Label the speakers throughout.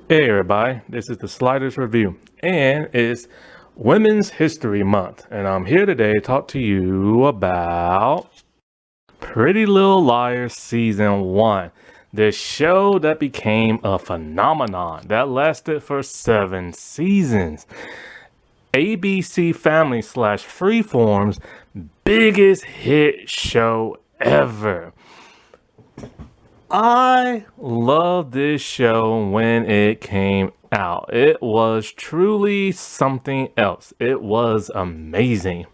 Speaker 1: Hey everybody, this is the Sliders Review, and it's Women's History Month, and I'm here today to talk to you about Pretty Little Liars Season 1, the show that became a phenomenon that lasted for 7 seasons. ABC Family slash Freeform's biggest hit show ever. I loved this show when it came out. It was truly something else. It was amazing.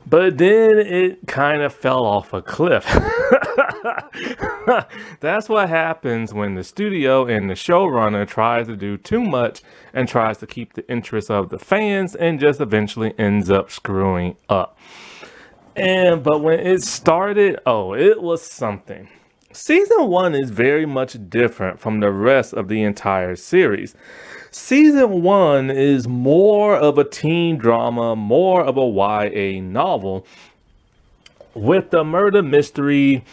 Speaker 1: But then it kind of fell off a cliff. That's what happens when the studio and the showrunner tries to do too much and tries to keep the interest of the fans and just eventually ends up screwing up. But when it started, oh, it was something. Season 1 is very much different from the rest of the entire series. Season 1 is more of a teen drama, more of a YA novel, with the murder mystery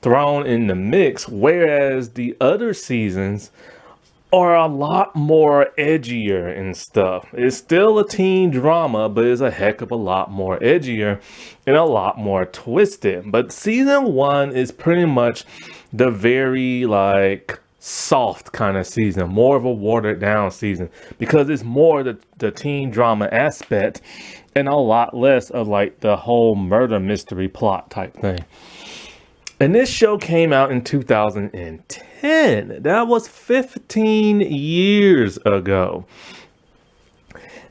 Speaker 1: thrown in the mix, whereas the other seasons are a lot more edgier and stuff. It's still a teen drama, but it's a heck of a lot more edgier and a lot more twisted. But season 1 is pretty much the very soft kind of season, more of a watered down season, because it's more the teen drama aspect and a lot less of like the whole murder mystery plot type thing. And this show came out in 2010. That was 15 years ago.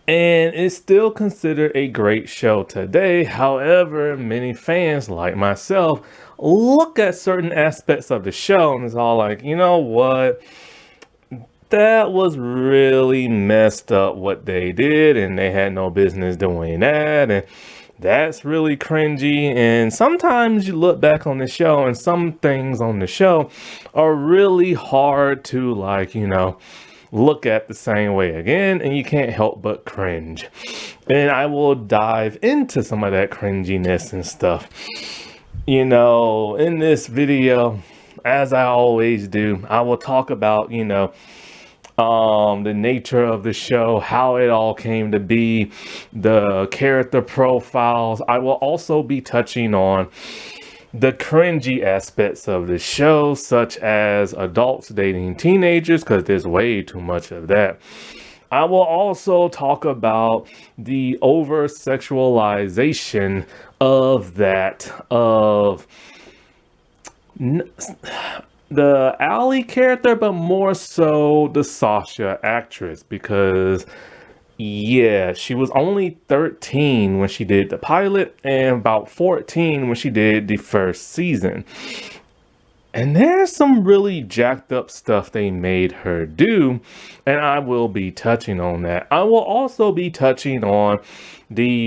Speaker 1: And it's still considered a great show today. However, many fans like myself look at certain aspects of the show and it's all like, you know what? That was really messed up what they did, and they had no business doing that. And that's really cringy. And sometimes you look back on the show and some things on the show are really hard to look at the same way again, and you can't help but cringe. And I will dive into some of that cringiness and stuff. In this video, as I always do, I will talk about, the nature of the show, how it all came to be, the character profiles. I will also be touching on the cringy aspects of the show, such as adults dating teenagers, because there's way too much of that. I will also talk about the over sexualization of the Ally character, but more so the Sasha actress, because yeah, she was only 13 when she did the pilot and about 14 when she did the first season. And there's some really jacked up stuff they made her do, and I will be touching on that. I will also be touching on the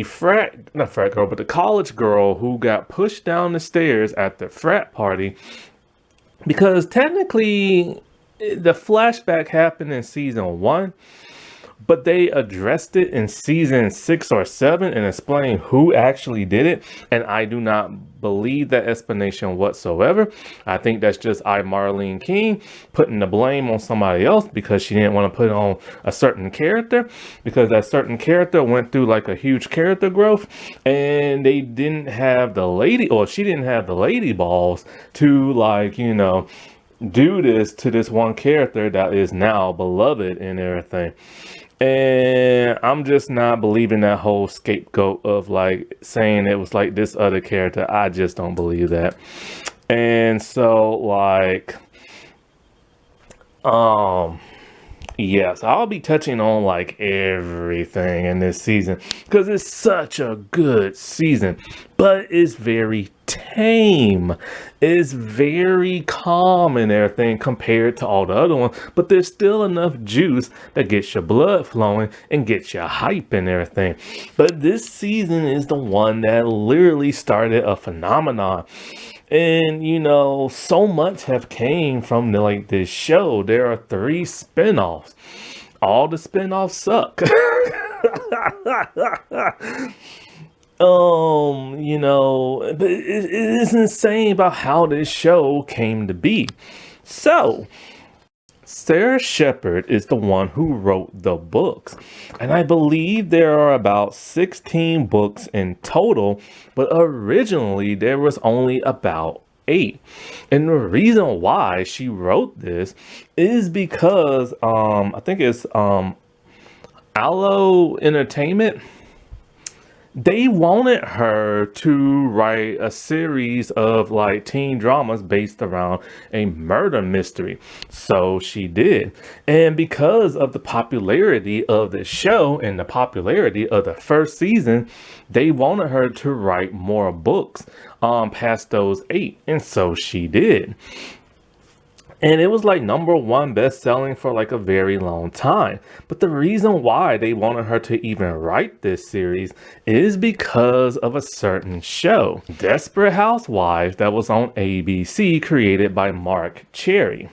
Speaker 1: not frat girl, but the college girl who got pushed down the stairs at the frat party, because technically the flashback happened in season 1, but they addressed it in season 6 or 7 and explained who actually did it. And I do not believe that explanation whatsoever. I think that's just Marlene King putting the blame on somebody else because she didn't want to put it on a certain character, because that certain character went through like a huge character growth and they didn't have the lady, or she didn't have the lady balls to do this to this one character that is now beloved and everything. And I'm just not believing that whole scapegoat of saying it was like this other character. I just don't believe that. And so yes, I'll be touching on everything in this season because it's such a good season, but it's very tame. It's very calm and everything compared to all the other ones, but there's still enough juice that gets your blood flowing and gets you hype and everything. But this season is the one that literally started a phenomenon. And so much have came from this show. There are 3 spin-offs. All the spin-offs suck. But it is insane about how this show came to be. So Sarah Shepard is the one who wrote the books, and I believe there are about 16 books in total, but originally there was only about 8. And the reason why she wrote this is because I think it's Allo Entertainment. They wanted her to write a series of like teen dramas based around a murder mystery. So she did. And because of the popularity of the show and the popularity of the first season, they wanted her to write more books past those 8. And so she did. And it was like number one best selling for like a very long time. But the reason why they wanted her to even write this series is because of a certain show, Desperate Housewives, that was on ABC, created by Mark Cherry.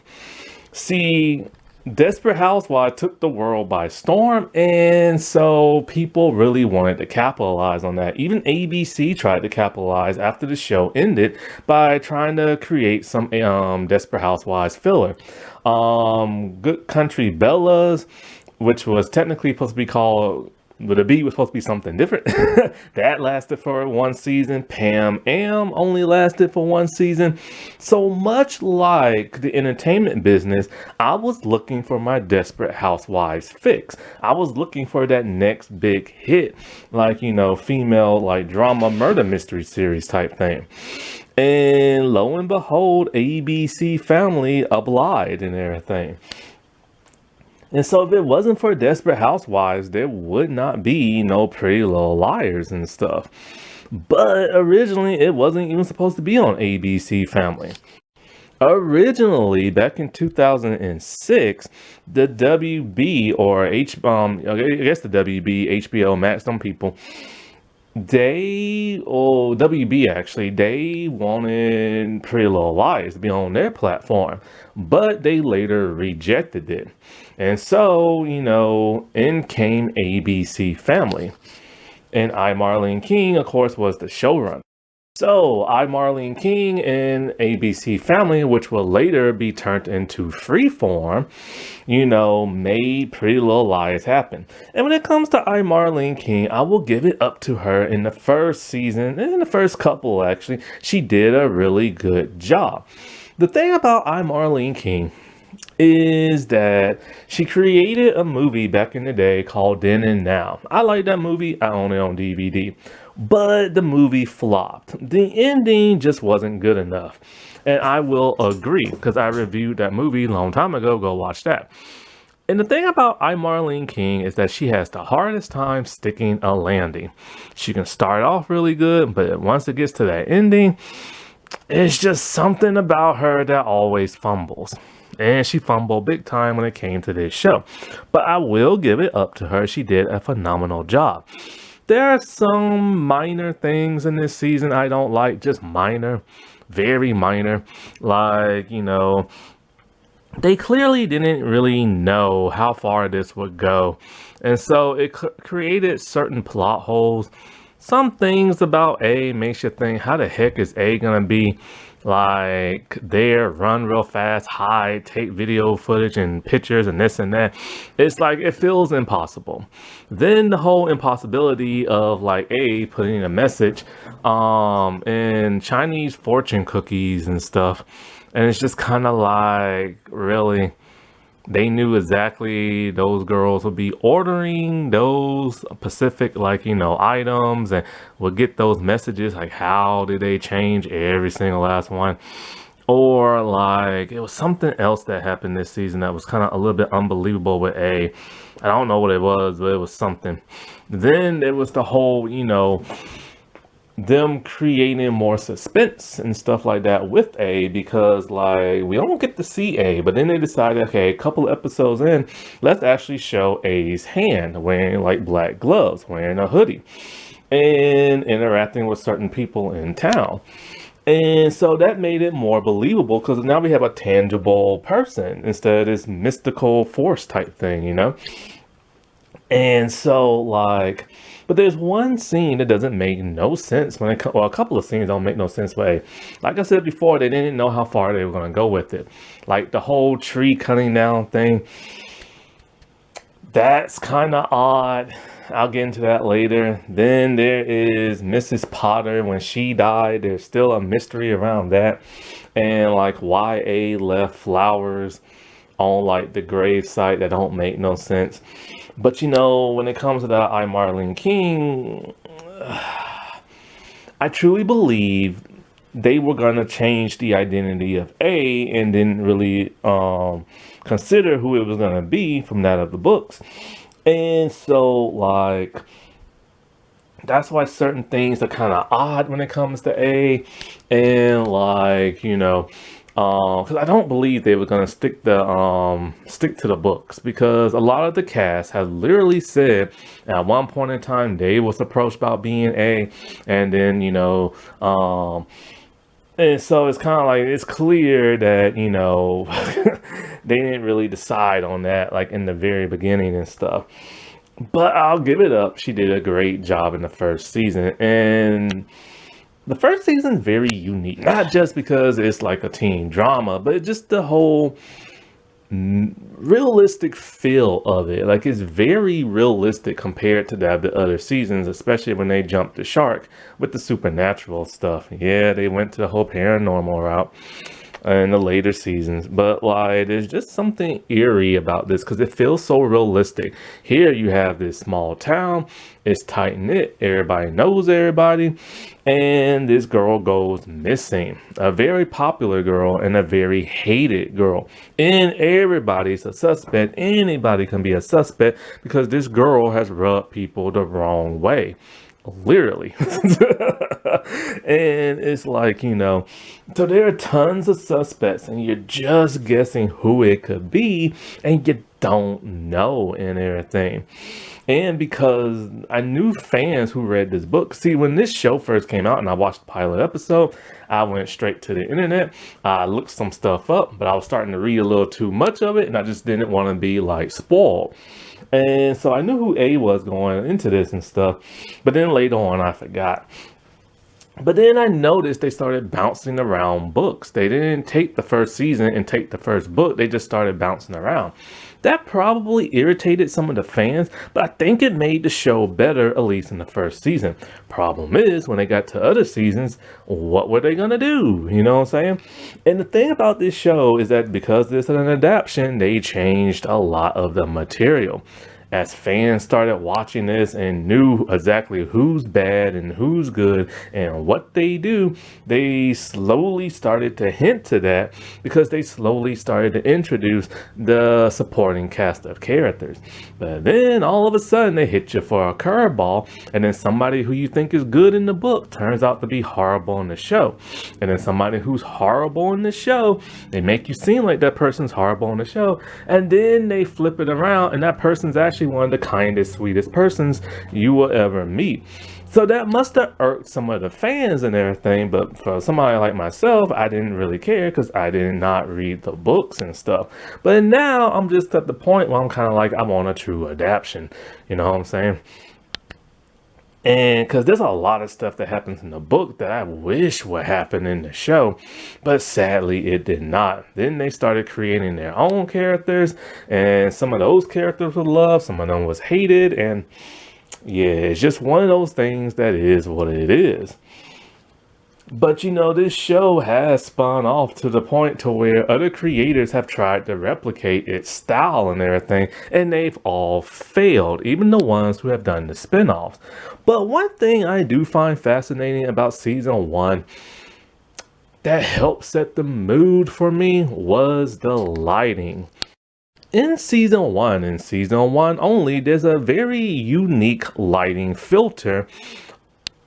Speaker 1: See, Desperate Housewives took the world by storm, and so people really wanted to capitalize on that. Even ABC tried to capitalize after the show ended by trying to create some Desperate Housewives filler. Good Country Bellas, which was technically supposed to be called, but the B was supposed to be something different. That lasted for one season. Pam Am only lasted for one season. So much like the entertainment business, I was looking for my Desperate Housewives fix. I was looking for that next big hit, like, you know, female like drama murder mystery series type thing. And lo and behold, ABC Family obliged and everything. And so if it wasn't for Desperate Housewives, there would not be no Pretty Little Liars and stuff. But originally, it wasn't even supposed to be on ABC Family. Originally, back in 2006, the WB or I guess the WB, HBO Max, some people, WB actually, they wanted Pretty Little Liars to be on their platform, but they later rejected it. And so, you know, in came ABC Family. And I, Marlene King, of course, was the showrunner. So, I, Marlene King, and ABC Family, which will later be turned into Freeform, you know, made Pretty Little Liars happen. And when it comes to I, Marlene King, I will give it up to her in the first season, in the first couple, actually. She did a really good job. The thing about I, Marlene King is that she created a movie back in the day called Then and Now. I like that movie. I own it on DVD. But the movie flopped. The ending just wasn't good enough. And I will agree because I reviewed that movie a long time ago. Go watch that. And the thing about I, Marlene King is that she has the hardest time sticking a landing. She can start off really good, but once it gets to that ending, it's just something about her that always fumbles. And she fumbled big time when it came to this show. But I will give it up to her. She did a phenomenal job. There are some minor things in this season I don't like, just minor, very minor. Like, you know, they clearly didn't really know how far this would go. And so it created certain plot holes. Some things about A makes you think, how the heck is A gonna be like there, run real fast, hide, take video footage and pictures and this and that? It's like it feels impossible. Then the whole impossibility of like A putting a message in Chinese fortune cookies and stuff. And it's just kind of like, really? They knew exactly those girls would be ordering those specific, like, you know, items and would get those messages. Like, how did they change every single last one? Or like, it was something else that happened this season that was kind of a little bit unbelievable with A. I don't know what it was, but it was something. Then there was the whole, you know, them creating more suspense and stuff like that with A, because like we don't get to see A, but then they decided, okay, a couple episodes in, let's actually show A's hand wearing like black gloves, wearing a hoodie, and interacting with certain people in town. And so that made it more believable because now we have a tangible person instead of this mystical force type thing, you know? And so, like, but there's one scene that doesn't make no sense when it comes, well, a couple of scenes don't make no sense. But like I said before, they didn't know how far they were going to go with it. Like the whole tree cutting down thing, that's kind of odd. I'll get into that later. Then there is Mrs. Potter. When she died, there's still a mystery around that. And like why A left flowers on like the grave site that don't make no sense. But when it comes to that I Marlene King, I truly believe they were gonna change the identity of A and didn't really consider who it was gonna be from that of the books. And so like that's why certain things are kind of odd when it comes to A, and like because I don't believe they were gonna stick to the books, because a lot of the cast has literally said at one point in time they was approached about being A, and then and so it's kind of like it's clear that they didn't really decide on that like in the very beginning and stuff. But I'll give it up. She did a great job in the first season. And the first season very unique. Not just because it's like a teen drama, but just the whole realistic feel of it. Like it's very realistic compared to the other seasons, especially when they jumped the shark with the supernatural stuff. Yeah, they went to the whole paranormal route in the later seasons, but like there's just something eerie about this because it feels so realistic. Here you have this small town, it's tight knit, everybody knows everybody, and this girl goes missing, a very popular girl and a very hated girl, and everybody's a suspect. Anybody can be a suspect because this girl has rubbed people the wrong way, literally. And it's like so there are tons of suspects and you're just guessing who it could be, and you don't know and everything. And because I knew fans who read this book. See, when this show first came out and I watched the pilot episode, I went straight to the internet. I looked some stuff up, but I was starting to read a little too much of it, and I just didn't want to be like spoiled. And so I knew who A was going into this and stuff, but then later on I forgot. But then I noticed they started bouncing around books. They didn't take the first season and take the first book. They just started bouncing around. That probably irritated some of the fans, but I think it made the show better, at least in the first season. Problem is, when they got to other seasons, what were they gonna do? You know what I'm saying? And the thing about this show is that because this is an adaptation, they changed a lot of the material. As fans started watching this and knew exactly who's bad and who's good and what they do, they slowly started to hint to that because they slowly started to introduce the supporting cast of characters. But then all of a sudden they hit you for a curveball, and then somebody who you think is good in the book turns out to be horrible in the show. And then somebody who's horrible in the show, they make you seem like that person's horrible in the show, and then they flip it around and that person's actually one of the kindest, sweetest persons you will ever meet. So that must have irked some of the fans and everything, but for somebody like myself, I didn't really care because I did not read the books and stuff. But now I'm just at the point where I'm kind of like, I want a true adaptation. You know what I'm saying? And because there's a lot of stuff that happens in the book that I wish would happen in the show, but sadly it did not. Then they started creating their own characters, and some of those characters were loved, some of them was hated, and yeah, it's just one of those things that is what it is. But this show has spun off to the point to where other creators have tried to replicate its style and everything, and they've all failed, even the ones who have done the spin-offs. But one thing I do find fascinating about season one that helped set the mood for me was the lighting. In season one only, there's a very unique lighting filter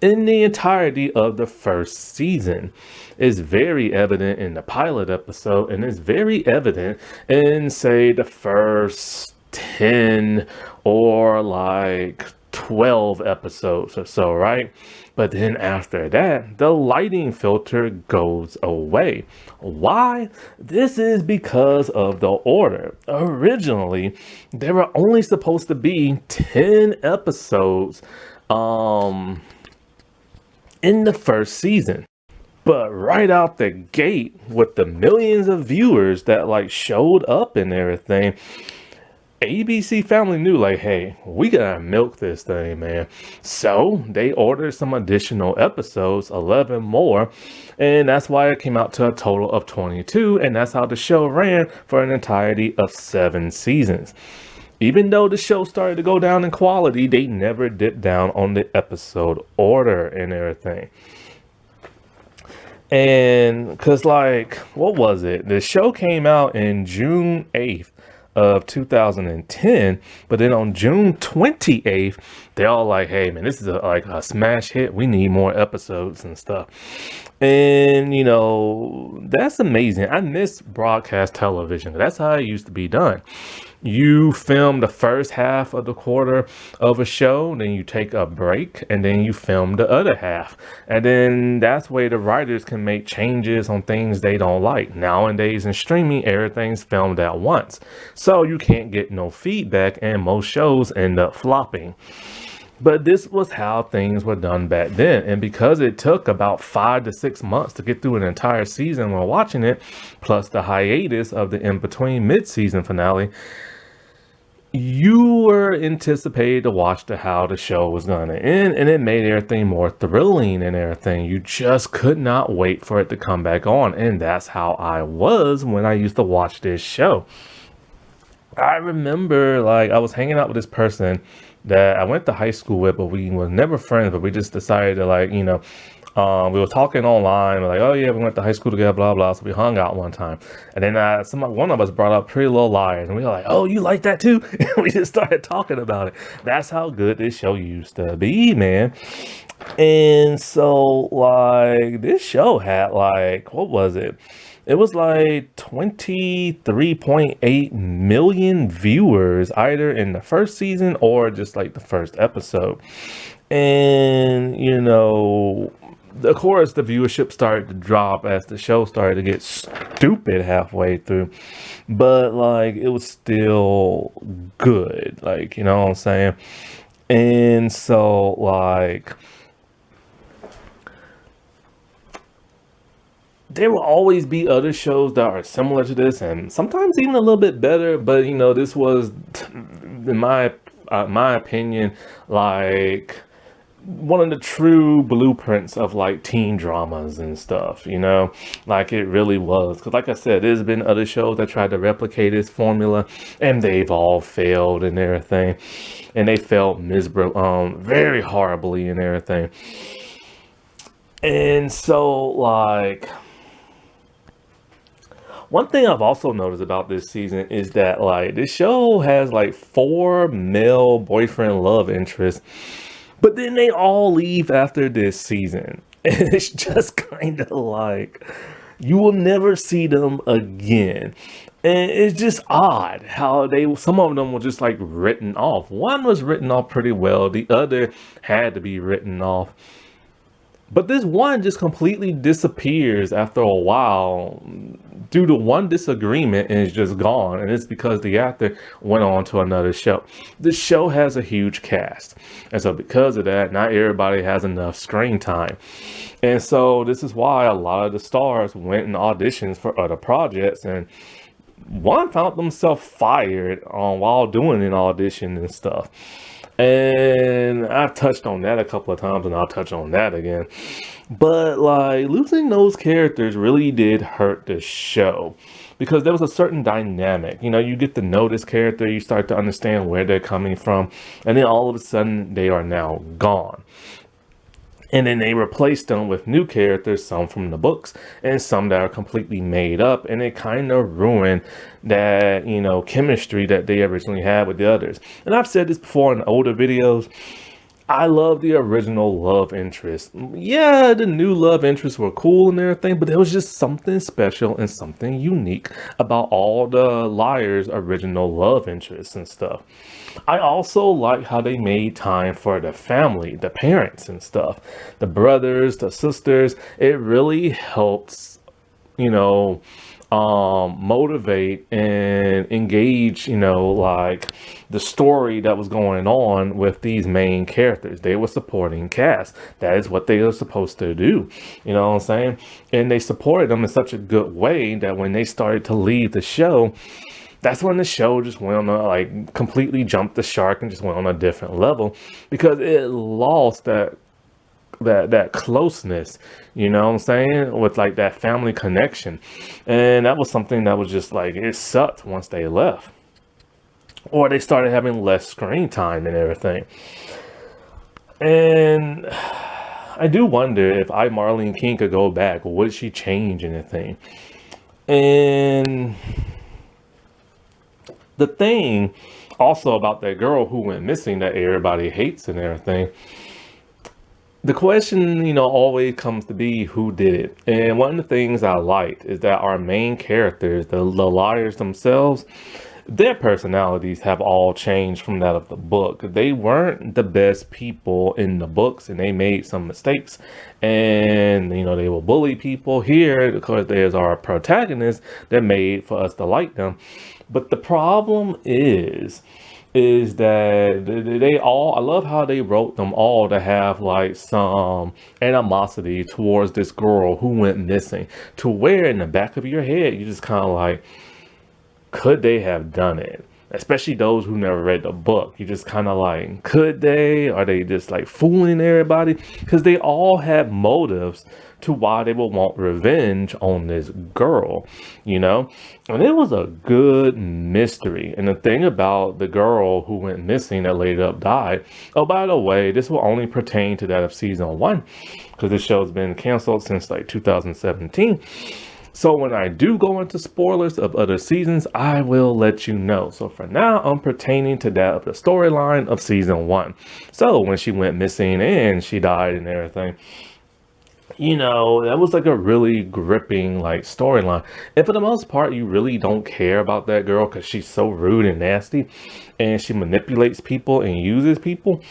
Speaker 1: in the entirety of the first season. Is very evident in the pilot episode, and it's very evident in, say, the first 10 or like 12 episodes or so, right? But then after that, the lighting filter goes away. Why? This is because of the order. Originally, there were only supposed to be 10 episodes in the first season. But right out the gate, with the millions of viewers that like showed up and everything, ABC Family knew like, hey, we gotta milk this thing, man. So they ordered some additional episodes, 11 more, and that's why it came out to a total of 22, and that's how the show ran for an entirety of 7 seasons. Even though the show started to go down in quality, they never dipped down on the episode order and everything. And because, like, what was it? The show came out in June 8th of 2010, but then on June 28th, they're all like, hey, man, this is like a smash hit. We need more episodes and stuff. And, you know, that's amazing. I miss broadcast television. That's how it used to be done. You film the first half of the quarter of a show, then you take a break, and then you film the other half. And then that's where the writers can make changes on things they don't like. Nowadays in streaming, everything's filmed at once. So you can't get no feedback, and most shows end up flopping. But this was how things were done back then. And because it took about 5 to 6 months to get through an entire season while watching it, plus the hiatus of the in-between mid-season finale, you were anticipated to watch how the show was going to end, and it made everything more thrilling and everything. You just could not wait for it to come back on, and that's how I was when I used to watch this show. I remember, like, I was hanging out with this person that I went to high school with, but we were never friends, but we just decided to, like, we were talking online, we're like, oh yeah, we went to high school together, blah, blah. So we hung out one time. And then one of us brought up Pretty Little Liars, and we were like, oh, you like that too? And we just started talking about it. That's how good this show used to be, man. And so, like, this show had, like, what was it? It was like 23.8 million viewers, either in the first season or just like the first episode. And, of course, the viewership started to drop as the show started to get stupid halfway through. But, like, it was still good. Like, you know what I'm saying? And so, like, there will always be other shows that are similar to this, and sometimes even a little bit better. But this was, in my opinion, like one of the true blueprints of like teen dramas and stuff. Like it really was. Because, like I said, there's been other shows that tried to replicate this formula, and they've all failed and everything, and they failed miserably, very horribly and everything. And so, like, one thing I've also noticed about this season is that, like, this show has, like, 4 male boyfriend love interests, but then they all leave after this season. And it's just kind of like, you will never see them again. And it's just odd how some of them were just, like, written off. One was written off pretty well. The other had to be written off. But this one just completely disappears after a while due to one disagreement, and it's just gone. And it's because the actor went on to another show. This show has a huge cast. And so because of that, not everybody has enough screen time. And so this is why a lot of the stars went and auditions for other projects. And one found themselves fired while doing an audition and stuff. And I've touched on that a couple of times, and I'll touch on that again. But, like, losing those characters really did hurt the show, because there was a certain dynamic. You get to know this character, you start to understand where they're coming from, and then all of a sudden they are now gone. And then they replaced them with new characters, some from the books and some that are completely made up. And it kind of ruined that, chemistry that they originally had with the others. And I've said this before in older videos. I love the original love interest. Yeah, the new love interests were cool and everything, but there was just something special and something unique about all the liars' original love interests and stuff. I also like how they made time for the family, the parents and stuff, the brothers, the sisters. It really helps, you know, motivate and engage, like the story that was going on with these main characters. They were supporting cast. That is what they are supposed to do. You know what I'm saying? And they supported them in such a good way that when they started to leave the show, that's when the show just went on a like completely jumped the shark and just went on a different level because it lost that closeness, you know what I'm saying, with like that family connection. And that was something that was just like it sucked once they left. Or they started having less screen time and everything. And I do wonder if Marlene King could go back, would she change anything? And the thing also about that girl who went missing that everybody hates and everything, the question, always comes to be who did it. And one of the things I liked is that our main characters, the liars themselves, their personalities have all changed from that of the book. They weren't the best people in the books and they made some mistakes. And, they will bully people here because there's our protagonist that made for us to like them. But the problem is that they all, I love how they wrote them all to have like some animosity towards this girl who went missing, to where in the back of your head you just kind of like, could they have done it? Especially those who never read the book. You just kind of like, could they? Are they just like fooling everybody? Because they all had motives to why they would want revenge on this girl, And it was a good mystery. And the thing about the girl who went missing that later up died, oh, by the way, this will only pertain to that of season 1, because this show's been canceled since like 2017. So when I do go into spoilers of other seasons, I will let you know. So for now, I'm pertaining to that of the storyline of season 1. So when she went missing and she died and everything, that was like a really gripping like storyline. And for the most part, you really don't care about that girl because she's so rude and nasty and she manipulates people and uses people.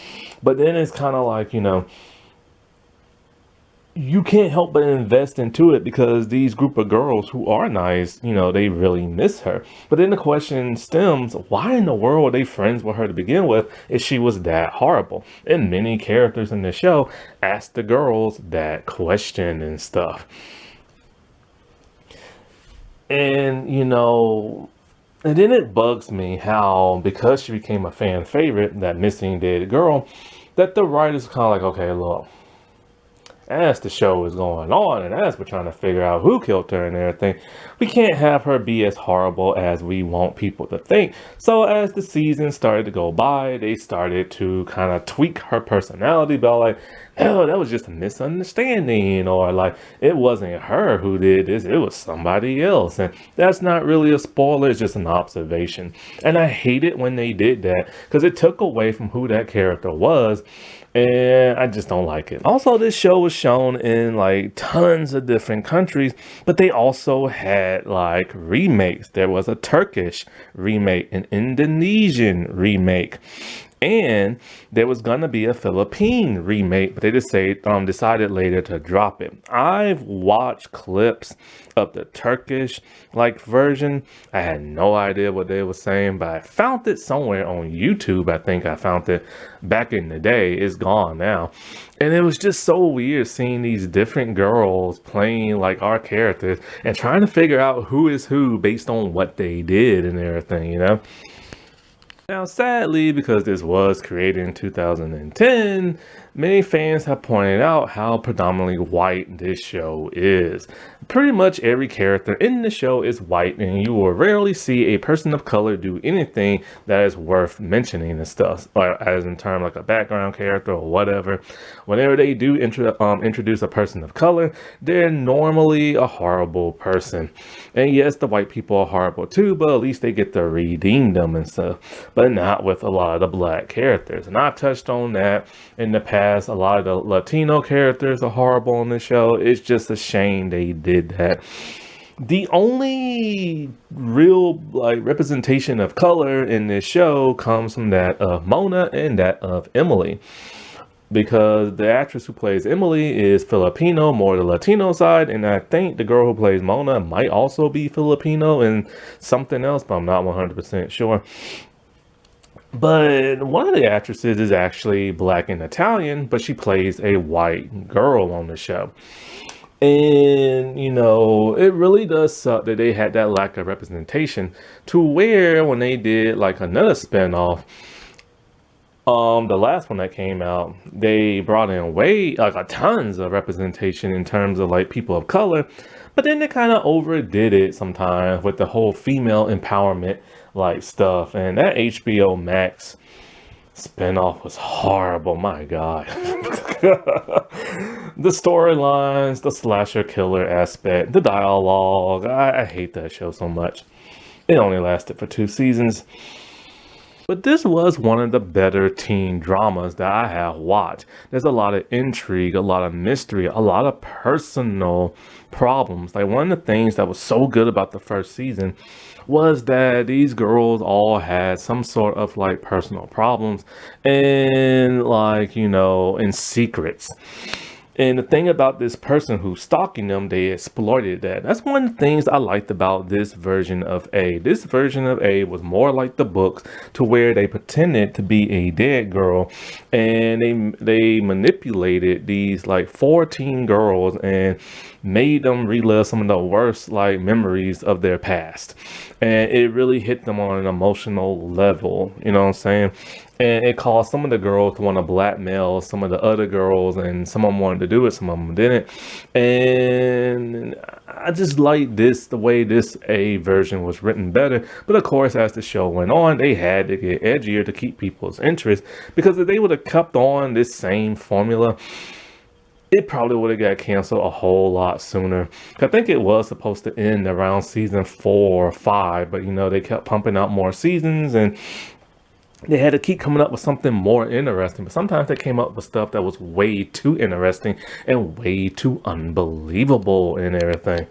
Speaker 1: But then it's kind of like, you can't help but invest into it because these group of girls who are nice, they really miss her. But then the question stems, why in the world are they friends with her to begin with if she was that horrible? And many characters in the show ask the girls that question and stuff. And, and then it bugs me how, because she became a fan favorite, that missing dead girl, that the writers kind of like, okay, look, as the show is going on and as we're trying to figure out who killed her and everything, we can't have her be as horrible as we want people to think. So as the season started to go by, they started to kind of tweak her personality, but like, hell, that was just a misunderstanding, or like, it wasn't her who did this, it was somebody else. And that's not really a spoiler, it's just an observation. And I hate it when they did that because it took away from who that character was. And I just don't like it. Also, this show was shown in like tons of different countries, but they also had like remakes. There was a Turkish remake, an Indonesian remake, and there was gonna be a Philippine remake, but they just decided later to drop it. I've watched clips of the Turkish version. I had no idea what they were saying, but I found it somewhere on YouTube. I think I found it back in the day. It's gone now. And it was just so weird seeing these different girls playing like our characters and trying to figure out who is who based on what they did and everything, Now, sadly, because this was created in 2010, many fans have pointed out how predominantly white this show is. Pretty much every character in the show is white, and you will rarely see a person of color do anything that is worth mentioning and stuff, or as in terms like a background character or whatever. Whenever they do introduce a person of color, they're normally a horrible person. And yes, the white people are horrible too, but at least they get to redeem them and stuff. But not with a lot of the black characters. And I've touched on that in the past. A lot of the Latino characters are horrible on the show. It's just a shame they did that. The only real representation of color in this show comes from that of Mona and that of Emily, because the actress who plays Emily is Filipino, more the Latino side, and I think the girl who plays Mona might also be Filipino and something else, but I'm not 100% sure. But one of the actresses is actually black and Italian, but she plays a white girl on the show. And, it really does suck that they had that lack of representation, to where when they did like another spinoff, the last one that came out, they brought in way like a tons of representation in terms of like people of color, but then they kind of overdid it sometimes with the whole female empowerment like stuff. And that HBO Max spinoff was horrible. My God. The storylines, the slasher killer aspect, the dialogue. I hate that show so much. It only lasted for 2 seasons. But this was one of the better teen dramas that I have watched. There's a lot of intrigue, a lot of mystery, a lot of personal problems. Like, one of the things that was so good about the first season was that these girls all had some sort of like personal problems and and secrets. And the thing about this person who's stalking them, they exploited that. That's one of the things I liked about this version of A. This version of A was more like the books, to where they pretended to be a dead girl, and they manipulated these like 14 girls and made them relive some of the worst like memories of their past. And it really hit them on an emotional level, you know what I'm saying? And it caused some of the girls to want to blackmail some of the other girls, and some of them wanted to do it, some of them didn't. And I just like the way this A version was written better. But of course, as the show went on, they had to get edgier to keep people's interest, because if they would have kept on this same formula, it probably would have got canceled a whole lot sooner. I think it was supposed to end around season 4 or 5, but they kept pumping out more seasons, and they had to keep coming up with something more interesting. But sometimes they came up with stuff that was way too interesting and way too unbelievable and everything.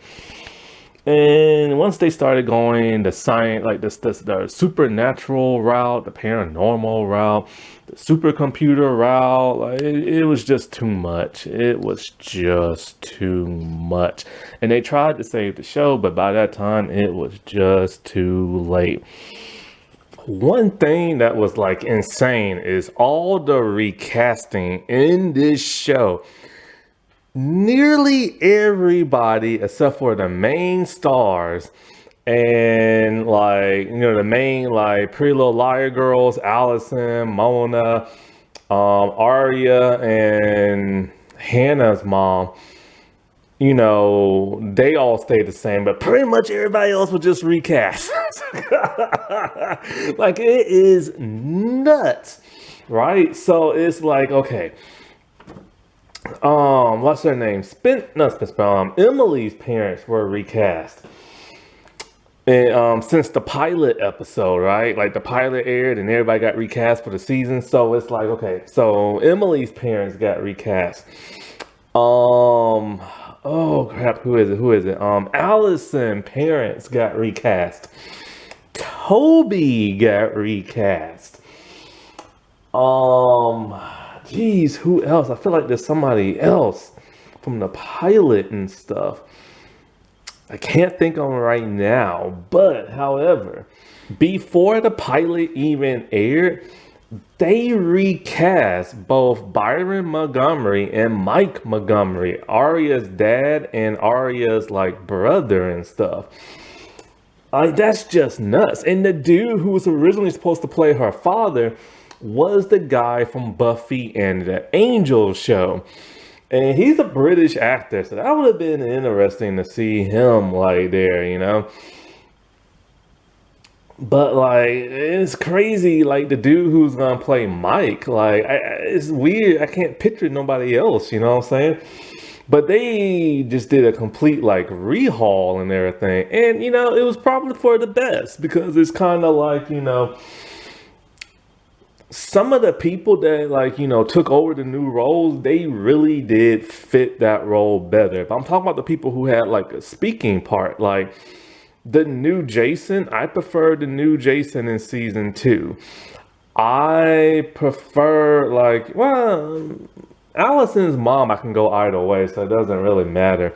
Speaker 1: And once they started going the science, like the supernatural route, the paranormal route, the supercomputer route, like it was just too much. It was just too much. And they tried to save the show, but by that time it was just too late. One thing that was like insane is all the recasting in this show. Nearly everybody except for the main stars and the main like Pretty Little Liar girls, Allison, Mona, Arya, and Hannah's mom, they all stayed the same, but pretty much everybody else was just recast. Like, it is nuts, right? So it's like, okay, what's her name? Emily's parents were recast. And since the pilot episode, right? Like the pilot aired and everybody got recast for the season. So it's like, okay, so Emily's parents got recast. Oh crap, who is it? Allison parents got recast. Toby got recast. Geez, who else? I feel like there's somebody else from the pilot and stuff. I can't think of them right now. But, however, before the pilot even aired, they recast both Byron Montgomery and Mike Montgomery, Arya's dad and Arya's brother and stuff. That's just nuts. And the dude who was originally supposed to play her father was the guy from Buffy and the Angel show. And he's a British actor, so that would have been interesting to see him like there, you know. But like, it's crazy. Like the dude who's gonna play Mike, like, it's weird. I can't picture nobody else. You know what I'm saying? But they just did a complete like rehaul and everything, and it was probably for the best because it's kind of like some of the people that like took over the new roles, they really did fit that role better. But I'm talking about the people who had like a speaking part, like the new Jason. I prefer the new Jason in season two. I prefer like, well, Allison's mom, I can go either way, so it doesn't really matter.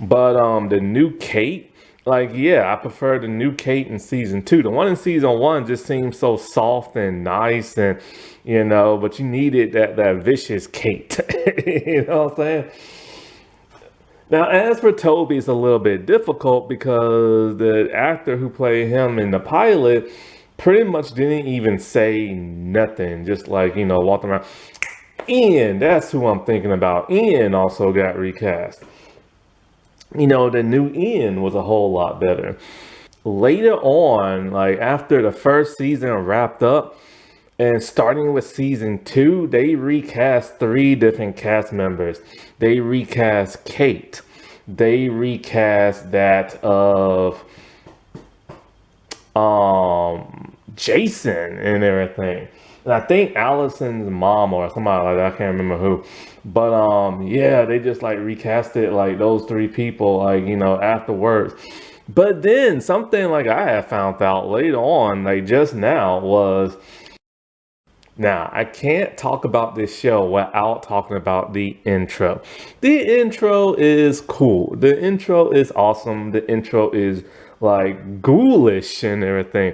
Speaker 1: But the new Kate, like, yeah, I prefer the new Kate in season two. The one in season one just seems so soft and nice, and but you needed that vicious Kate. You know what I'm saying? Now, as for Toby, it's a little bit difficult because the actor who played him in the pilot pretty much didn't even say nothing, just like, walking around. Ian, that's who I'm thinking about. Ian also got recast. The new Ian was a whole lot better. Later on, like after the first season wrapped up, and starting with season two, they recast three different cast members. They recast Kate. They recast that of Jason and everything. And I think Allison's mom or somebody like that, I can't remember who. But yeah, they just like recasted like those three people, like, afterwards. But then something like I had found out later on, like just now, was now, I can't talk about this show without talking about the intro. The intro is cool. The intro is awesome. The intro is like ghoulish and everything.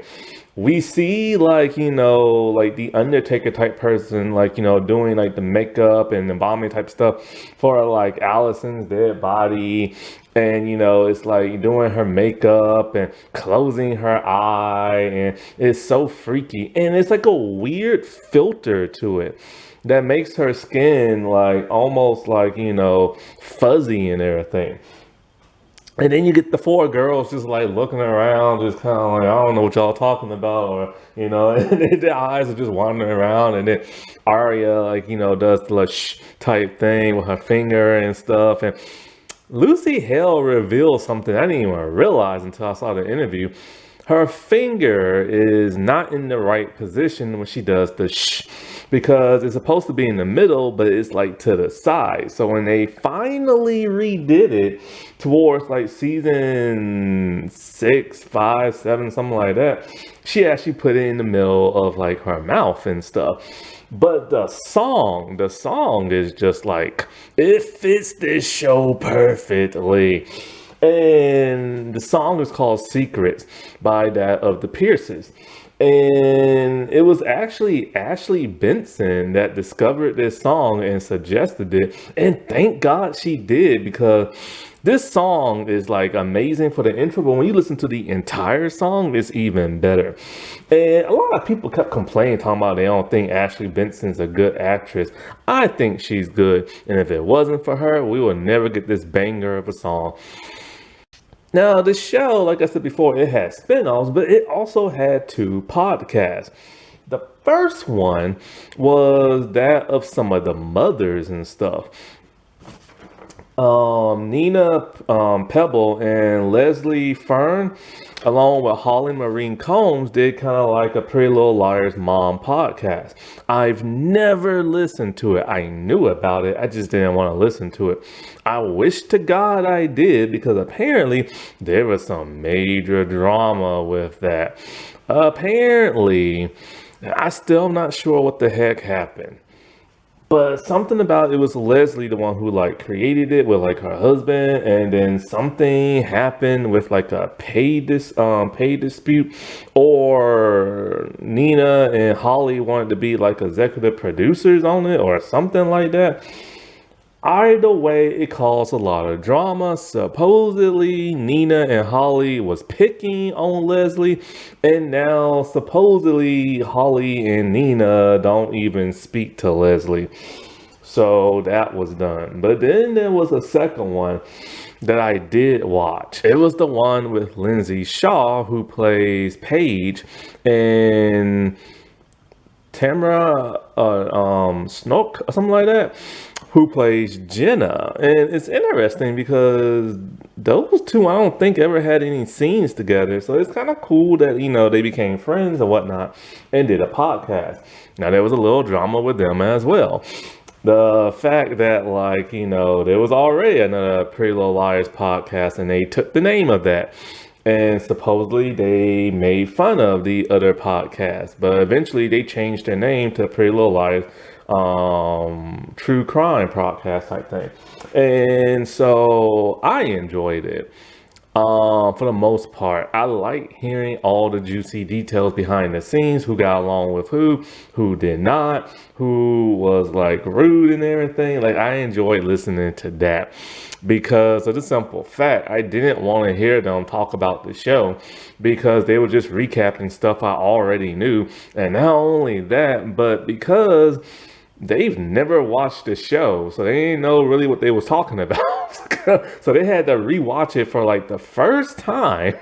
Speaker 1: We see like, like the Undertaker type person, like, doing like the makeup and embalming type stuff for like Allison's dead body. And it's like doing her makeup and closing her eye, and it's so freaky. And it's like a weird filter to it that makes her skin like almost like, fuzzy and everything. And then you get the four girls just like looking around, just kind of like, I don't know what y'all talking about, or, and then their eyes are just wandering around. And then Arya, like, does the like, shh type thing with her finger and stuff. And Lucy Hale revealed something I didn't even realize until I saw the interview. Her finger is not in the right position when she does the shh, because it's supposed to be in the middle, but it's like to the side. So when they finally redid it towards like season 6, 5, 7, something like that, she actually put it in the middle of like her mouth and stuff. But the song is just like, it fits this show perfectly. And the song is called Secrets by that of the Pierces. And it was actually Ashley Benson that discovered this song and suggested it. And thank God she did, because this song is like amazing for the intro, but when you listen to the entire song, it's even better. And a lot of people kept complaining, talking about they don't think Ashley Benson's a good actress. I think she's good. And if it wasn't for her, we would never get this banger of a song. Now, the show, like I said before, it had spin-offs, but it also had two podcasts. The first one was that of some of the mothers and stuff. Nina Pebble and Leslie Fern, along with Holly Marine Combs, did kind of like a Pretty Little Liars Mom podcast. I've never listened to it. I knew about it. I just didn't want to listen to it. I wish to God I did, because apparently there was some major drama with that. Apparently, I still not sure what the heck happened. But something about it was Leslie, the one who like created it with like her husband, and then something happened with like a pay dispute, or Nina and Holly wanted to be like executive producers on it or something like that. Either way, it caused a lot of drama. Supposedly, Nina and Holly was picking on Leslie, and now supposedly Holly and Nina don't even speak to Leslie. So that was done. But then there was a second one that I did watch. It was the one with Lindsay Shaw, who plays Paige, and Tamara Snook or something like that, who plays Jenna. And it's interesting because those two I don't think ever had any scenes together. So it's kind of cool that, they became friends and whatnot and did a podcast. Now there was a little drama with them as well. The fact that, there was already another Pretty Little Liars podcast and they took the name of that. And supposedly they made fun of the other podcast, but eventually they changed their name to Pretty Little Liars True Crime podcast type thing. And so I enjoyed it. For the most part, I like hearing all the juicy details behind the scenes, who got along with who did not, who was like rude and everything. Like, I enjoyed listening to that because of the simple fact I didn't want to hear them talk about the show because they were just recapping stuff I already knew. And not only that, but because they've never watched the show, so they didn't know really what they was talking about. So they had to rewatch it for like the first time.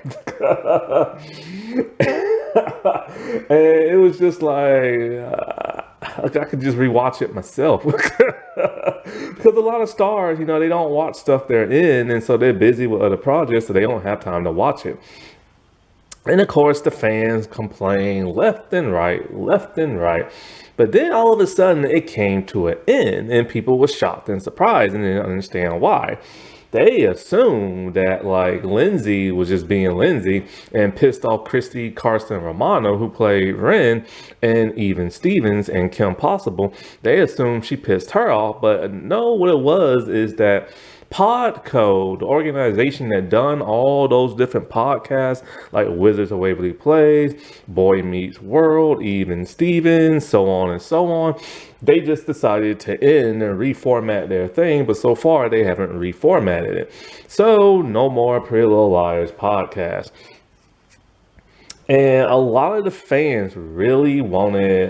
Speaker 1: And it was just I could just rewatch it myself. Because a lot of stars, they don't watch stuff they're in, and so they're busy with other projects, so they don't have time to watch it. And of course, the fans complain left and right, left and right. But then all of a sudden, it came to an end, and people were shocked and surprised and didn't understand why. They assumed that Lindsay was just being Lindsay and pissed off Christy Carson Romano, who played Ren, and even Stevens and Kim Possible. They assumed she pissed her off, but no, what it was is that Podco, the organization that done all those different podcasts like Wizards of Waverly Plays, Boy Meets World, Even Stevens, so on and so on. They just decided to end and reformat their thing, but so far they haven't reformatted it. So no more Pretty Little Liars podcast. And a lot of the fans really wanted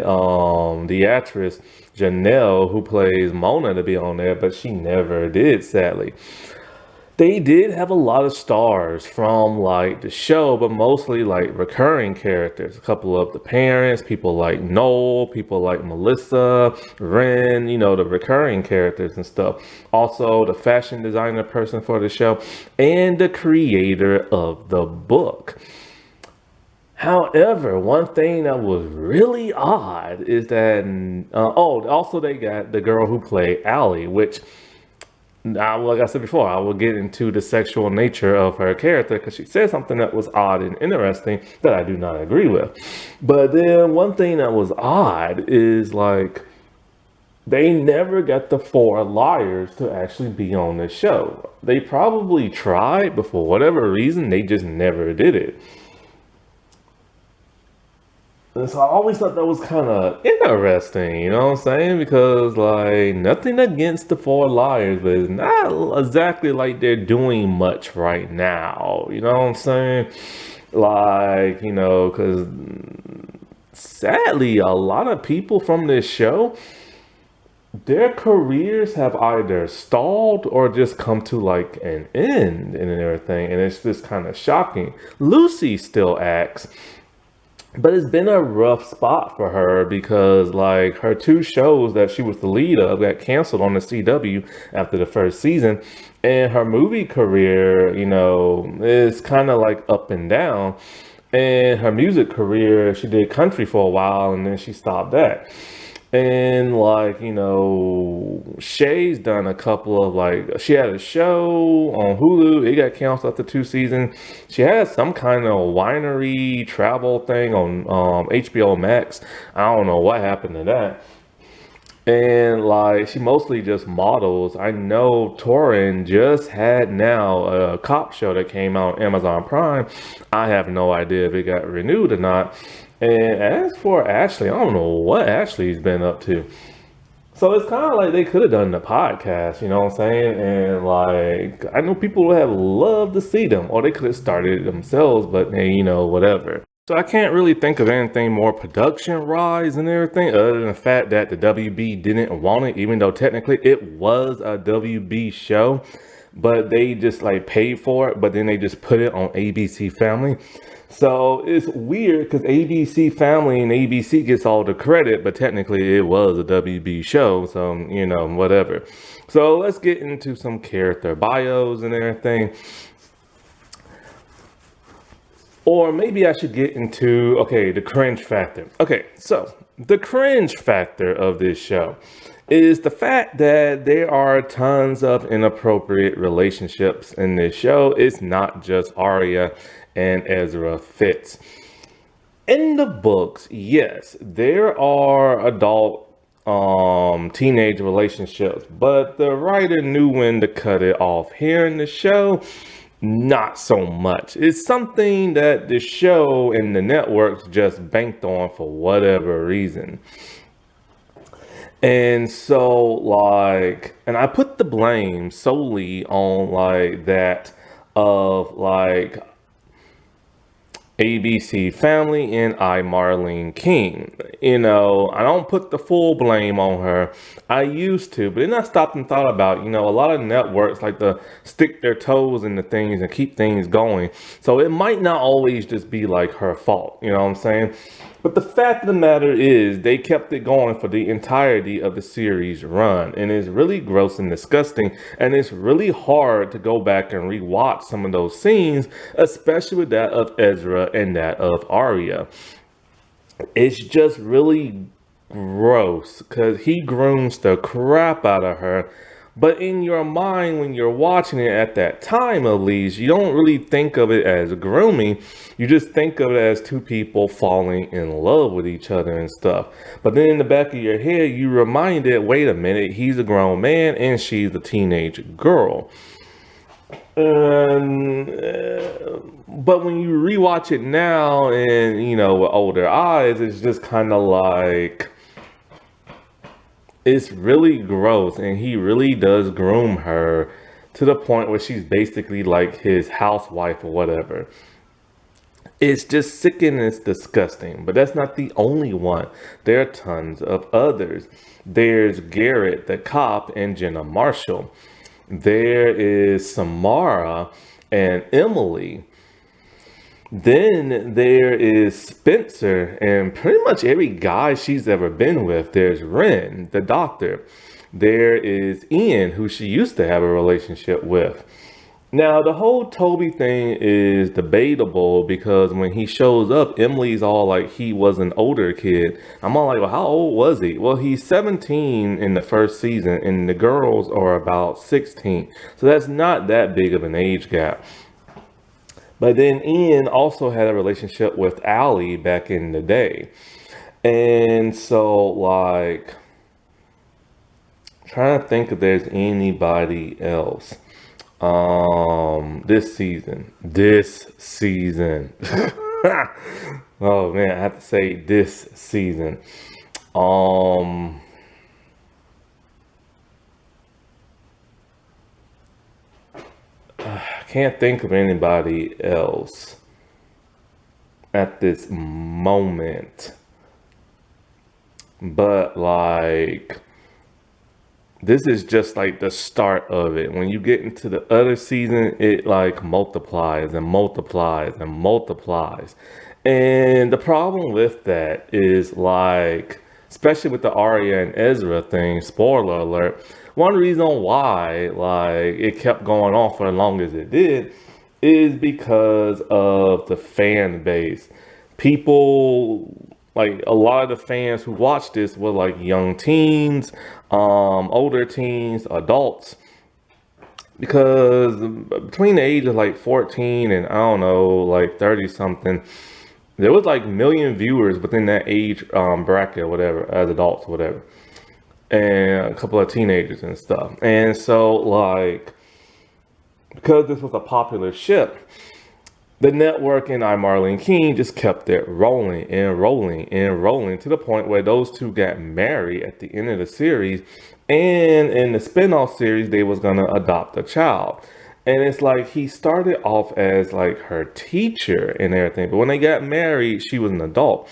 Speaker 1: the actress Janelle, who plays Mona, to be on there, but she never did, sadly. They did have a lot of stars from the show, but mostly recurring characters. A couple of the parents, people like Noel, people like Melissa, Ren, the recurring characters and stuff. Also, the fashion designer person for the show and the creator of the book. Like one thing that was really odd is that, also they got the girl who played Allie, which, like I said before, I will get into the sexual nature of her character because she said something that was odd and interesting that I do not agree with. But then one thing that was odd is they never got the four liars to actually be on the show. They probably tried, but for whatever reason, they just never did it. And so I always thought that was kind of interesting, you know what I'm saying? Because, nothing against the four liars, but it's not exactly like they're doing much right now, you know what I'm saying? Because sadly, a lot of people from this show, their careers have either stalled or just come to an end and everything, and it's just kind of shocking. Lucy still acts. But it's been a rough spot for her because her two shows that she was the lead of got canceled on the CW after the first season. And her movie career, is kind of up and down. And her music career, she did country for a while and then she stopped that. And Shay's done a couple of she had a show on Hulu. It got canceled after 2 seasons. She had some kind of winery travel thing on HBO Max. I don't know what happened to that. And she mostly just models. I know Torin just had now a cop show that came out on Amazon Prime. I have no idea if it got renewed or not. And as for Ashley, I don't know what Ashley's been up to. So it's kind of like they could have done the podcast, you know what I'm saying? And like, I know people would have loved to see them, or they could have started it themselves, but hey, whatever. So I can't really think of anything more production wise and everything, other than the fact that the WB didn't want it, even though technically it was a WB show, but they just like paid for it, but then they just put it on ABC Family. So it's weird because ABC Family and ABC gets all the credit, but technically it was a WB show, so whatever. So let's get into some character bios and everything. Or maybe I should get into, okay, the cringe factor. Okay, so the cringe factor of this show is the fact that there are tons of inappropriate relationships in this show. It's not just Arya and Ezra Fitz. In the books, yes, there are adult teenage relationships, but the writer knew when to cut it off. Here in the show, not so much. It's something that the show and the networks just banked on for whatever reason. And so, like, and I put the blame solely on like that of like ABC Family and Marlene King. I don't put the full blame on her. I used to, but then I stopped and thought about, a lot of networks like to stick their toes into things and keep things going. So it might not always just be like her fault, you know what I'm saying? But the fact of the matter is they kept it going for the entirety of the series run. And it's really gross and disgusting. And it's really hard to go back and rewatch some of those scenes, especially with that of Ezra and that of Arya. It's just really gross because he grooms the crap out of her. But in your mind, when you're watching it at that time, at least, you don't really think of it as grooming. You just think of it as two people falling in love with each other and stuff. But then in the back of your head, you reminded, wait a minute, he's a grown man and she's a teenage girl. But when you rewatch it now and, with older eyes, it's just kind of like, it's really gross, and he really does groom her to the point where she's basically like his housewife or whatever. It's just sick and it's disgusting, but that's not the only one. There are tons of others. There's Garrett, the cop, and Jenna Marshall. There is Samara and Emily. Then there is Spencer and pretty much every guy she's ever been with. There's Ren, the doctor. There is Ian, who she used to have a relationship with. Now, the whole Toby thing is debatable because when he shows up, Emily's all like he was an older kid. I'm all like, well, how old was he? Well, he's 17 in the first season and the girls are about 16. So that's not that big of an age gap. But then Ian also had a relationship with Allie back in the day. And so, like, trying to think if there's anybody else. This season. Oh man, I have to say this season. Can't think of anybody else at this moment. But like, this is just like the start of it. When you get into the other season, it like multiplies and multiplies and multiplies. And the problem with that is like, especially with the Arya and Ezra thing, spoiler alert, one reason why like it kept going on for as long as it did is because of the fan base. People, like a lot of the fans who watched this were like young teens, older teens, adults. Because between the age of like 14 and I don't know, like 30 something, there was like million viewers within that age bracket or whatever, as adults or whatever. And a couple of teenagers and stuff. And so like, because this was a popular ship, The network and I, Marlene King just kept it rolling and rolling and rolling to the point where those two got married at the end of the series. And in the spinoff series, they was gonna adopt a child. And it's like he started off as like her teacher and everything, but when they got married, she was an adult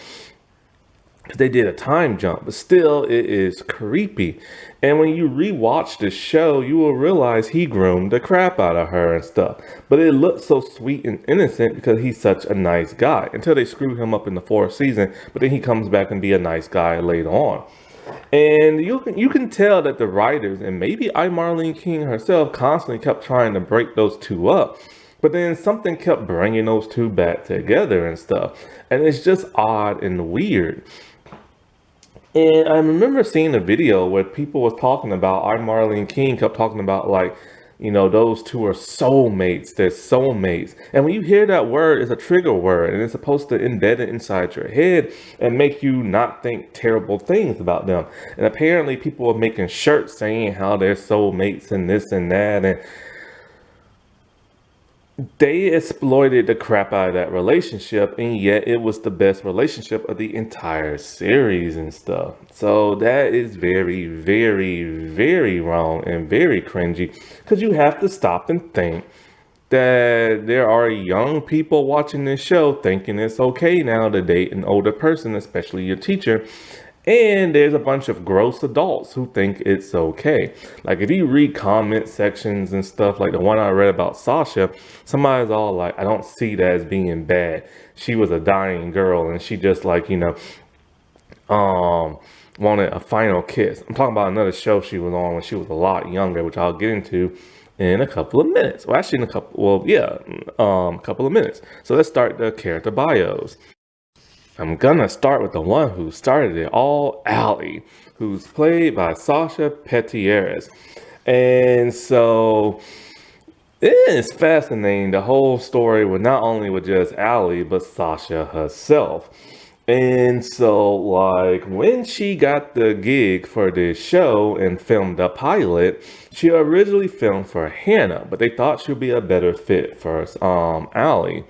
Speaker 1: because they did a time jump, but still it is creepy. And when you rewatch the show, you will realize he groomed the crap out of her and stuff. But it looks so sweet and innocent because he's such a nice guy until they screw him up in the fourth season. But then he comes back and be a nice guy later on. And you can tell that the writers and maybe I Marlene King herself constantly kept trying to break those two up. But then something kept bringing those two back together and stuff. And it's just odd and weird. And I remember seeing a video where people was talking about I Marlene King kept talking about like, those two are soulmates. They're soulmates. And when you hear that word, it's a trigger word and it's supposed to embed it inside your head and make you not think terrible things about them. And apparently people were making shirts saying how they're soulmates and this and that. And they exploited the crap out of that relationship, and yet it was the best relationship of the entire series and stuff. So that is very, very, very wrong and very cringy because you have to stop and think that there are young people watching this show thinking it's okay now to date an older person, especially your teacher. And there's a bunch of gross adults who think it's okay. Like if you read comment sections and stuff like the one I read about Sasha, somebody's all like, I don't see that as being bad. She was a dying girl and she just like, wanted a final kiss. I'm talking about another show she was on when she was a lot younger, which I'll get into in a couple of minutes. Well, actually in a couple, well, yeah, a couple of minutes. So let's start the character bios. I'm gonna start with the one who started it all, Allie, who's played by Sasha Petieres. And so it is fascinating the whole story with not only with just Allie, but Sasha herself. And so, like, when she got the gig for this show and filmed the pilot, she originally filmed for Hannah, but they thought she'd be a better fit for Allie.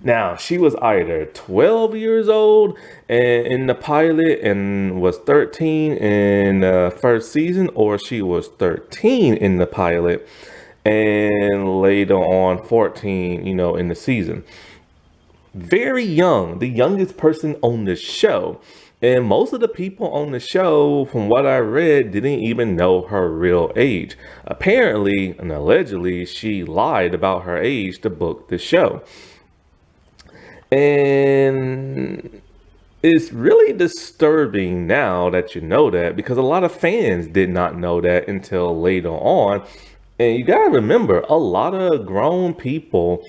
Speaker 1: Now, she was either 12 years old and in the pilot and was 13 in the first season, or she was 13 in the pilot and later on 14, in the season. Very young, the youngest person on the show. And most of the people on the show, from what I read, didn't even know her real age. Apparently and allegedly, she lied about her age to book the show. And it's really disturbing now that you know that because a lot of fans did not know that until later on. And you gotta remember, a lot of grown people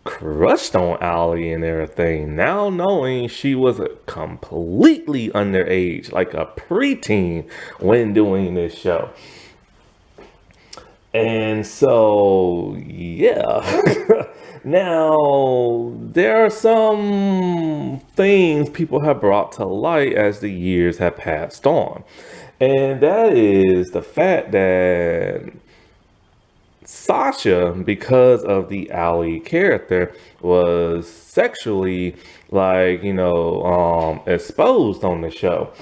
Speaker 1: crushed on Allie and everything, now knowing she was a completely underage, like a preteen when doing this show. And so, yeah. Now, there are some things people have brought to light as the years have passed on. And that is the fact that Sasha, because of the Allie character, was sexually exposed on the show.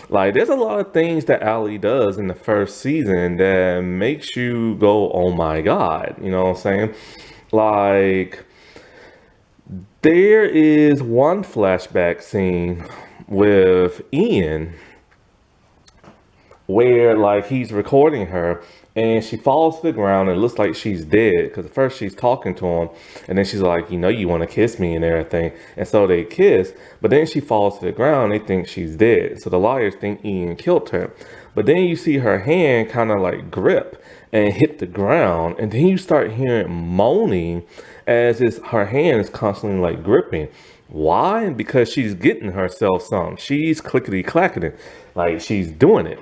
Speaker 1: Like, there's a lot of things that Allie does in the first season that makes you go, oh my God, you know what I'm saying? Like, there is one flashback scene with Ian where like he's recording her and she falls to the ground and it looks like she's dead because at first she's talking to him and then she's like, you want to kiss me and everything. And so they kiss, but then she falls to the ground. They think she's dead. So the lawyers think Ian killed her. But then you see her hand kind of like grip and hit the ground. And then you start hearing moaning as her hand is constantly like gripping. Why? Because she's getting herself some. She's clickety clacking, like she's doing it.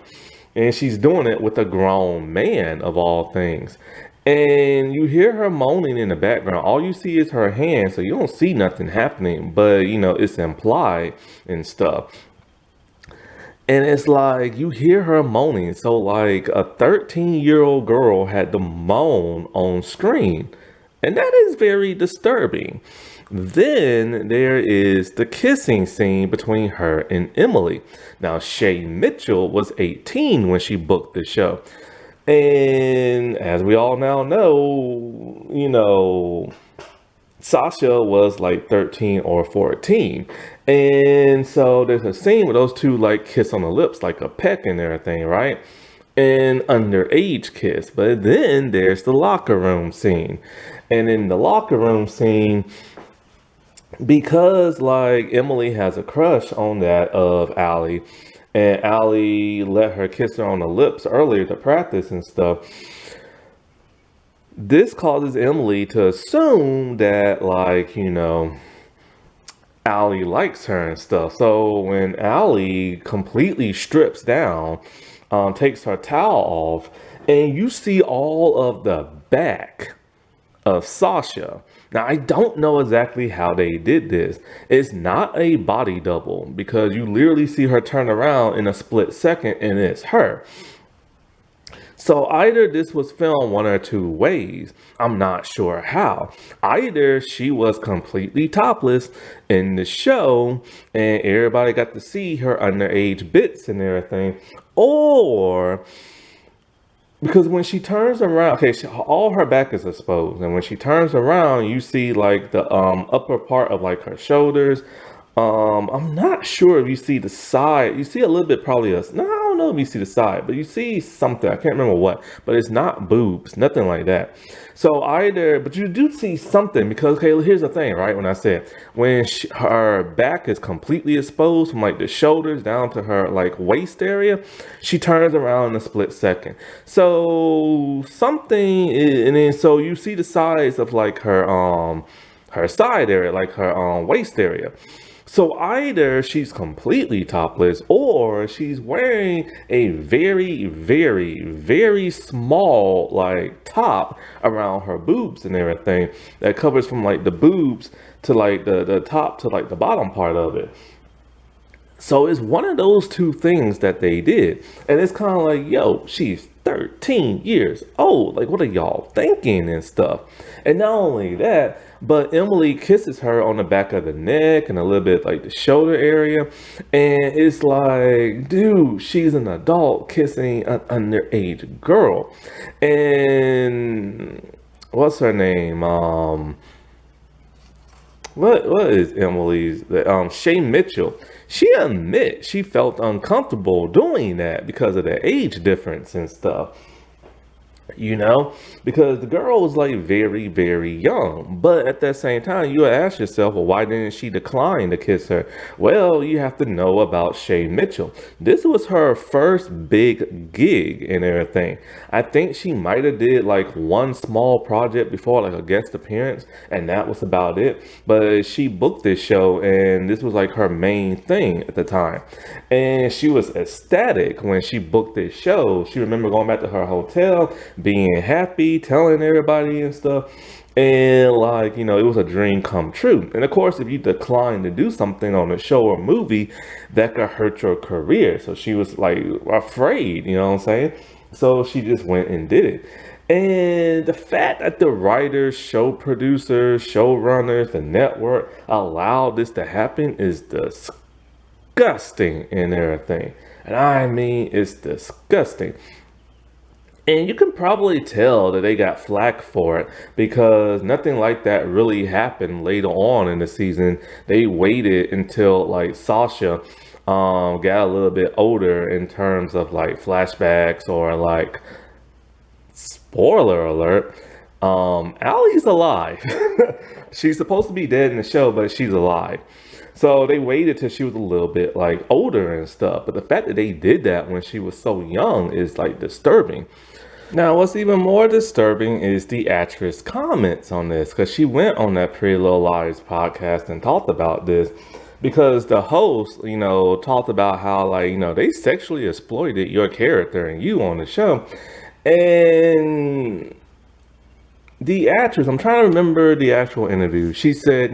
Speaker 1: And she's doing it with a grown man of all things. And you hear her moaning in the background. All you see is her hand, so you don't see nothing happening, but it's implied and stuff. And it's like you hear her moaning. So like a 13-year-old girl had to moan on screen. And that is very disturbing. Then there is the kissing scene between her and Emily. Now, Shay Mitchell was 18 when she booked the show. And as we all now know, Sasha was like 13 or 14. And so there's a scene where those two like kiss on the lips, like a peck and everything, right? An underage kiss. But then there's the locker room scene. And in the locker room scene, because like Emily has a crush on that of Allie, and Allie let her kiss her on the lips earlier to practice and stuff, this causes Emily to assume that, like, Allie likes her and stuff. So when Allie completely strips down, takes her towel off, and you see all of the back of Sasha. Now, I don't know exactly how they did this. It's not a body double because you literally see her turn around in a split second and it's her. So either this was filmed one or two ways. I'm not sure how. Either she was completely topless in the show and everybody got to see her underage bits and everything, or because when she turns around, okay, all her back is exposed, and when she turns around, you see like the upper part of like her shoulders. I'm not sure if you see the side. You see a little bit, probably no, I don't know if you see the side, but you see something. I can't remember what, but it's not boobs, nothing like that. So either, but you do see something because, okay, here's the thing, right? When I said when her back is completely exposed from like the shoulders down to her like waist area, she turns around in a split second. So something, and then so you see the sides of like her side area, like her waist area. So either she's completely topless or she's wearing a very, very, very small like top around her boobs and everything that covers from like the boobs to like the top to like the bottom part of it. So it's one of those two things that they did. And it's kind of like, yo, she's 13 years old. Like, what are y'all thinking and stuff? And not only that, but Emily kisses her on the back of the neck and a little bit like the shoulder area. And it's like, dude, she's an adult kissing an underage girl. And what's her name? What is Emily's? Shay Mitchell. She admits she felt uncomfortable doing that because of the age difference and stuff. Because the girl was like very, very young. But at that same time, you ask yourself, well, why didn't she decline to kiss her? Well, you have to know about Shay Mitchell. This was her first big gig and everything. I think she might have did like one small project before, like a guest appearance, and that was about it. But she booked this show, and this was like her main thing at the time. And she was ecstatic when she booked this show. She remembered going back to her hotel, being happy, telling everybody and stuff. And like, it was a dream come true. And of course, if you decline to do something on a show or movie, that could hurt your career. So she was like afraid, you know what I'm saying? So she just went and did it. And the fact that the writers, show producers, showrunners, the network allowed this to happen is disgusting and everything. And I mean, it's disgusting. And you can probably tell that they got flack for it because nothing like that really happened later on in the season. They waited until like Sasha got a little bit older in terms of like flashbacks or like spoiler alert. Allie's alive. She's supposed to be dead in the show, but she's alive. So they waited till she was a little bit like older and stuff. But the fact that they did that when she was so young is like disturbing. Now, what's even more disturbing is the actress comments on this, because she went on that Pretty Little Liars podcast and talked about this, because the host, talked about how, like, they sexually exploited your character and you on the show. And the actress, I'm trying to remember the actual interview. She said,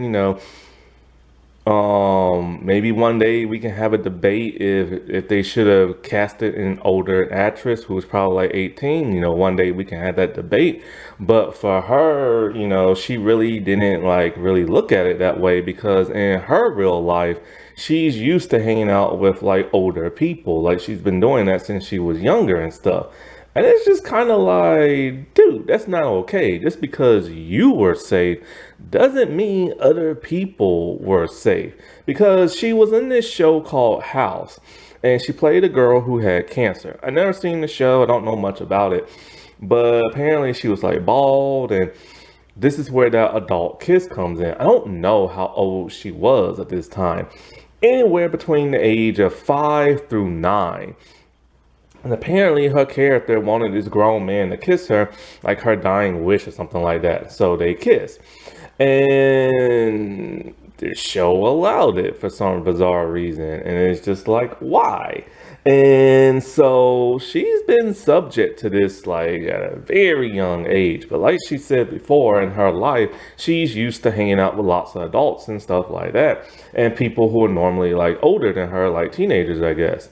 Speaker 1: Maybe one day we can have a debate if they should have casted an older actress who was probably like 18. One day we can have that debate. But for her, she really didn't like really look at it that way because in her real life, she's used to hanging out with like older people. Like she's been doing that since she was younger and stuff. And it's just kind of like, dude, that's not okay. Just because you were safe doesn't mean other people were safe. Because she was in this show called House, and she played a girl who had cancer. I never seen the show, I don't know much about it, but apparently she was like bald, and this is where that adult kiss comes in. I don't know how old she was at this time. Anywhere between the age of 5 through 9. And apparently her character wanted this grown man to kiss her, like her dying wish or something like that. So they kiss. And the show allowed it for some bizarre reason. And it's just like, why? And so she's been subject to this like at a very young age. But like she said before in her life, she's used to hanging out with lots of adults and stuff like that. And people who are normally like older than her, like teenagers, I guess.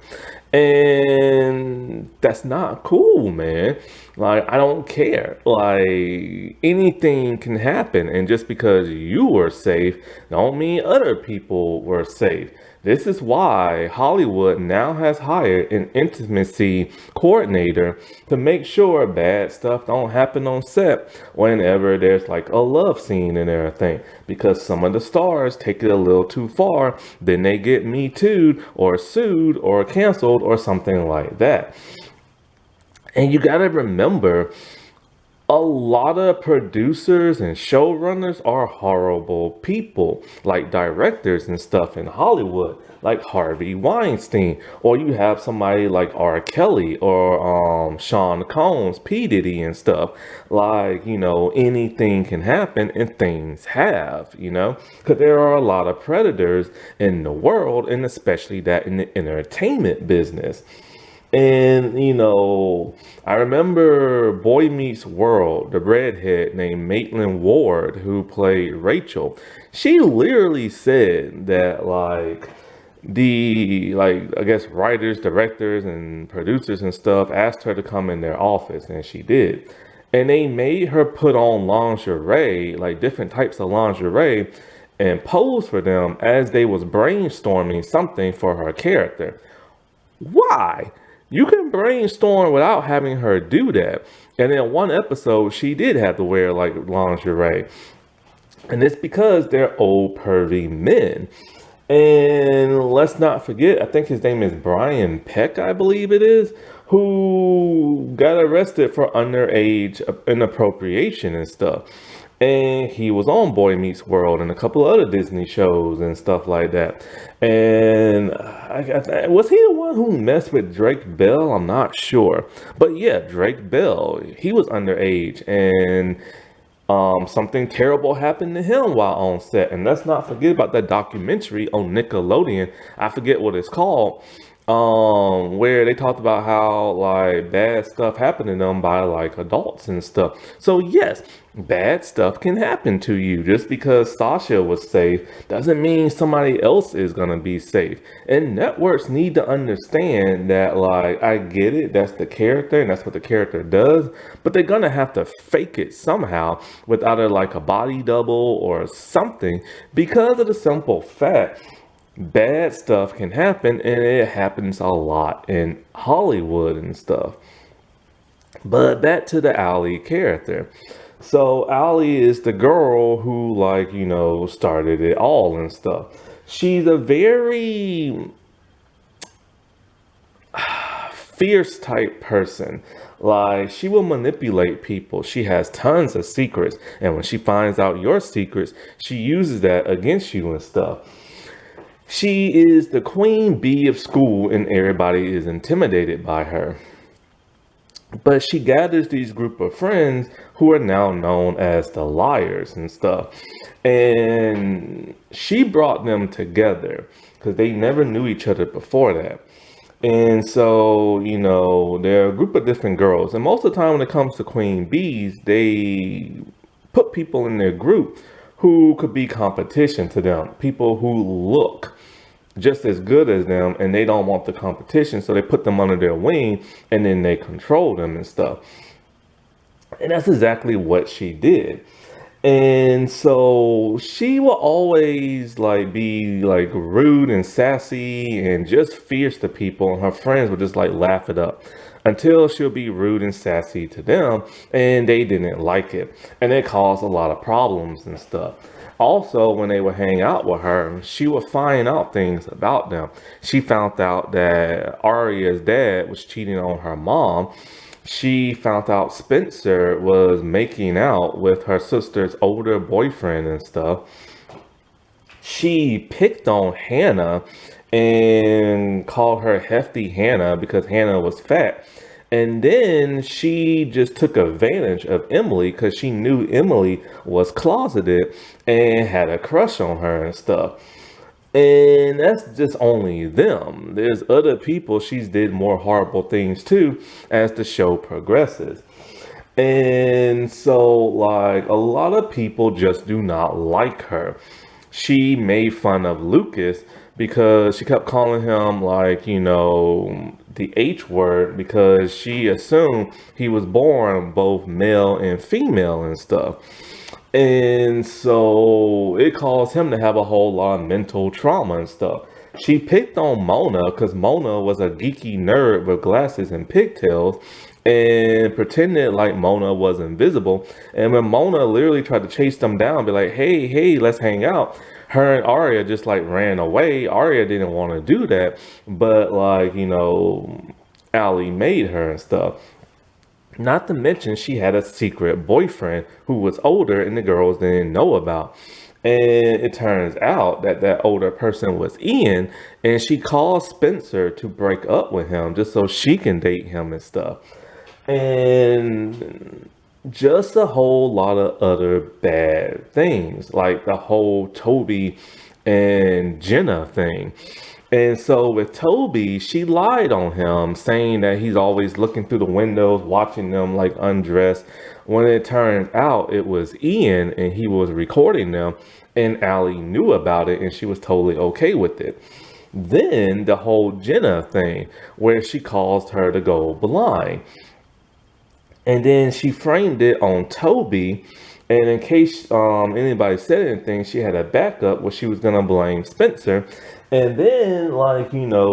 Speaker 1: And that's not cool, man. Like, I don't care. Like, anything can happen. And just because you were safe, don't mean other people were safe. This is why Hollywood now has hired an intimacy coordinator to make sure bad stuff don't happen on set whenever there's like a love scene and everything. Because some of the stars take it a little too far, then they get me too'd or sued or canceled or something like that. And you gotta remember, a lot of producers and showrunners are horrible people, like directors and stuff in Hollywood, like Harvey Weinstein, or you have somebody like R. Kelly or Sean Combs, P. Diddy and stuff. Like, anything can happen and things have, because there are a lot of predators in the world, and especially that in the entertainment business. And I remember Boy Meets World, the redhead named Maitland Ward, who played Rachel. She literally said that like the like I guess writers, directors, and producers and stuff asked her to come in their office, and she did. And they made her put on lingerie, like different types of lingerie, and pose for them as they was brainstorming something for her character. Why? You can brainstorm without having her do that. And in one episode, she did have to wear like lingerie. And it's because they're old, pervy men. And let's not forget, I think his name is Brian Peck, I believe it is, who got arrested for underage inappropriation and stuff. And he was on Boy Meets World and a couple of other Disney shows and stuff like that. And was he the one who messed with Drake Bell? I'm not sure. But yeah, Drake Bell, he was underage, and something terrible happened to him while on set. And let's not forget about that documentary on Nickelodeon. I forget what it's called. Where they talked about how like bad stuff happened to them by like adults and stuff. So yes, bad stuff can happen to you. Just because Sasha was safe doesn't mean somebody else is gonna be safe. And networks need to understand that, like, I get it, that's the character and that's what the character does, but they're gonna have to fake it somehow with either like a body double or something, because of the simple fact bad stuff can happen, and it happens a lot in Hollywood and stuff. But back to the Allie character. So Allie is the girl who like, started it all and stuff. She's a very fierce type person. Like, she will manipulate people. She has tons of secrets, and when she finds out your secrets, she uses that against you and stuff. She is the queen bee of school, and everybody is intimidated by her. But she gathers these group of friends who are now known as the liars and stuff. And she brought them together because they never knew each other before that. And so, there are a group of different girls. And most of the time when it comes to queen bees, they put people in their group who could be competition to them, people who look just as good as them and they don't want the competition, so they put them under their wing and then they control them and stuff. And that's exactly what she did. And so she will always like be like rude and sassy and just fierce to people, and her friends would just like laugh it up until she'll be rude and sassy to them and they didn't like it. And it caused a lot of problems and stuff. Also, when they would hang out with her, she would find out things about them. She found out that Arya's dad was cheating on her mom. She found out Spencer was making out with her sister's older boyfriend and stuff. She picked on Hannah and called her Hefty Hannah because Hannah was fat. And then she just took advantage of Emily because she knew Emily was closeted and had a crush on her and stuff. And that's just only them. There's other people she's did more horrible things to as the show progresses. And so, like, a lot of people just do not like her. She made fun of Lucas because she kept calling him, like, the H word because she assumed he was born both male and female and stuff. And so it caused him to have a whole lot of mental trauma and stuff. She picked on Mona because Mona was a geeky nerd with glasses and pigtails and pretended like Mona was invisible. And when Mona literally tried to chase them down, be like, hey, hey, let's hang out, her and Arya just like ran away. Arya didn't want to do that, but like, Allie made her and stuff. Not to mention, she had a secret boyfriend who was older and the girls didn't know about. And it turns out that that older person was Ian, and she called Spencer to break up with him just so she can date him and stuff. And just a whole lot of other bad things, like the whole Toby and Jenna thing. And so with Toby, she lied on him, saying that he's always looking through the windows, watching them like undress. When it turns out it was Ian and he was recording them, and Allie knew about it and she was totally okay with it. Then the whole Jenna thing, where she caused her to go blind. And then she framed it on Toby. And in case anybody said anything, she had a backup where she was going to blame Spencer. And then, like,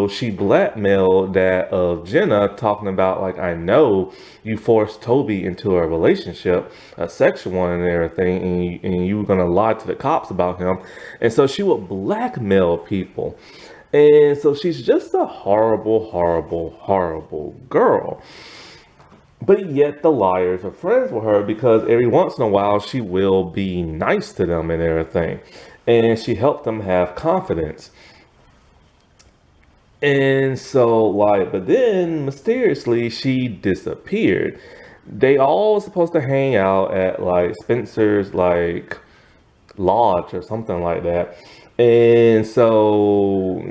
Speaker 1: she blackmailed that of Jenna, talking about, like, I know you forced Toby into a relationship, a sexual one and everything, and you were going to lie to the cops about him. And so she would blackmail people. And so she's just a horrible, horrible, horrible girl. But yet the liars are friends with her because every once in a while she will be nice to them and everything. And she helped them have confidence. And so, like, but then mysteriously she disappeared. They all supposed to hang out at like Spencer's like lodge or something like that. And so,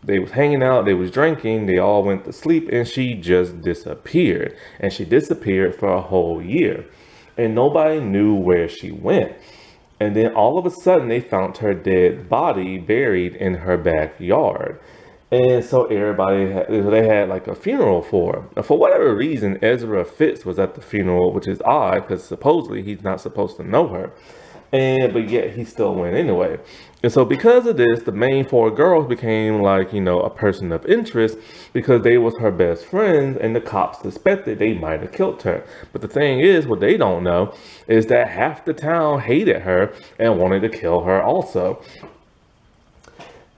Speaker 1: they was hanging out, they was drinking, they all went to sleep, and she just disappeared. And she disappeared for a whole year. And nobody knew where she went. And then all of a sudden they found her dead body buried in her backyard. And so they had like a funeral for her. And for whatever reason, Ezra Fitz was at the funeral, which is odd because supposedly he's not supposed to know her. But yet he still went anyway. And so because of this, the main four girls became like, a person of interest because they was her best friends and the cops suspected they might have killed her. But the thing is, what they don't know is that half the town hated her and wanted to kill her also.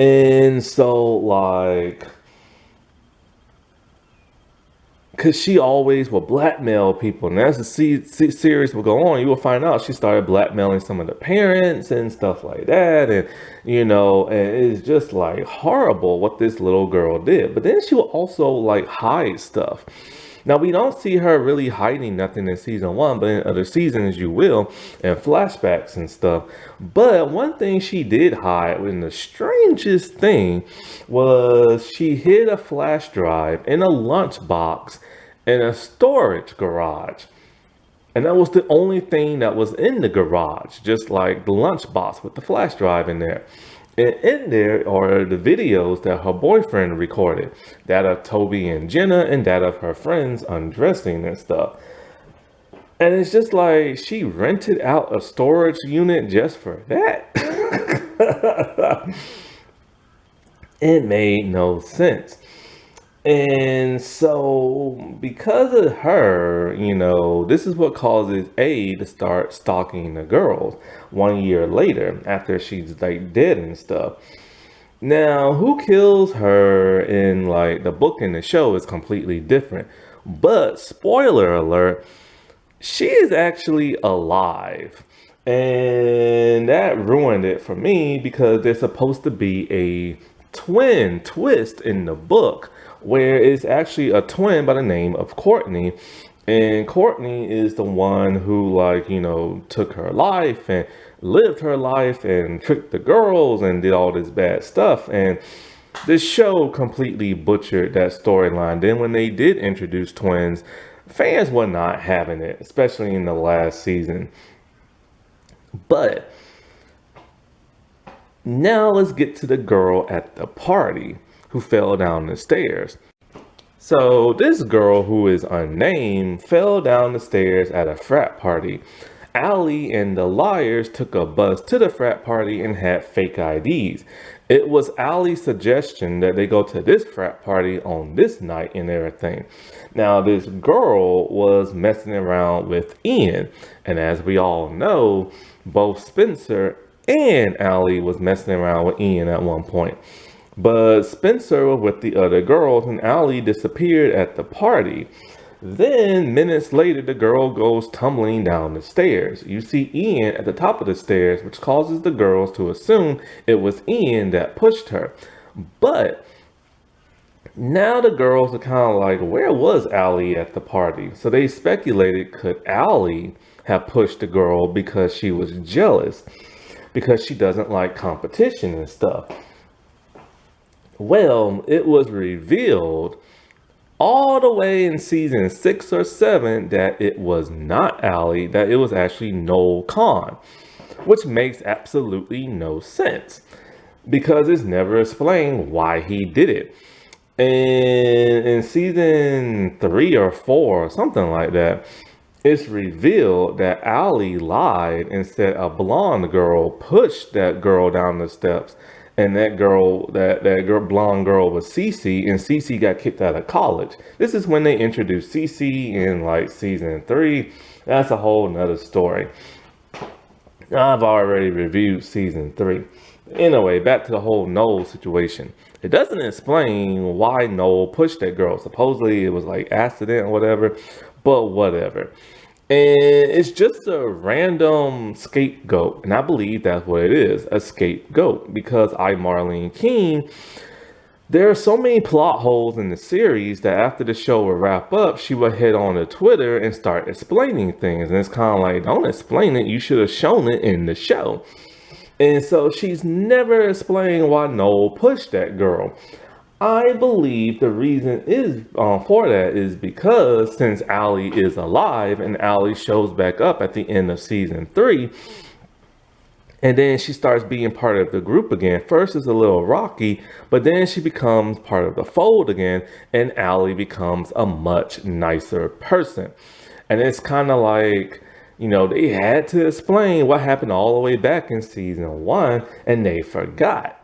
Speaker 1: And so like, because she always will blackmail people. And as the series will go on, you will find out she started blackmailing some of the parents and stuff like that. And, and it's just like horrible what this little girl did. But then she will also like hide stuff. Now, we don't see her really hiding nothing in season 1, but in other seasons you will, and flashbacks and stuff. But one thing she did hide, and the strangest thing, was she hid a flash drive in a lunchbox in a storage garage. And that was the only thing that was in the garage, just like the lunchbox with the flash drive in there. And in there are the videos that her boyfriend recorded, that of Toby and Jenna, and that of her friends undressing and stuff. And it's just like she rented out a storage unit just for that. It made no sense. And so, because of her, this is what causes A to start stalking the girls 1 year later after she's like dead and stuff. Now, who kills her in like the book and the show is completely different. But spoiler alert, she is actually alive. And that ruined it for me because there's supposed to be a twin twist in the book where it's actually a twin by the name of Courtney. And Courtney is the one who, like, took her life and lived her life and tricked the girls and did all this bad stuff. And the show completely butchered that storyline. Then when they did introduce twins, fans were not having it, especially in the last season. But now let's get to the girl at the party who fell down the stairs. So this girl who is unnamed fell down the stairs at a frat party. Allie and the liars took a bus to the frat party and had fake IDs. It was Allie's suggestion that they go to this frat party on this night and everything. Now this girl was messing around with Ian, and as we all know, both Spencer and Allie was messing around with Ian at one point. But Spencer was with the other girls and Allie disappeared at the party. Then minutes later, the girl goes tumbling down the stairs. You see Ian at the top of the stairs, which causes the girls to assume it was Ian that pushed her. But now the girls are kind of like, where was Allie at the party? So they speculated, could Allie have pushed the girl because she was jealous? Because she doesn't like competition and stuff. Well, it was revealed all the way in season 6 or 7 that it was not Allie, that it was actually Noel Kahn, which makes absolutely no sense because it's never explained why he did it. And in season 3 or 4 or something like that, it's revealed that Allie lied and said a blonde girl pushed that girl down the steps. And that girl, that girl, blonde girl was Cece, and Cece got kicked out of college. This is when they introduced Cece in like season 3. That's a whole nother story. I've already reviewed season 3. Anyway, back to the whole Noel situation. It doesn't explain why Noel pushed that girl. Supposedly it was like accident or whatever, but whatever. And it's just a random scapegoat. And I believe that's what it is, a scapegoat. Because Marlene King, there are so many plot holes in the series that after the show would wrap up, she would head on to Twitter and start explaining things. And it's kind of like, don't explain it. You should have shown it in the show. And so she's never explained why Noel pushed that girl. I believe the reason is for that is because since Allie is alive and Allie shows back up at the end of season 3, and then she starts being part of the group again. First it's a little rocky, but then she becomes part of the fold again, and Allie becomes a much nicer person. And it's kind of like, they had to explain what happened all the way back in season 1, and they forgot.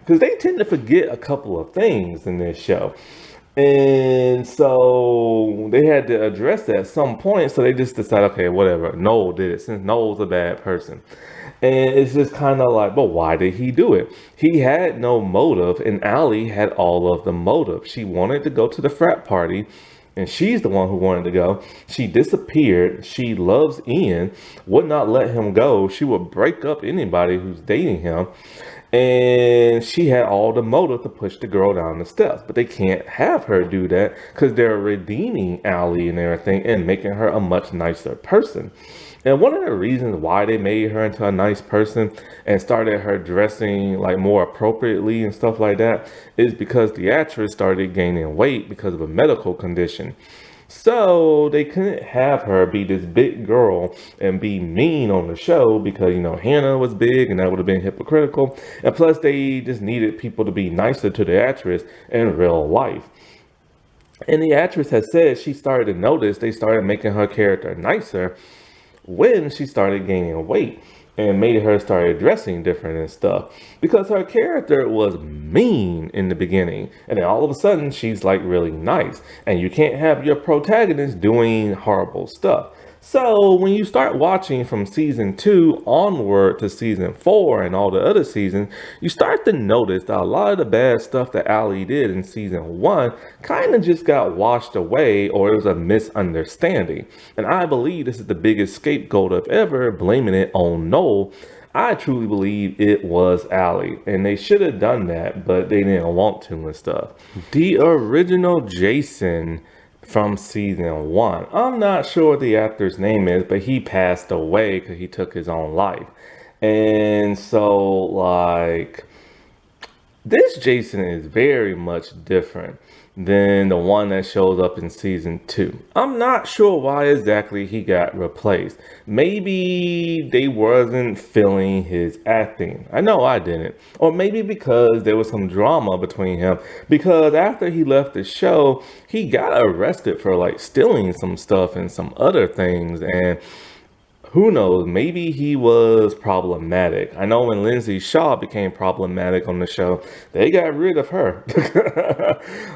Speaker 1: Because they tend to forget a couple of things in this show. And so they had to address that at some point. So they just decided, okay, whatever. Noel did it since Noel's a bad person. And it's just kind of like, but why did he do it? He had no motive, and Allie had all of the motive. She wanted to go to the frat party, and she's the one who wanted to go. She disappeared. She loves Ian, would not let him go. She would break up anybody who's dating him. And she had all the motive to push the girl down the steps. But they can't have her do that because they're redeeming Allie and everything and making her a much nicer person. And one of the reasons why they made her into a nice person and started her dressing like more appropriately and stuff like that is because the actress started gaining weight because of a medical condition. So they couldn't have her be this big girl and be mean on the show because, Hannah was big and that would have been hypocritical. And plus, they just needed people to be nicer to the actress in real life. And the actress has said she started to notice they started making her character nicer when she started gaining weight and made her start dressing different and stuff because her character was mean in the beginning and then all of a sudden she's like really nice, and you can't have your protagonist doing horrible stuff. So when you start watching from season 2 onward to season 4 and all the other seasons, you start to notice that a lot of the bad stuff that Ali did in season 1 kind of just got washed away, or it was a misunderstanding. And I believe this is the biggest scapegoat of ever, blaming it on Noel. I truly believe it was Ali, and they should have done that, but they didn't want to and stuff. The original Jason from season 1. I'm not sure what the actor's name is, but he passed away because he took his own life. And so, like, this Jason is very much different than the one that shows up in season 2. I'm not sure why exactly he got replaced. Maybe they wasn't feeling his acting. I know I didn't. Or maybe because there was some drama between him. Because after he left the show, he got arrested for like stealing some stuff and some other things. And who knows, maybe he was problematic. I know when Lindsay Shaw became problematic on the show, they got rid of her.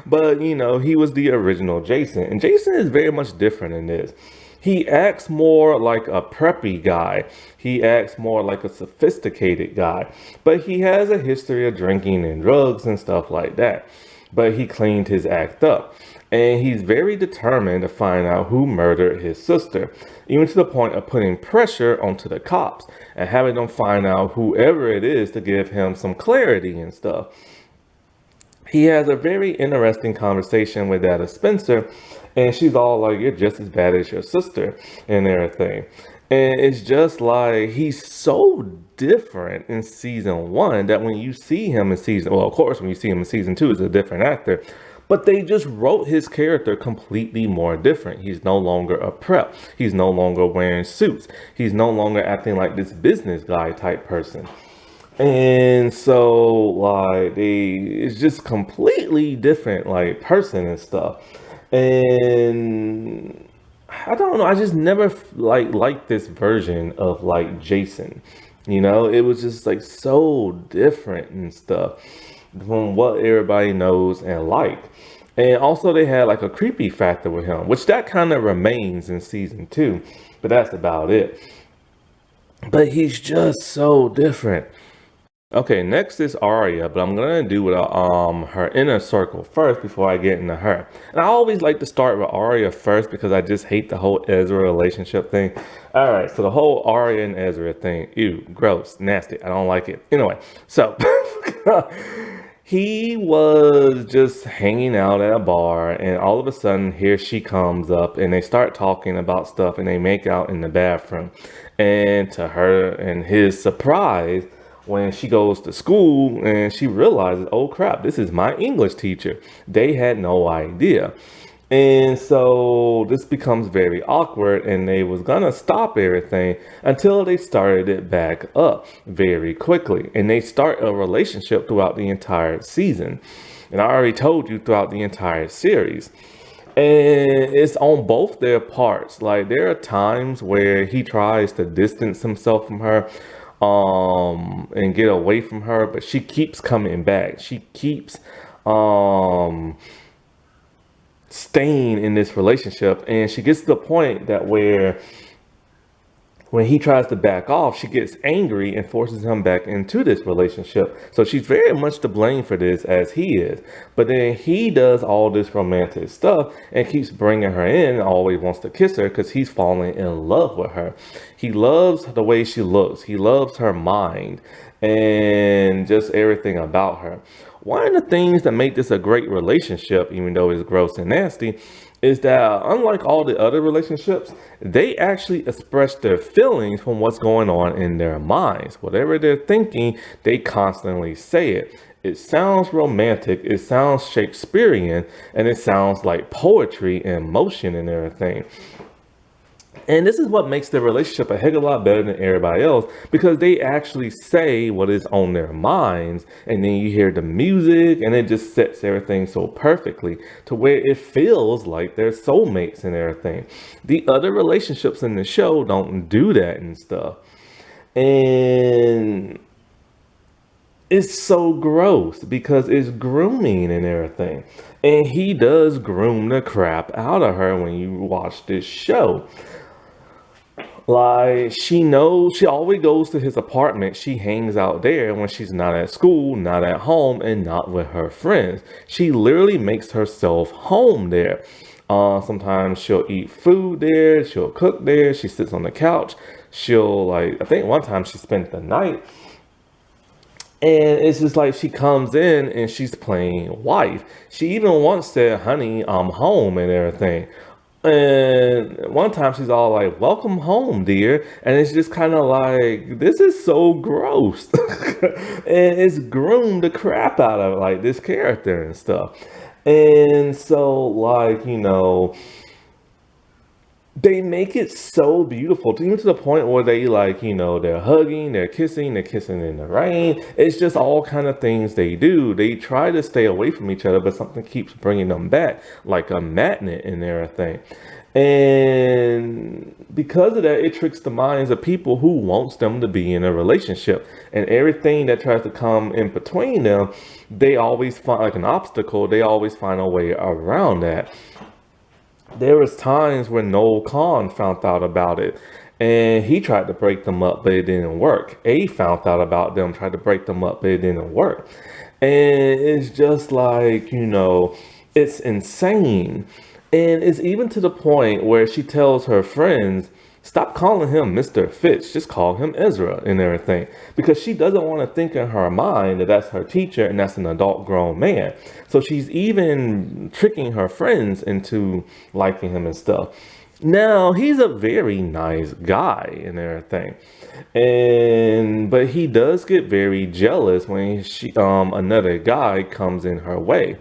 Speaker 1: But, he was the original Jason. And Jason is very much different in this. He acts more like a preppy guy. He acts more like a sophisticated guy. But he has a history of drinking and drugs and stuff like that. But he cleaned his act up. And he's very determined to find out who murdered his sister, even to the point of putting pressure onto the cops and having them find out whoever it is to give him some clarity and stuff. He has a very interesting conversation with Dada Spencer, and she's all like, "You're just as bad as your sister," and everything. And it's just like he's so different in season 1 that when you see him in of course, when you see him in season 2, he's a different actor. But they just wrote his character completely more different. He's no longer a prep. He's no longer wearing suits. He's no longer acting like this business guy type person. And so, like, it's just completely different, like, person and stuff. And I don't know. I just never liked this version of like Jason. It was just like so different and stuff from what everybody knows and like. And also they had like a creepy factor with him, which that kind of remains in season 2, but that's about it. But he's just so different. Okay, next is Arya, but I'm gonna do with her inner circle first before I get into her. And I always like to start with Arya first because I just hate the whole Ezra relationship thing. All right, so the whole Arya and Ezra thing, ew, gross, nasty. I don't like it. Anyway, so he was just hanging out at a bar, and all of a sudden, here she comes up, and they start talking about stuff, and they make out in the bathroom. And to her and his surprise, when she goes to school and she realizes, oh crap, this is my English teacher. They had no idea. And so this becomes very awkward, and they was gonna stop everything until they started it back up very quickly. And they start a relationship throughout the entire season. And I already told you throughout the entire series. And it's on both their parts. Like there are times where he tries to distance himself from her and get away from her, but she keeps coming back. She keeps staying in this relationship, and she gets to the point that where when he tries to back off, she gets angry and forces him back into this relationship. So she's very much to blame for this, as he is. But then he does all this romantic stuff and keeps bringing her in and always wants to kiss her because he's falling in love with her. He loves the way she looks. He loves her mind and just everything about her. One of the things that make this a great relationship, even though it's gross and nasty, is that unlike all the other relationships, they actually express their feelings from what's going on in their minds. Whatever they're thinking, they constantly say it. It sounds romantic, it sounds Shakespearean, and it sounds like poetry and motion and everything. And this is what makes their relationship a heck of a lot better than everybody else because they actually say what is on their minds, and then you hear the music, and it just sets everything so perfectly to where it feels like they're soulmates and everything. The other relationships in the show don't do that and stuff. And it's so gross because it's grooming and everything. And he does groom the crap out of her when you watch this show. Like, she knows she always goes to his apartment. She hangs out there when she's not at school, not at home, and not with her friends. She literally makes herself home there. Sometimes she'll eat food there, she'll cook there, she sits on the couch. She'll, like, I think one time she spent the night, and it's just like she comes in and she's playing wife. She even once said, "Honey, I'm home," and everything. And one time she's all like, "Welcome home, dear." And it's just kind of like, this is so gross. And it's groomed the crap out of like this character and stuff. And so, like, they make it so beautiful, even to the point where they like, they're hugging, they're kissing in the rain. It's just all kind of things they do. They try to stay away from each other, but something keeps bringing them back, like a magnet and everything. And because of that, it tricks the minds of people who wants them to be in a relationship. And everything that tries to come in between them, they always find like an obstacle. They always find a way around that. There was times when Noel Kahn found out about it, and he tried to break them up, but it didn't work. A found out about them, tried to break them up, but it didn't work. And it's just like, it's insane. And it's even to the point where she tells her friends, stop calling him Mr. Fitch, just call him Ezra and everything. Because she doesn't want to think in her mind that that's her teacher and that's an adult grown man. So she's even tricking her friends into liking him and stuff. Now, he's a very nice guy and everything. But he does get very jealous when another guy comes in her way.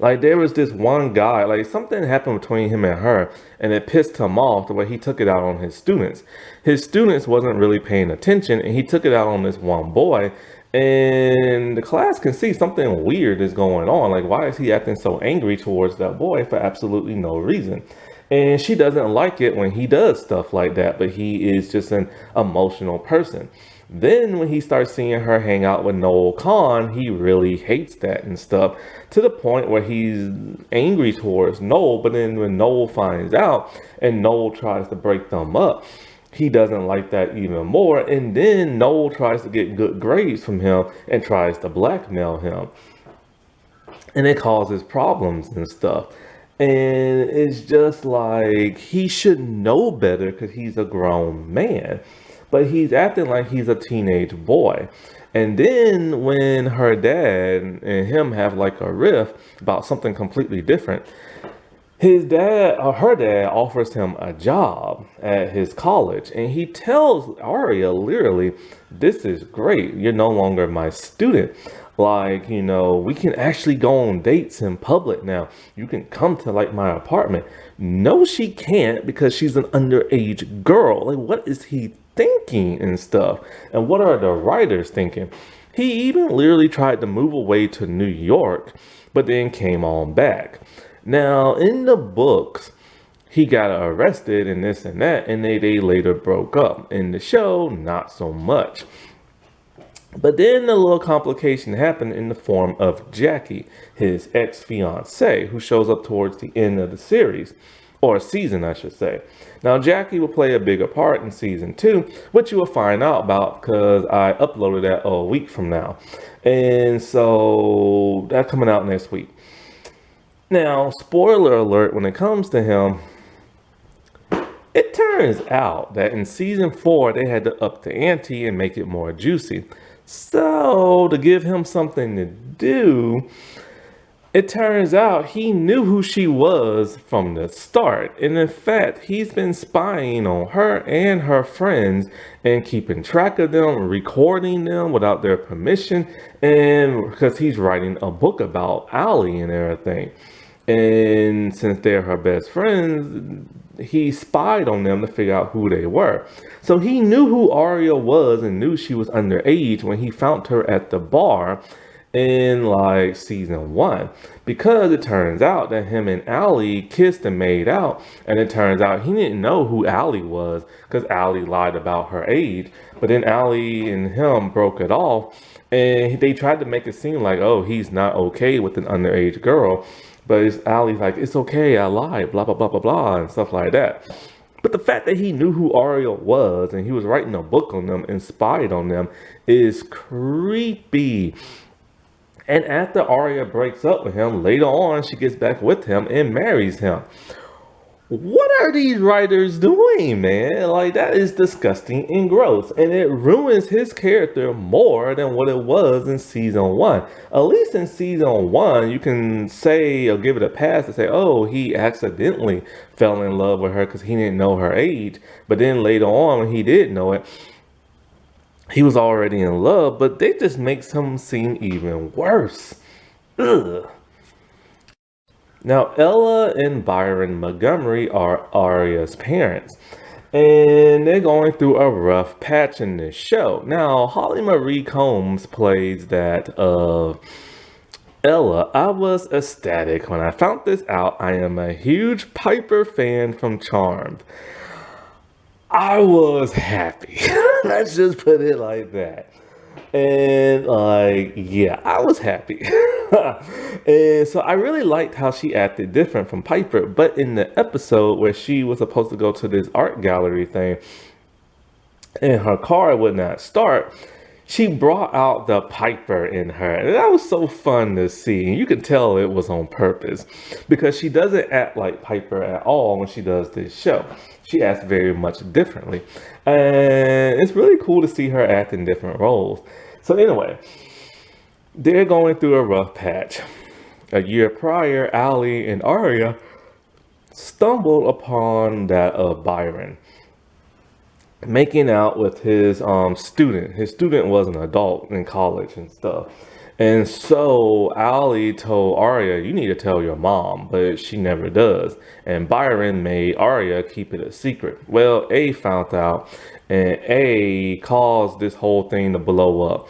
Speaker 1: Like, there was this one guy, like something happened between him and her, and it pissed him off the way he took it out on his students. His students wasn't really paying attention, and he took it out on this one boy. And the class can see something weird is going on. Like, why is he acting so angry towards that boy for absolutely no reason? And she doesn't like it when he does stuff like that, but he is just an emotional person. Then when he starts seeing her hang out with Noel Kahn, he really hates that and stuff to the point where he's angry towards Noel. But then when Noel finds out and Noel tries to break them up, he doesn't like that even more. And then Noel tries to get good grades from him and tries to blackmail him. And it causes problems and stuff. And it's just like he should know better because he's a grown man. But he's acting like he's a teenage boy. And then when her dad and him have like a riff about something completely different, his dad or her dad offers him a job at his college, and he tells Arya literally, "This is great. You're no longer my student. Like, we can actually go on dates in public now. You can come to like my apartment." No, she can't because she's an underage girl. Like, what is he thinking and stuff? And what are the writers thinking? He even literally tried to move away to New York, but then came on back. Now, in the books, he got arrested and this and that, and they later broke up. In the show, not so much. But then a little complication happened in the form of Jackie, his ex-fiancée, who shows up towards the end of the series, or season, I should say. Now, Jackie will play a bigger part in season 2, which you will find out about because I uploaded that a week from now. And so that's coming out next week. Now, spoiler alert, when it comes to him, it turns out that in season 4, they had to up the ante and make it more juicy. So, to give him something to do, It turns out he knew who she was from the start. And in fact, he's been spying on her and her friends and keeping track of them, recording them without their permission. And because he's writing a book about Allie and everything. And since they're her best friends, he spied on them to figure out who they were. So he knew who Arya was and knew she was underage when he found her at the bar in like season one, because it turns out that him and Allie kissed and made out, and it turns out he didn't know who Allie was because Allie lied about her age. But then Allie and him broke it off, and they tried to make it seem like, oh, he's not okay with an underage girl. But it's Allie's like, it's okay, I lied, blah blah blah blah blah, and stuff like that. But the fact that he knew who Arya was and he was writing a book on them and spied on them is creepy. And after Arya breaks up with him, later on she gets back with him and marries him. What are these writers doing, man? Like, that is disgusting and gross. And it ruins his character more than what it was in season one. At least in season one, you can say or give it a pass and say, oh, he accidentally fell in love with her because he didn't know her age. But then later on, when he did know it, he was already in love, but they just makes him seem even worse. Ugh. Now, Ella and Byron Montgomery are Arya's parents, and they're going through a rough patch in this show. Now, Holly Marie Combs plays that of Ella. I was ecstatic when I found this out. I am a huge Piper fan from Charmed. I was happy. Let's just put it like that. And like, yeah, I was happy. And so I really liked how she acted different from Piper. But in the episode where she was supposed to go to this art gallery thing and her car would not start, she brought out the Piper in her. And that was so fun to see. And you could tell it was on purpose because she doesn't act like Piper at all when she does this show. She acts very much differently. And it's really cool to see her act in different roles. So anyway, they're going through a rough patch. A year prior, Allie and Arya stumbled upon that of Byron making out with his student. His student was an adult in college and stuff. And so Allie told Arya, you need to tell your mom, but she never does. And Byron made Arya keep it a secret. Well, A found out, and A caused this whole thing to blow up.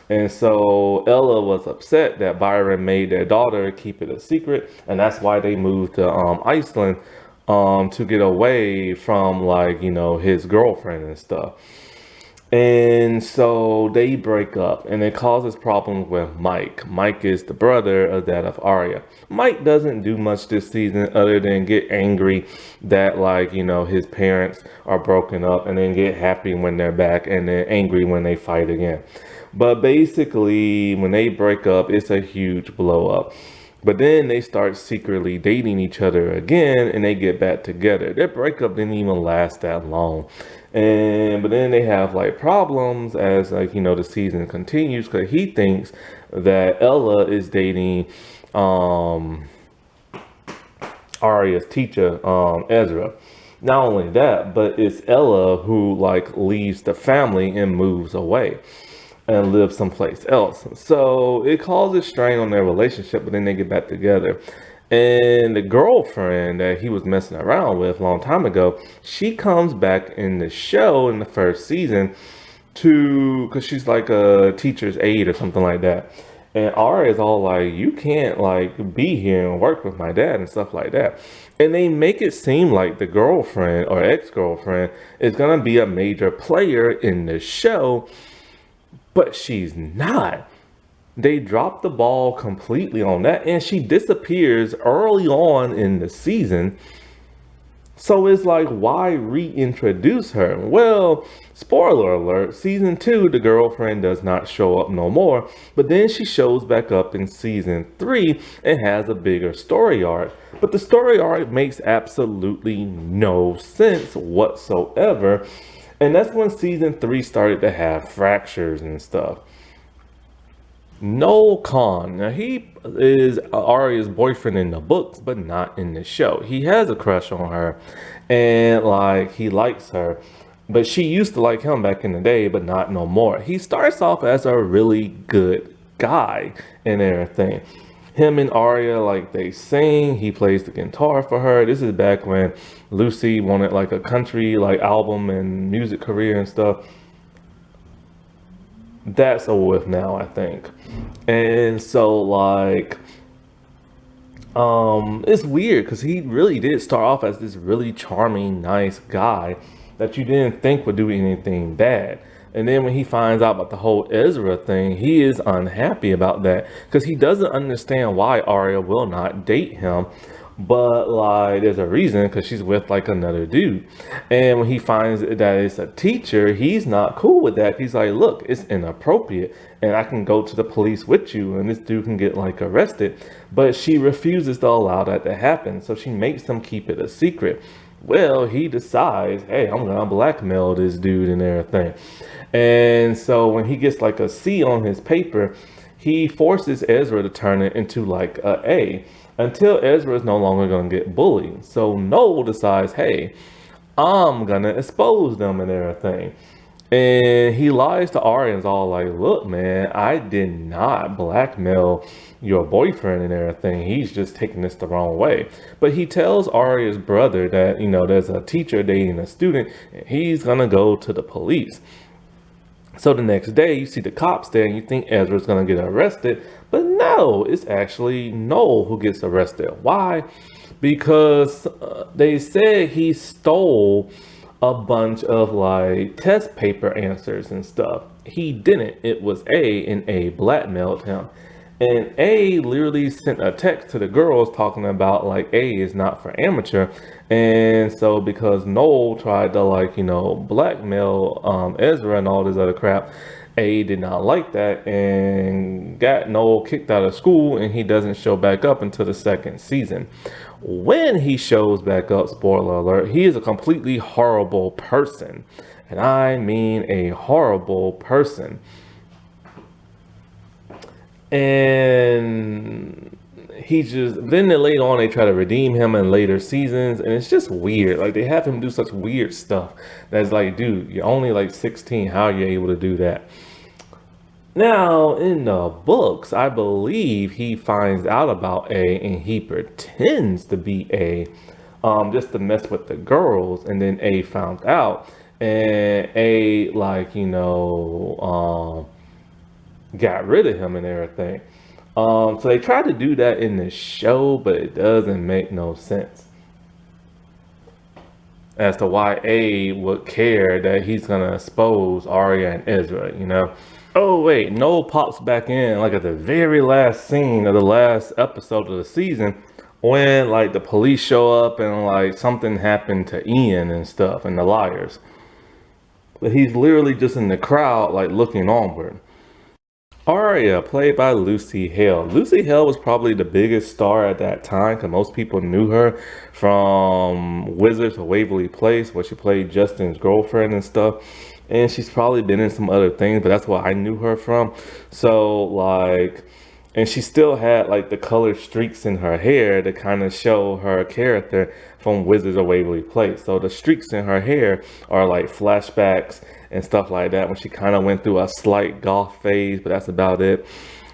Speaker 1: And so Ella was upset that Byron made their daughter keep it a secret, and that's why they moved to Iceland to get away from, like, you know, his girlfriend and stuff. And so they break up, and it causes problems with Mike. Mike is the brother of that of Arya. Mike doesn't do much this season other than get angry that, like, you know, his parents are broken up, and then get happy when they're back, and then angry when they fight again. But basically, when they break up, it's a huge blow up. But then they start secretly dating each other again, and they get back together. Their breakup didn't even last that long. And but then they have like problems as, like, you know, the season continues, because he thinks that Ella is dating um Arya's teacher, Ezra. Not only that, but it's Ella who like leaves the family and moves away and lives someplace else. So it causes strain on their relationship, but then they get back together. And the girlfriend that he was messing around with a long time ago, she comes back in the show in the first season to, because she's like a teacher's aide or something like that. And Arya is all like, you can't like be here and work with my dad and stuff like that. And they make it seem like the girlfriend or ex-girlfriend is gonna be a major player in the show, but she's not. They drop the ball completely on that, and she disappears early on in the season. So it's like, why reintroduce her? Well, spoiler alert, season 2, the girlfriend does not show up no more, but then she shows back up in season 3 and has a bigger story arc. But the story arc makes absolutely no sense whatsoever. And that's when season 3 started to have fractures and stuff. Noel Khan. Now he is Arya's boyfriend in the books, but not in the show. He has a crush on her, and like he likes her, but she used to like him back in the day, but not no more. He starts off as a really good guy and everything. Him and Arya, like they sing. He plays the guitar for her. This is back when Lucy wanted like a country like album and music career and stuff. That's over with now, I think. And so like it's weird because he really did start off as this really charming, nice guy that you didn't think would do anything bad. And then when he finds out about the whole Ezra thing, he is unhappy about that because he doesn't understand why Arya will not date him. But like, there's a reason because she's with like another dude. And when he finds that it's a teacher, he's not cool with that. He's like, look, it's inappropriate, and I can go to the police with you, and this dude can get like arrested. But she refuses to allow that to happen, so she makes him keep it a secret. Well, he decides, hey, I'm gonna blackmail this dude and everything. And so when he gets like a C on his paper, he forces Ezra to turn it into like a A until Ezra is no longer gonna get bullied. So Noel decides, hey, I'm gonna expose them and everything. And he lies to Arya and is all like, look, man, I did not blackmail your boyfriend and everything. He's just taking this the wrong way. But he tells Arya's brother that, there's a teacher dating a student and he's gonna go to the police. So the next day, you see the cops there and you think Ezra's gonna get arrested. But no, it's actually Noel who gets arrested. Why? Because they said he stole a bunch of like test paper answers and stuff. He didn't. It was A, and A blackmailed him. And A literally sent a text to the girls talking about like A is not for amateur. And so because Noel tried to like, blackmail Ezra and all this other crap, A did not like that and got Noel kicked out of school, and he doesn't show back up until the second season. When he shows back up, spoiler alert, he is a completely horrible person. And I mean a horrible person. And he just, then later on they try to redeem him in later seasons, and it's just weird. Like they have him do such weird stuff that's like, dude, you're only like 16, how are you able to do that? Now in the books, I believe he finds out about A and he pretends to be A, just to mess with the girls, and then A found out, and A like got rid of him and everything. So they tried to do that in the show, but it doesn't make no sense as to why A would care that he's gonna expose Arya and Ezra. Oh wait, Noel pops back in like at the very last scene of the last episode of the season when like the police show up and like something happened to Ian and stuff and the liars. But he's literally just in the crowd like looking onward. Arya, played by Lucy Hale. Lucy Hale was probably the biggest star at that time because most people knew her from Wizards of Waverly Place, where she played Justin's girlfriend and stuff. And she's probably been in some other things, but that's what I knew her from. So like, and she still had like the colored streaks in her hair to kind of show her character from Wizards of Waverly Place. So the streaks in her hair are like flashbacks and stuff like that when she kind of went through a slight goth phase, but that's about it.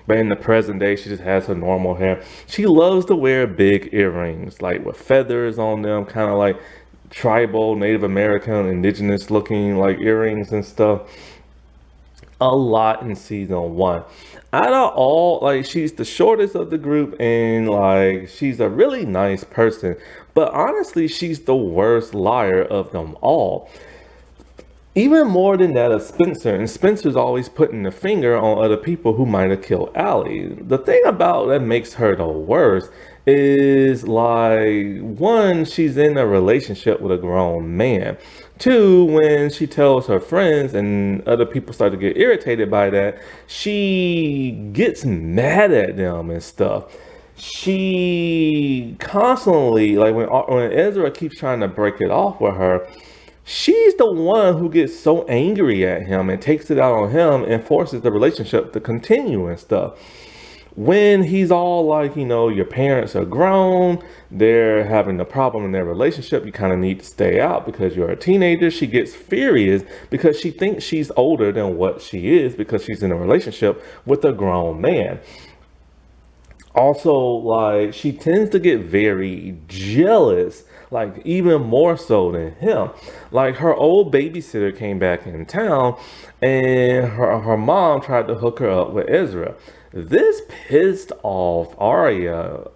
Speaker 1: But in the present day, she just has her normal hair. She loves to wear big earrings, like with feathers on them, kind of like tribal, Native American, indigenous looking like earrings and stuff. A lot in season one. Out of all, like she's the shortest of the group, and like she's a really nice person. But honestly, she's the worst liar of them all. Even more than that of Spencer, and Spencer's always putting the finger on other people who might have killed Allie. The thing about that makes her the worst is like, one, she's in a relationship with a grown man. Two, when she tells her friends and other people start to get irritated by that, she gets mad at them and stuff. She constantly, like when Ezra keeps trying to break it off with her, She's the one who gets so angry at him and takes it out on him and forces the relationship to continue and stuff. When he's all like, your parents are grown, they're having a problem in their relationship, you kind of need to stay out because you're a teenager. She gets furious because she thinks she's older than what she is because she's in a relationship with a grown man. Also, like, she tends to get very jealous, like even more so than him. Like, her old babysitter came back in town and her mom tried to hook her up with Ezra. This pissed off Arya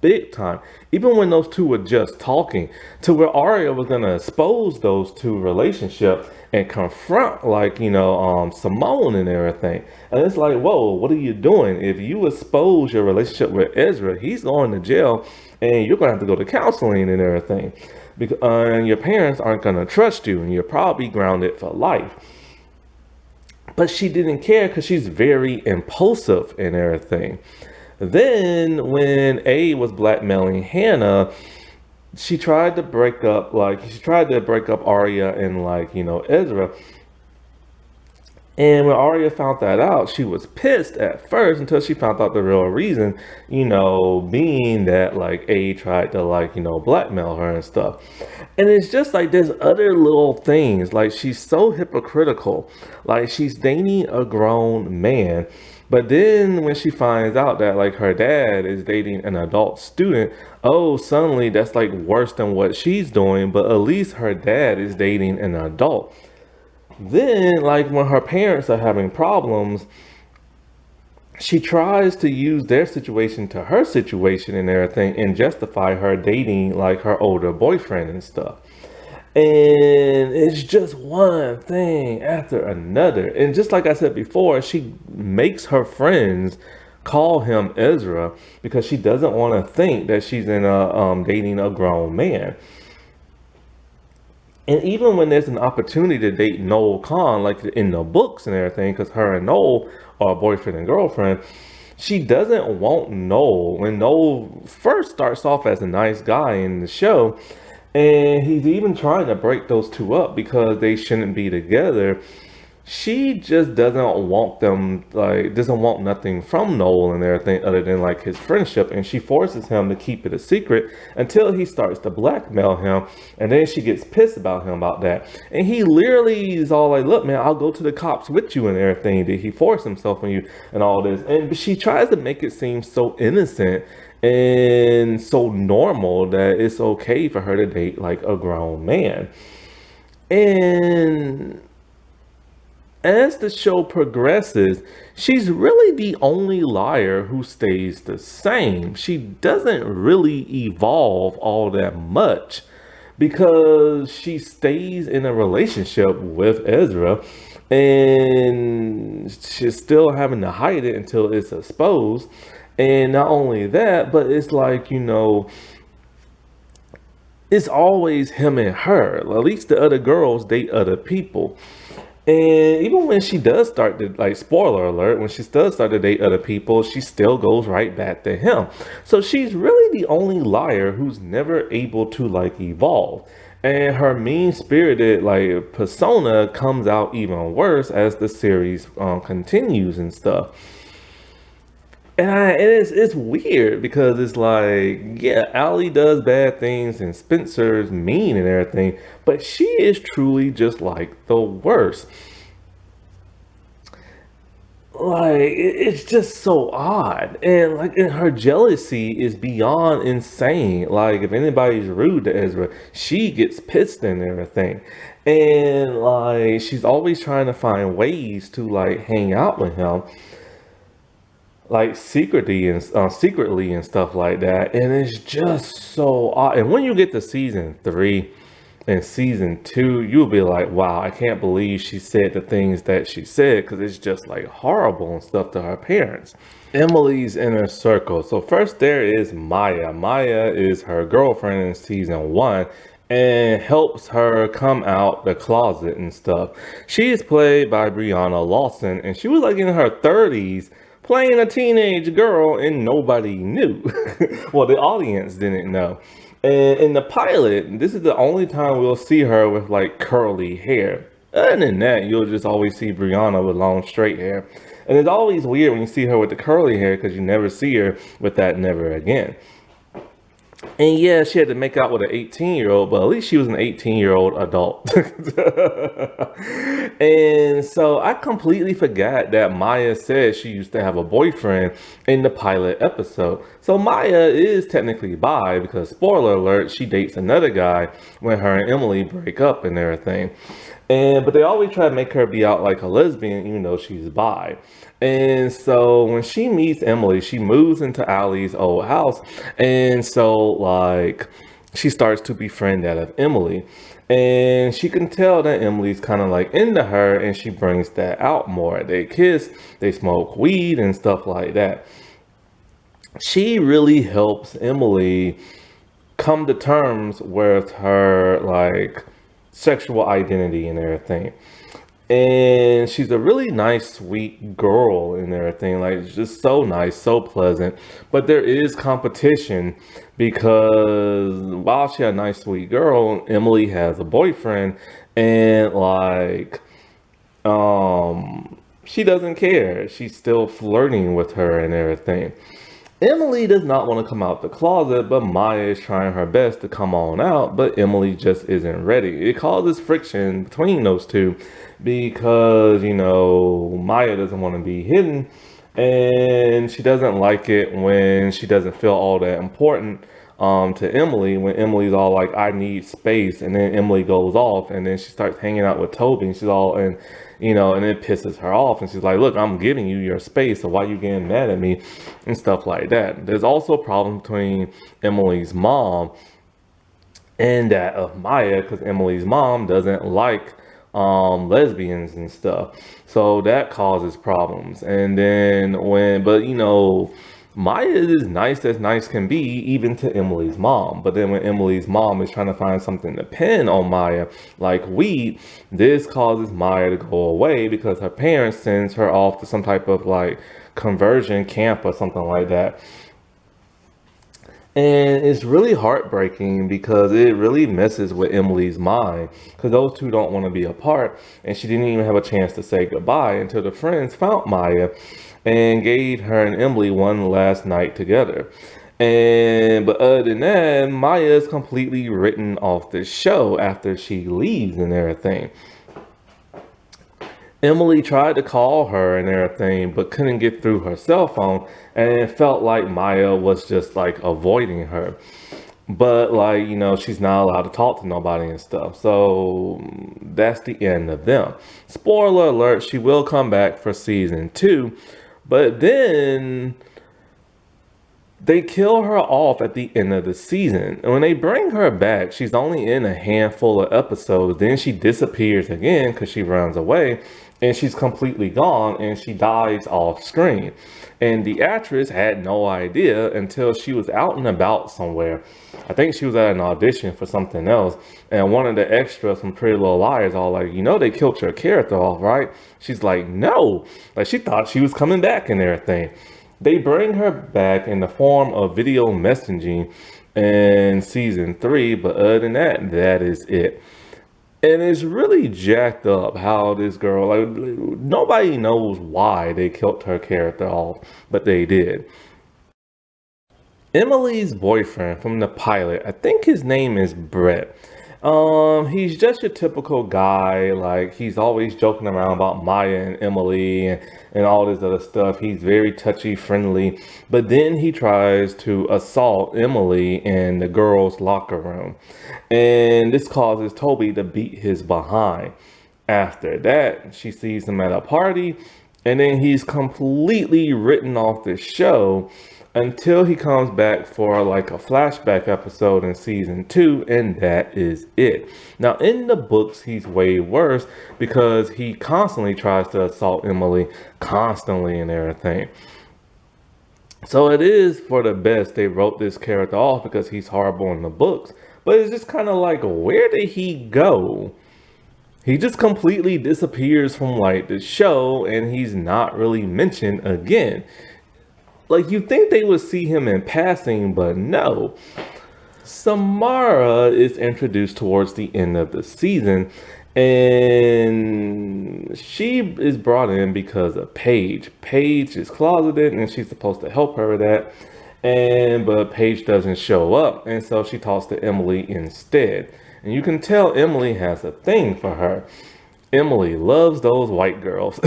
Speaker 1: big time, even when those two were just talking, to where Arya was gonna expose those two relationship and confront, like, Simone and everything. And it's like, whoa, what are you doing? If you expose your relationship with Ezra, he's going to jail and you're gonna have to go to counseling and everything, because and your parents aren't gonna trust you and you'll probably be grounded for life. But she didn't care because she's very impulsive and everything. Then when A was blackmailing Hannah, she tried to break up Arya and, like, Ezra. And when Arya found that out, she was pissed at first until she found out the real reason, being that, like, A tried to, like, blackmail her and stuff. And it's just like there's other little things. Like, she's so hypocritical. Like, she's dating a grown man. But then when she finds out that, like, her dad is dating an adult student, oh, suddenly that's like worse than what she's doing, but at least her dad is dating an adult. Then, like, when her parents are having problems, she tries to use their situation to her situation and everything and justify her dating, like, her older boyfriend and stuff. And it's just one thing after another. And just like I said before, she makes her friends call him Ezra because she doesn't want to think that she's in a dating a grown man. And even when there's an opportunity to date Noel Khan, like in the books and everything, because her and Noel are boyfriend and girlfriend, she doesn't want Noel. When Noel first starts off as a nice guy in the show, and he's even trying to break those two up because they shouldn't be together. She just doesn't want them, like, doesn't want nothing from Noel and everything other than, like, his friendship. And she forces him to keep it a secret until he starts to blackmail him. And then she gets pissed about him about that. And he literally is all like, look, man, I'll go to the cops with you and everything. Did he force himself on you and all this? And she tries to make it seem so innocent and so normal that it's okay for her to date, like, a grown man. And as the show progresses, she's really the only liar who stays the same. She doesn't really evolve all that much because she stays in a relationship with Ezra and she's still having to hide it until it's exposed. And not only that, but it's like, it's always him and her. At least the other girls date other people. And even when she does start to, like, spoiler alert, when she does start to date other people, she still goes right back to him. So she's really the only liar who's never able to, like, evolve. And her mean-spirited, like, persona comes out even worse as the series continues and stuff. And it's weird because it's like, yeah, Allie does bad things and Spencer's mean and everything, but she is truly just like the worst. Like, it's just so odd. And, like, and her jealousy is beyond insane. Like, if anybody's rude to Ezra, she gets pissed and everything. And, like, she's always trying to find ways to, like, hang out with him, like, secretly and stuff like that. And it's just so odd. And when you get to season 3 and season 2, you'll be like, wow, I can't believe she said the things that she said, because it's just, like, horrible and stuff to her parents. Emily's inner circle. So first there is Maya. Maya is her girlfriend in season 1 and helps her come out the closet and stuff. She is played by Brianna Lawson, and she was, like, in her 30s playing a teenage girl and nobody knew. Well, the audience didn't know. And in the pilot, this is the only time we'll see her with like curly hair. Other than that, you'll just always see Brianna with long straight hair. And it's always weird when you see her with the curly hair because you never see her with that never again. And yeah, she had to make out with an 18-year-old, but at least she was an 18-year-old adult. And so I completely forgot that Maya said she used to have a boyfriend in the pilot episode. So Maya is technically bi because, spoiler alert, she dates another guy when her and Emily break up and everything. But they always try to make her be out like a lesbian, even though she's bi. And so when she meets Emily, she moves into Allie's old house. And so, like, she starts to befriend that of Emily. And she can tell that Emily's kind of like into her, and she brings that out more. They kiss, they smoke weed, and stuff like that. She really helps Emily come to terms with her, like, sexual identity and everything. And she's a really nice, sweet girl and everything. Like, just so nice, so pleasant. But there is competition because while she's a nice, sweet girl, Emily has a boyfriend, and like, she doesn't care. She's still flirting with her and everything. Emily does not want to come out the closet, but Maya is trying her best to come on out, but Emily just isn't ready. It causes friction between those two because, Maya doesn't want to be hidden, and she doesn't like it when she doesn't feel all that important to Emily, when Emily's all like, I need space, and then Emily goes off, and then she starts hanging out with Toby, and she's all, and it pisses her off, and she's like, look, I'm giving you your space, so why you getting mad at me, and stuff like that. There's also a problem between Emily's mom and that of Maya, because Emily's mom doesn't like lesbians and stuff, so that causes problems. And then Maya is nice as nice can be, even to Emily's mom. But then when Emily's mom is trying to find something to pin on Maya, like weed, this causes Maya to go away because her parents sends her off to some type of like conversion camp or something like that. And it's really heartbreaking because it really messes with Emily's mind because those two don't want to be apart. And she didn't even have a chance to say goodbye until the friends found Maya and gave her and Emily one last night together. But other than that, Maya is completely written off the show after she leaves and everything. Emily tried to call her and everything, but couldn't get through her cell phone, and it felt like Maya was just like avoiding her. But like, she's not allowed to talk to nobody and stuff. So that's the end of them. Spoiler alert, she will come back for season 2, but then they kill her off at the end of the season. And when they bring her back, she's only in a handful of episodes. Then she disappears again because she runs away, and she's completely gone, and she dies off screen. And the actress had no idea until she was out and about somewhere. I think she was at an audition for something else, and one of the extras from Pretty Little Liars all like, they killed your character off, right? She's like, no. Like, she thought she was coming back and everything. They bring her back in the form of video messaging in season 3, but other than that, that is it. And it's really jacked up how this girl, like, nobody knows why they killed her character off, but they did. Emily's boyfriend from the pilot, I think his name is Brett. He's just your typical guy. Like, he's always joking around about Maya and Emily and all this other stuff. He's very touchy friendly, but then he tries to assault Emily in the girls' locker room, and this causes Toby to beat his behind. After that, she sees him at a party, and then he's completely written off the show until he comes back for like a flashback episode in season 2, and that is it. Now in the books, he's way worse because he constantly tries to assault Emily, constantly and everything. So it is for the best they wrote this character off because he's horrible in the books. But it's just kind of like, where did he go? He just completely disappears from like the show, and he's not really mentioned again. Like, you think they would see him in passing, but no. Samara is introduced towards the end of the season, and she is brought in because of Paige. Paige is closeted, and she's supposed to help her with that. But Paige doesn't show up, and so she talks to Emily instead. And you can tell Emily has a thing for her. Emily loves those white girls.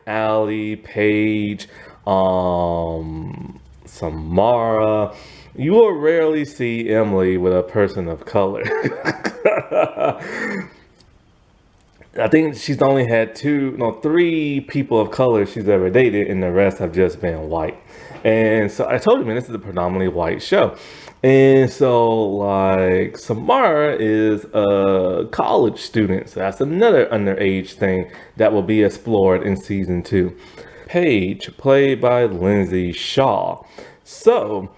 Speaker 1: Allie, Paige, Samara. You will rarely see Emily with a person of color. I think she's only had three people of color she's ever dated, and the rest have just been white. And so I told you, man, this is a predominantly white show. And so, like, Samara is a college student. So that's another underage thing that will be explored in season 2. Paige, played by Lindsay Shaw. So,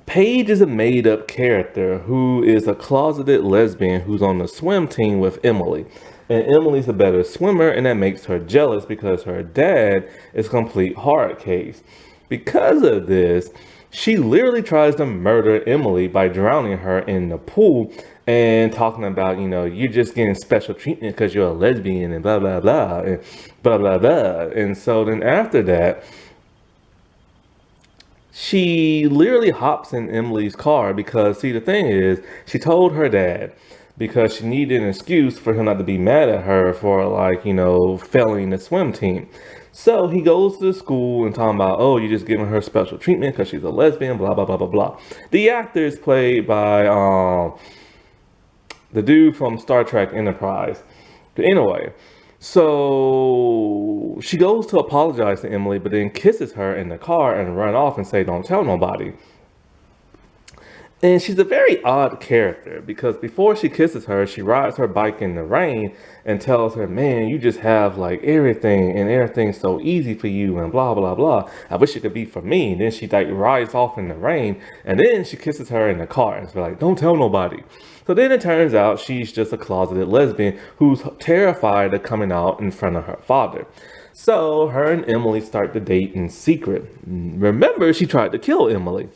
Speaker 1: Paige is a made-up character who is a closeted lesbian who's on the swim team with Emily. And Emily's a better swimmer, and that makes her jealous because her dad is a complete hard case. Because of this, she literally tries to murder Emily by drowning her in the pool and talking about, you're just getting special treatment because you're a lesbian and blah, blah, blah, and blah, blah, blah. And so then after that, she literally hops in Emily's car because, see, the thing is, she told her dad because she needed an excuse for him not to be mad at her for, failing the swim team. So he goes to the school and talking about, oh, you're just giving her special treatment because she's a lesbian, blah, blah, blah, blah, blah. The actor is played by the dude from Star Trek Enterprise. But anyway, so she goes to apologize to Emily, but then kisses her in the car and run off and say, don't tell nobody. And she's a very odd character because before she kisses her, she rides her bike in the rain and tells her, man, you just have like everything and everything's so easy for you and blah, blah, blah. I wish it could be for me. And then she rides off in the rain and then she kisses her in the car and she's like, don't tell nobody. So then it turns out she's just a closeted lesbian who's terrified of coming out in front of her father. So her and Emily start to date in secret. Remember, she tried to kill Emily.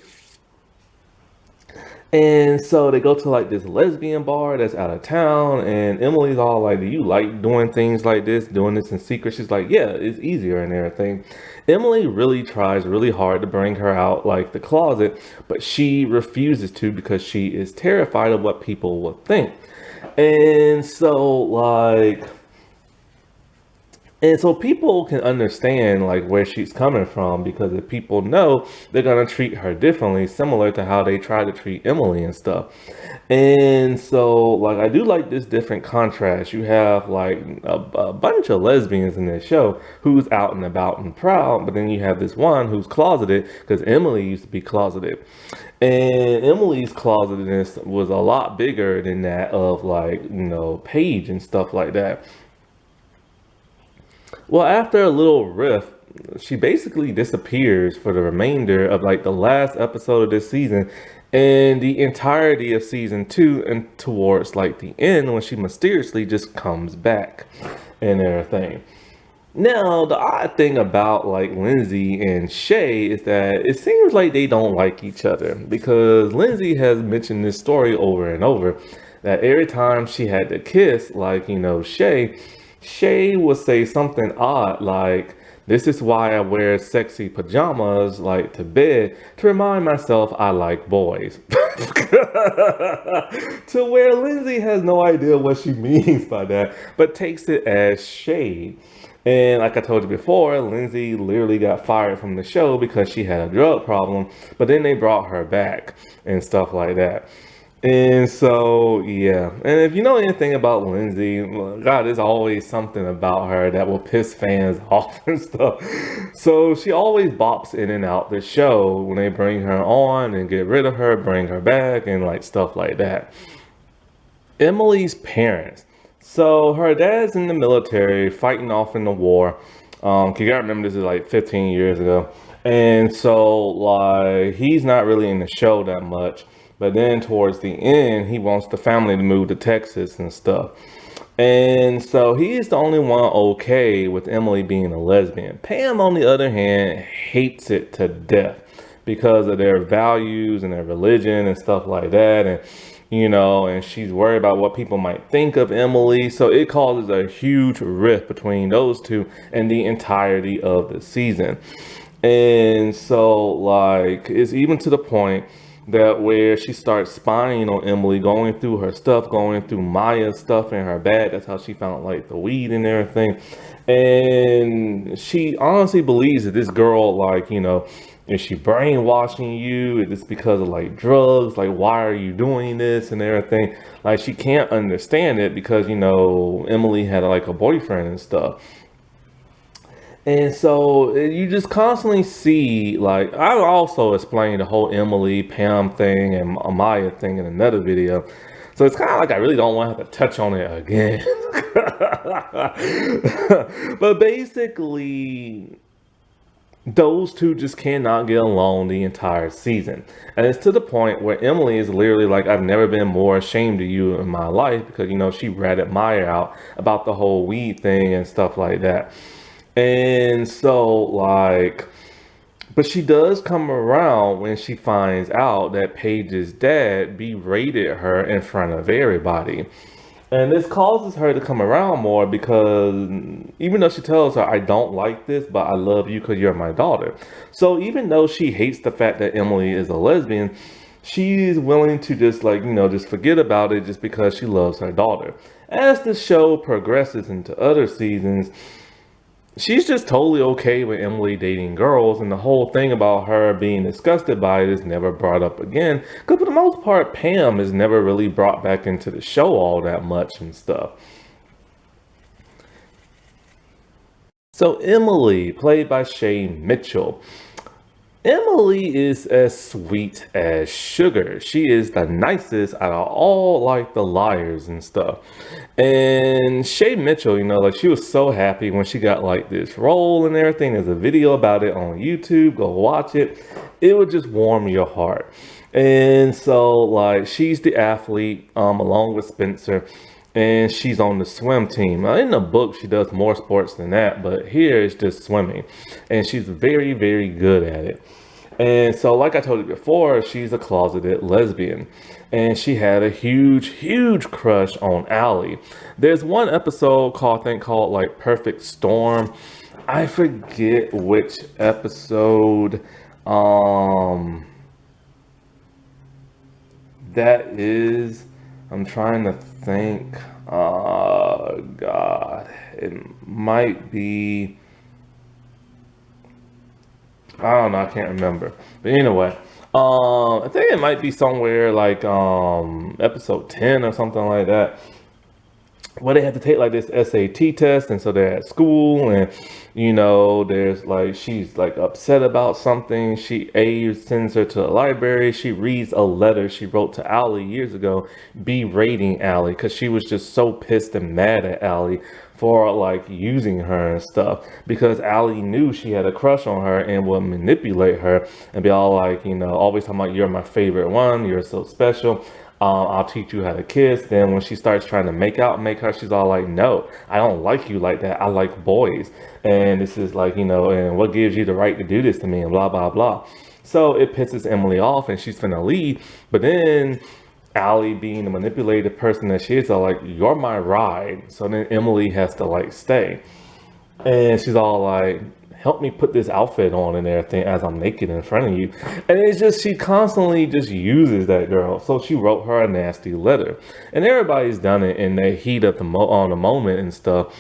Speaker 1: And so they go to like this lesbian bar that's out of town, and Emily's all like, do you like doing things like this, doing this in secret? She's like, yeah, it's easier and everything. Emily really tries really hard to bring her out like the closet, but she refuses to because she is terrified of what people will think. And so people can understand like where she's coming from because if people know, they're going to treat her differently, similar to how they try to treat Emily and stuff. And so like I do like this different contrast. You have like a bunch of lesbians in this show who's out and about and proud, but then you have this one who's closeted because Emily used to be closeted. And Emily's closetedness was a lot bigger than that of like, Paige and stuff like that. Well, after a little rift, she basically disappears for the remainder of like the last episode of this season and the entirety of season 2 and towards like the end when she mysteriously just comes back and everything. Now, the odd thing about like Lindsay and Shay is that it seems like they don't like each other because Lindsay has mentioned this story over and over that every time she had to kiss, like, Shay would say something odd like, this is why I wear sexy pajamas like to bed to remind myself I like boys. To where Lindsay has no idea what she means by that, but takes it as shade. And like I told you before, Lindsay literally got fired from the show because she had a drug problem, but then they brought her back and stuff like that. And so, yeah. And if you know anything about Lindsay, God, there's always something about her that will piss fans off and stuff. So she always bops in and out the show when they bring her on and get rid of her, bring her back, and like stuff like that. Emily's parents. So her dad's in the military fighting off in the war. You gotta remember this is like 15 years ago. And so like he's not really in the show that much. But then towards the end, he wants the family to move to Texas and stuff. And so he's the only one okay with Emily being a lesbian. Pam, on the other hand, hates it to death because of their values and their religion and stuff like that. And and she's worried about what people might think of Emily. So it causes a huge rift between those two and the entirety of the season. And so, like, it's even to the point that where she starts spying on Emily, going through her stuff, going through Maya's stuff in her bag. That's how she found like the weed and everything. And she honestly believes that this girl, like, is she brainwashing you? Is this because of like drugs? Like, why are you doing this and everything? Like, she can't understand it because, Emily had like a boyfriend and stuff. And so you just constantly see, like, I also explained the whole Emily, Pam thing and Amaya thing in another video. So it's kind of like I really don't want to have to touch on it again. But basically, those two just cannot get along the entire season. And it's to the point where Emily is literally like, I've never been more ashamed of you in my life because, she ratted Maya out about the whole weed thing and stuff like that. And so, like, but she does come around when she finds out that Paige's dad berated her in front of everybody. And this causes her to come around more because even though she tells her, I don't like this, but I love you because you're my daughter. So even though she hates the fact that Emily is a lesbian, she's willing to just like, just forget about it just because she loves her daughter. As the show progresses into other seasons, she's just totally okay with Emily dating girls, and the whole thing about her being disgusted by it is never brought up again. Because for the most part, Pam is never really brought back into the show all that much and stuff. So Emily, played by Shay Mitchell. Emily is as sweet as sugar. She is the nicest out of all like the liars and stuff. And Shay Mitchell, like she was so happy when she got like this role and everything. There's a video about it on YouTube. Go watch it. It would just warm your heart. And so like she's the athlete along with Spencer. And she's on the swim team. Now, in the book, she does more sports than that, but here it's just swimming. And she's very, very good at it. And so, like I told you before, she's a closeted lesbian. And she had a huge, huge crush on Allie. There's one episode called like Perfect Storm. I forget which episode that is. I'm trying to think. God, it might be. I don't know. I can't remember. But anyway, I think it might be somewhere like episode 10 or something like that, where they had to take like this SAT test, and so they're at school, and there's like she's like upset about something. A sends her to the library. She reads a letter she wrote to Allie years ago, berating Allie because she was just so pissed and mad at Allie for like using her and stuff, because Allie knew she had a crush on her and would manipulate her and be all like, always talking about, you're my favorite one, you're so special. I'll teach you how to kiss. Then when she starts trying to make her, she's all like, no, I don't like you like that. I like boys. And this is like, and what gives you the right to do this to me and blah, blah, blah. So it pisses Emily off and she's finna leave. But then Allie, being the manipulated person that she is, are like, you're my ride. So then Emily has to like stay. And she's all like, help me put this outfit on and everything as I'm naked in front of you. And it's just, she constantly just uses that girl. So she wrote her a nasty letter. And everybody's done it in the heat of the moment and stuff,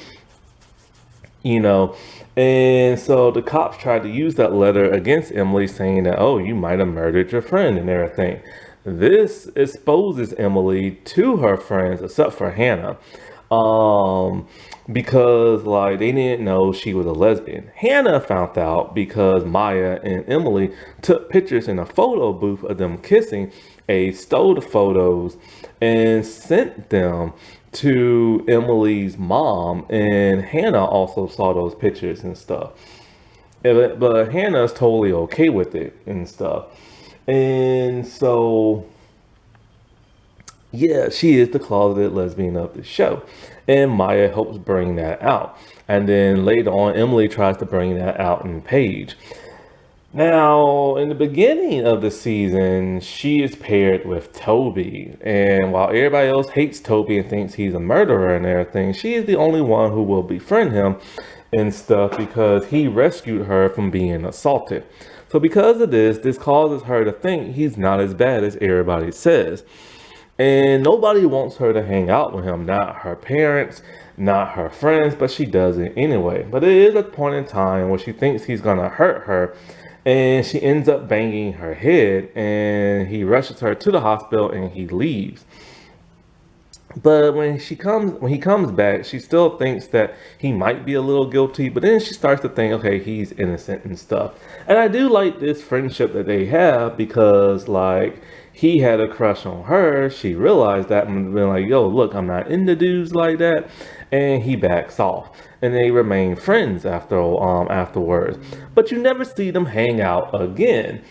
Speaker 1: And so the cops tried to use that letter against Emily, saying that, oh, you might have murdered your friend and everything. This exposes Emily to her friends, except for Hannah. Because like they didn't know she was a lesbian. Hannah found out because Maya and Emily took pictures in a photo booth of them kissing, stole the photos and sent them to Emily's mom, and Hannah also saw those pictures and stuff. But Hannah's totally okay with it and stuff. And so yeah, she is the closeted lesbian of the show. And Maya helps bring that out. And then later on, Emily tries to bring that out in Paige. Now, in the beginning of the season, she is paired with Toby. And while everybody else hates Toby and thinks he's a murderer and everything, she is the only one who will befriend him and stuff because he rescued her from being assaulted. So, because of this, this causes her to think he's not as bad as everybody says. And nobody wants her to hang out with him, not her parents, not her friends, but she does it anyway. But it is a point in time where she thinks he's gonna hurt her, and she ends up banging her head, and he rushes her to the hospital and he leaves. But when he comes back, she still thinks that he might be a little guilty, but then she starts to think, okay, he's innocent and stuff. And I do like this friendship that they have because like he had a crush on her, she realized that and been like, yo, look, I'm not into dudes like that, and he backs off. And they remain friends afterwards. But you never see them hang out again.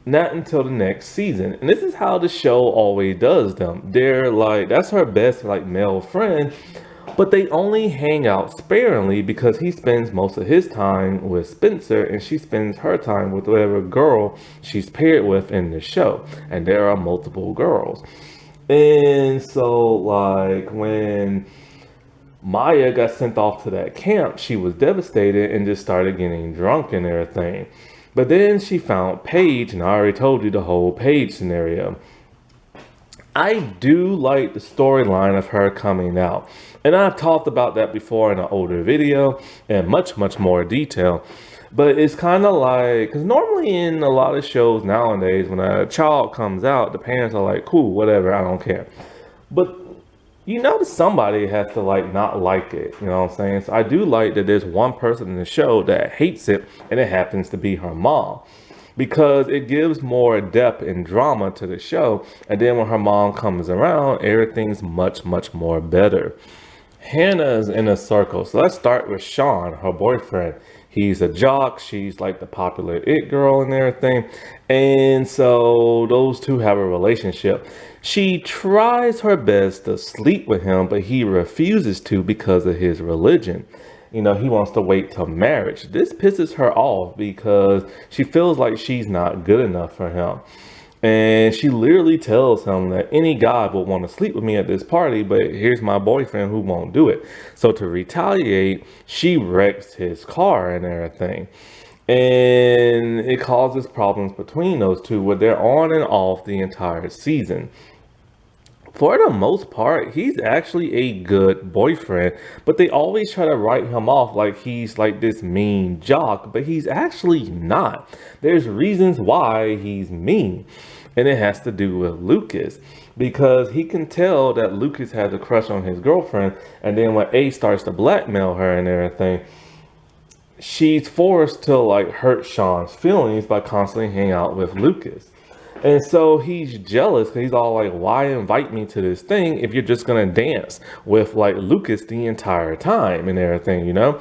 Speaker 1: Not until the next season. And this is how the show always does them. They're like, that's her best like male friend, but they only hang out sparingly because he spends most of his time with Spencer and she spends her time with whatever girl she's paired with in the show. And there are multiple girls. And so like when Maya got sent off to that camp, she was devastated and just started getting drunk and everything. But then she found Paige, and I already told you the whole Paige scenario. I do like the storyline of her coming out. And I've talked about that before in an older video in much, much more detail. But it's kind of like, because normally in a lot of shows nowadays, when a child comes out, the parents are like, cool, whatever, I don't care. But you notice somebody has to like not like it, you know what I'm saying? So I do like that there's one person in the show that hates it, and it happens to be her mom because it gives more depth and drama to the show. And then when her mom comes around, everything's much, much more better. Hannah's in a circle. So let's start with Sean, her boyfriend. He's a jock. She's like the popular it girl and everything. And so those two have a relationship. She tries her best to sleep with him, but he refuses to because of his religion. You know, he wants to wait till marriage. This pisses her off because she feels like she's not good enough for him. And she literally tells him that any guy will want to sleep with me at this party, but here's my boyfriend who won't do it. So to retaliate, she wrecks his car and everything. And it causes problems between those two where they're on and off the entire season. For the most part, he's actually a good boyfriend, but they always try to write him off like he's like this mean jock, but he's actually not. There's reasons why he's mean, and it has to do with Lucas because he can tell that Lucas has a crush on his girlfriend, and then when A starts to blackmail her and everything, she's forced to like hurt Sean's feelings by constantly hanging out with Lucas. And so he's jealous because he's all like, why invite me to this thing if you're just going to dance with like Lucas the entire time and everything, you know?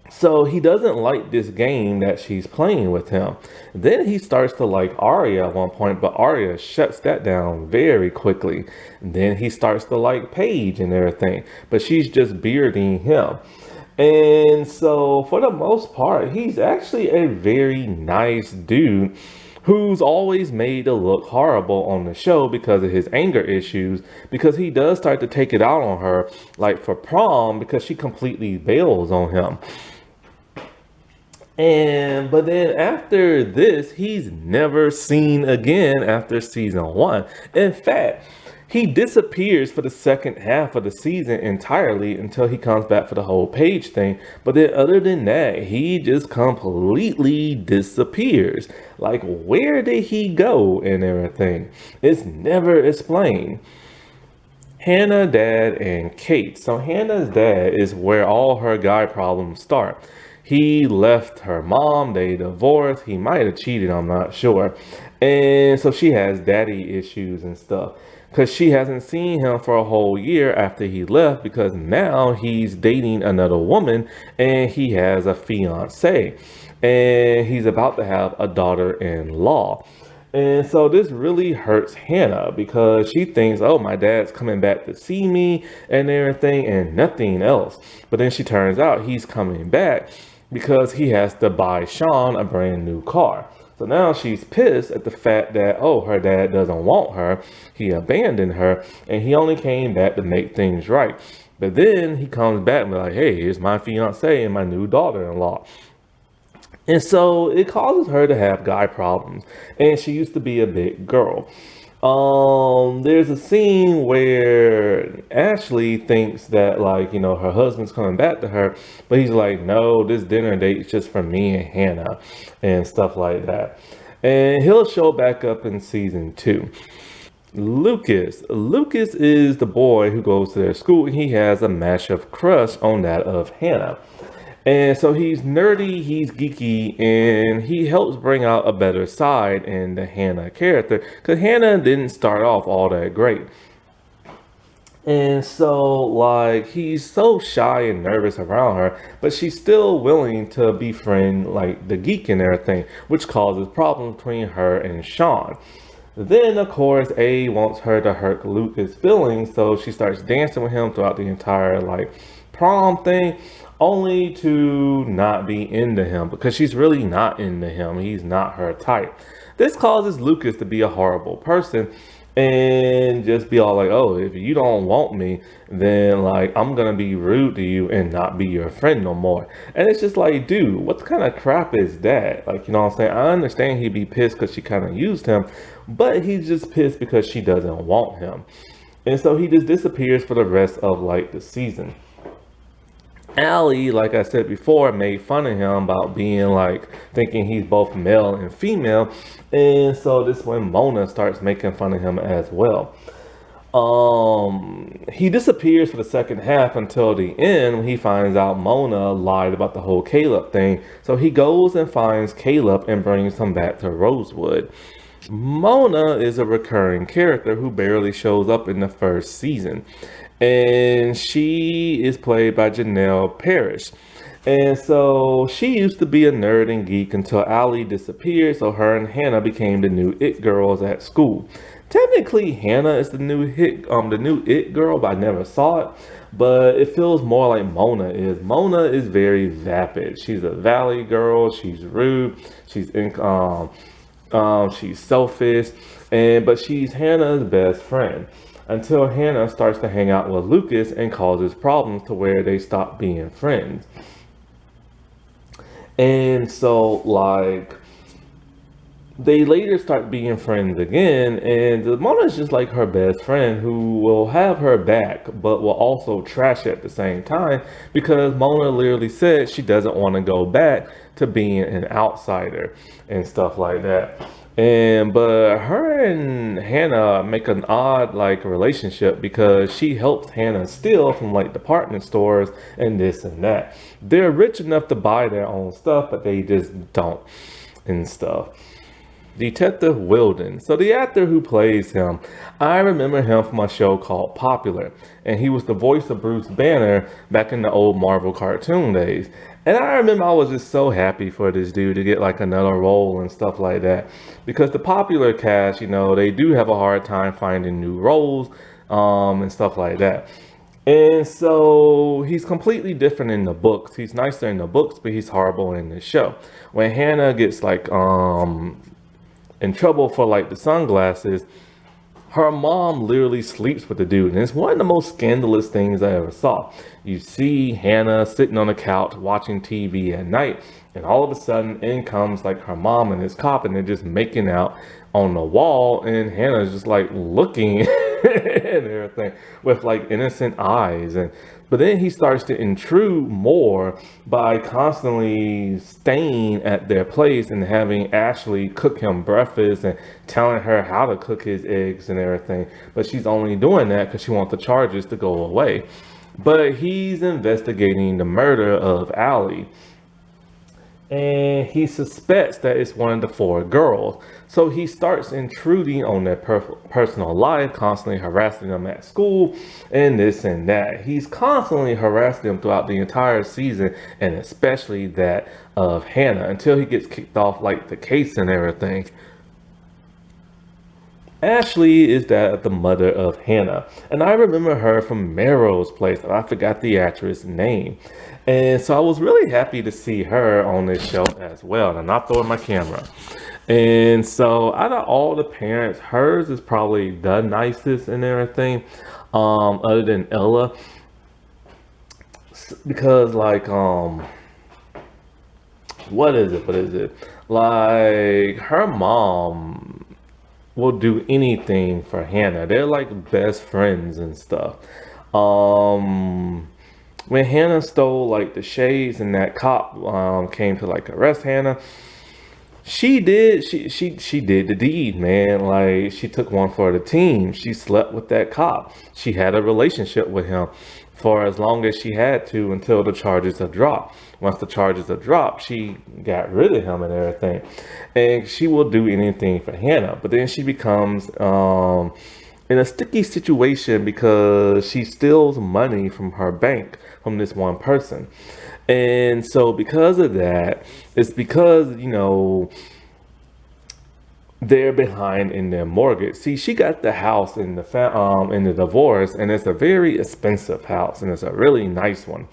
Speaker 1: So he doesn't like this game that she's playing with him. Then he starts to like Arya at one point, but Arya shuts that down very quickly. And then he starts to like Paige and everything, but she's just bearding him. And so for the most part, he's actually a very nice dude who's always made to look horrible on the show because of his anger issues, because he does start to take it out on her, like for prom, because she completely bails on him. But then after this, he's never seen again after season one. In fact, he disappears for the second half of the season entirely until he comes back for the whole Paige thing. But then other than that, he just completely disappears. Like, where did he go and everything? It's never explained. Hannah, dad, and Kate. So Hannah's dad is where all her guy problems start. He left her mom, they divorced, he might have cheated, I'm not sure. And so she has daddy issues and stuff because she hasn't seen him for a whole year after he left because now he's dating another woman and he has a fiance and he's about to have a daughter-in-law. And so this really hurts Hannah because she thinks, oh, my dad's coming back to see me and everything and nothing else. But then she turns out he's coming back because he has to buy Sean a brand new car. So now she's pissed at the fact that, oh, her dad doesn't want her. He abandoned her and he only came back to make things right. But then he comes back and be like, hey, here's my fiance and my new daughter-in-law. And so it causes her to have guy problems. And she used to be a big girl. There's a scene where Ashley thinks that, like, her husband's coming back to her, but he's like, no, this dinner date is just for me and Hannah and stuff like that. And he'll show back up in season 2. Lucas is the boy who goes to their school. He has a massive crush on that of Hannah. And so he's nerdy, he's geeky, and he helps bring out a better side in the Hannah character, because Hannah didn't start off all that great. And so, like, he's so shy and nervous around her, but she's still willing to befriend, like, the geek and everything, which causes problems between her and Sean. Then, of course, A wants her to hurt Lucas' feelings, so she starts dancing with him throughout the entire, like, prom thing, only to not be into him, because she's really not into him. He's not her type. This causes Lucas to be a horrible person and just be all like, oh, if you don't want me, then, like, I'm gonna be rude to you and not be your friend no more. And it's just like, dude, what kind of crap is that? Like, you know what I'm saying? I understand he'd be pissed because she kind of used him, but he's just pissed because she doesn't want him. And so he just disappears for the rest of, like, the season. Allie, like I said before, made fun of him about being, like, thinking he's both male and female. And so this when Mona starts making fun of him as well. He disappears for the second half until the end when he finds out Mona lied about the whole Caleb thing. So he goes and finds Caleb and brings him back to Rosewood. Mona is a recurring character who barely shows up in the first season. And she is played by Janelle Parrish. And so she used to be a nerd and geek until Allie disappeared, so her and Hannah became the new it girls at school. Technically, Hannah is the new it girl, but I never saw it. But it feels more like Mona is. Mona is very vapid. She's a valley girl. She's rude. She's selfish, but she's Hannah's best friend until Hannah starts to hang out with Lucas and causes problems to where they stop being friends. And so, like, they later start being friends again, and Mona's just like her best friend who will have her back, but will also trash it at the same time, because Mona literally said she doesn't want to go back to being an outsider and stuff like that. But her and Hannah make an odd, like, relationship, because she helps Hannah steal from, like, department stores and this and that. They're rich enough to buy their own stuff, but they just don't and stuff. Detective Wilden. So the actor who plays him, I remember him from a show called Popular, and he was the voice of Bruce Banner back in the old Marvel cartoon days. And I remember I was just so happy for this dude to get, like, another role and stuff like that, because the Popular cast, they do have a hard time finding new roles and stuff like that. And so he's completely different in the books. He's nicer in the books, but he's horrible in the show. When Hannah gets, like, in trouble for, like, the sunglasses, her mom literally sleeps with the dude. And it's one of the most scandalous things I ever saw. You see Hannah sitting on the couch watching TV at night, and all of a sudden in comes, like, her mom and this cop, and they're just making out on the wall, and Hannah's just, like, looking and everything with, like, innocent eyes. But then he starts to intrude more by constantly staying at their place and having Ashley cook him breakfast and telling her how to cook his eggs and everything. But she's only doing that because she wants the charges to go away. But he's investigating the murder of Allie, and he suspects that it's one of the 4 girls. So he starts intruding on their personal life, constantly harassing them at school and this and that. He's constantly harassing them throughout the entire season, and especially that of Hannah, until he gets kicked off, like, the case and everything. Ashley is that the mother of Hannah, and I remember her from Melrose Place. I forgot the actress name, and so I was really happy to see her on this show as well. And I'm not throwing my camera. And so out of all the parents, hers is probably the nicest and everything, other than Ella, because like what is it? What is it? Like her mom will do anything for Hannah. They're like best friends and stuff. Um, when Hannah stole like the shades and that cop came to like arrest Hannah, she did the deed, man. Like she took one for the team. She slept with that cop. She had a relationship with him for as long as she had to until the charges are dropped. Once the charges are dropped, she got rid of him and everything. And she will do anything for Hannah. But then she becomes in a sticky situation because she steals money from her bank from this one person. And so because of that, it's because, they're behind in their mortgage. See, she got the house in the in the divorce, and it's a very expensive house, and it's a really nice one.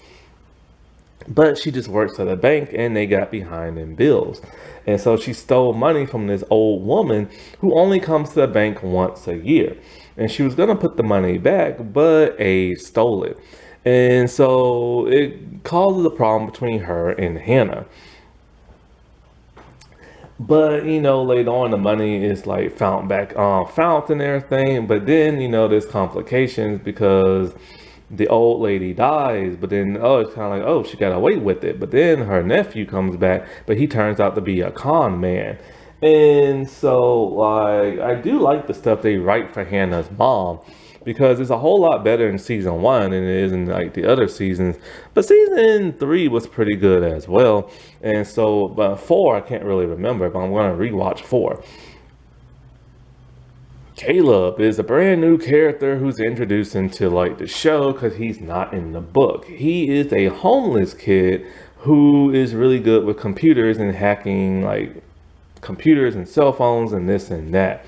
Speaker 1: But she just works at a bank, and they got behind in bills, and so she stole money from this old woman who only comes to the bank once a year, and she was gonna put the money back, but A stole it, and so it causes a problem between her and Hannah. But later on the money is like found and everything. But then there's complications because the old lady dies. But then it's kind of like, oh, she got away with it. But then her nephew comes back, but he turns out to be a con man. And so like I do like the stuff they write for Hannah's mom because it's a whole lot better in season one than it is in like the other seasons. But season three was pretty good as well. And so, but four, I can't really remember, but I'm going to rewatch four. Caleb is a brand new character who's introduced into like the show because he's not in the book. He is a homeless kid who is really good with computers and hacking like computers and cell phones and this and that.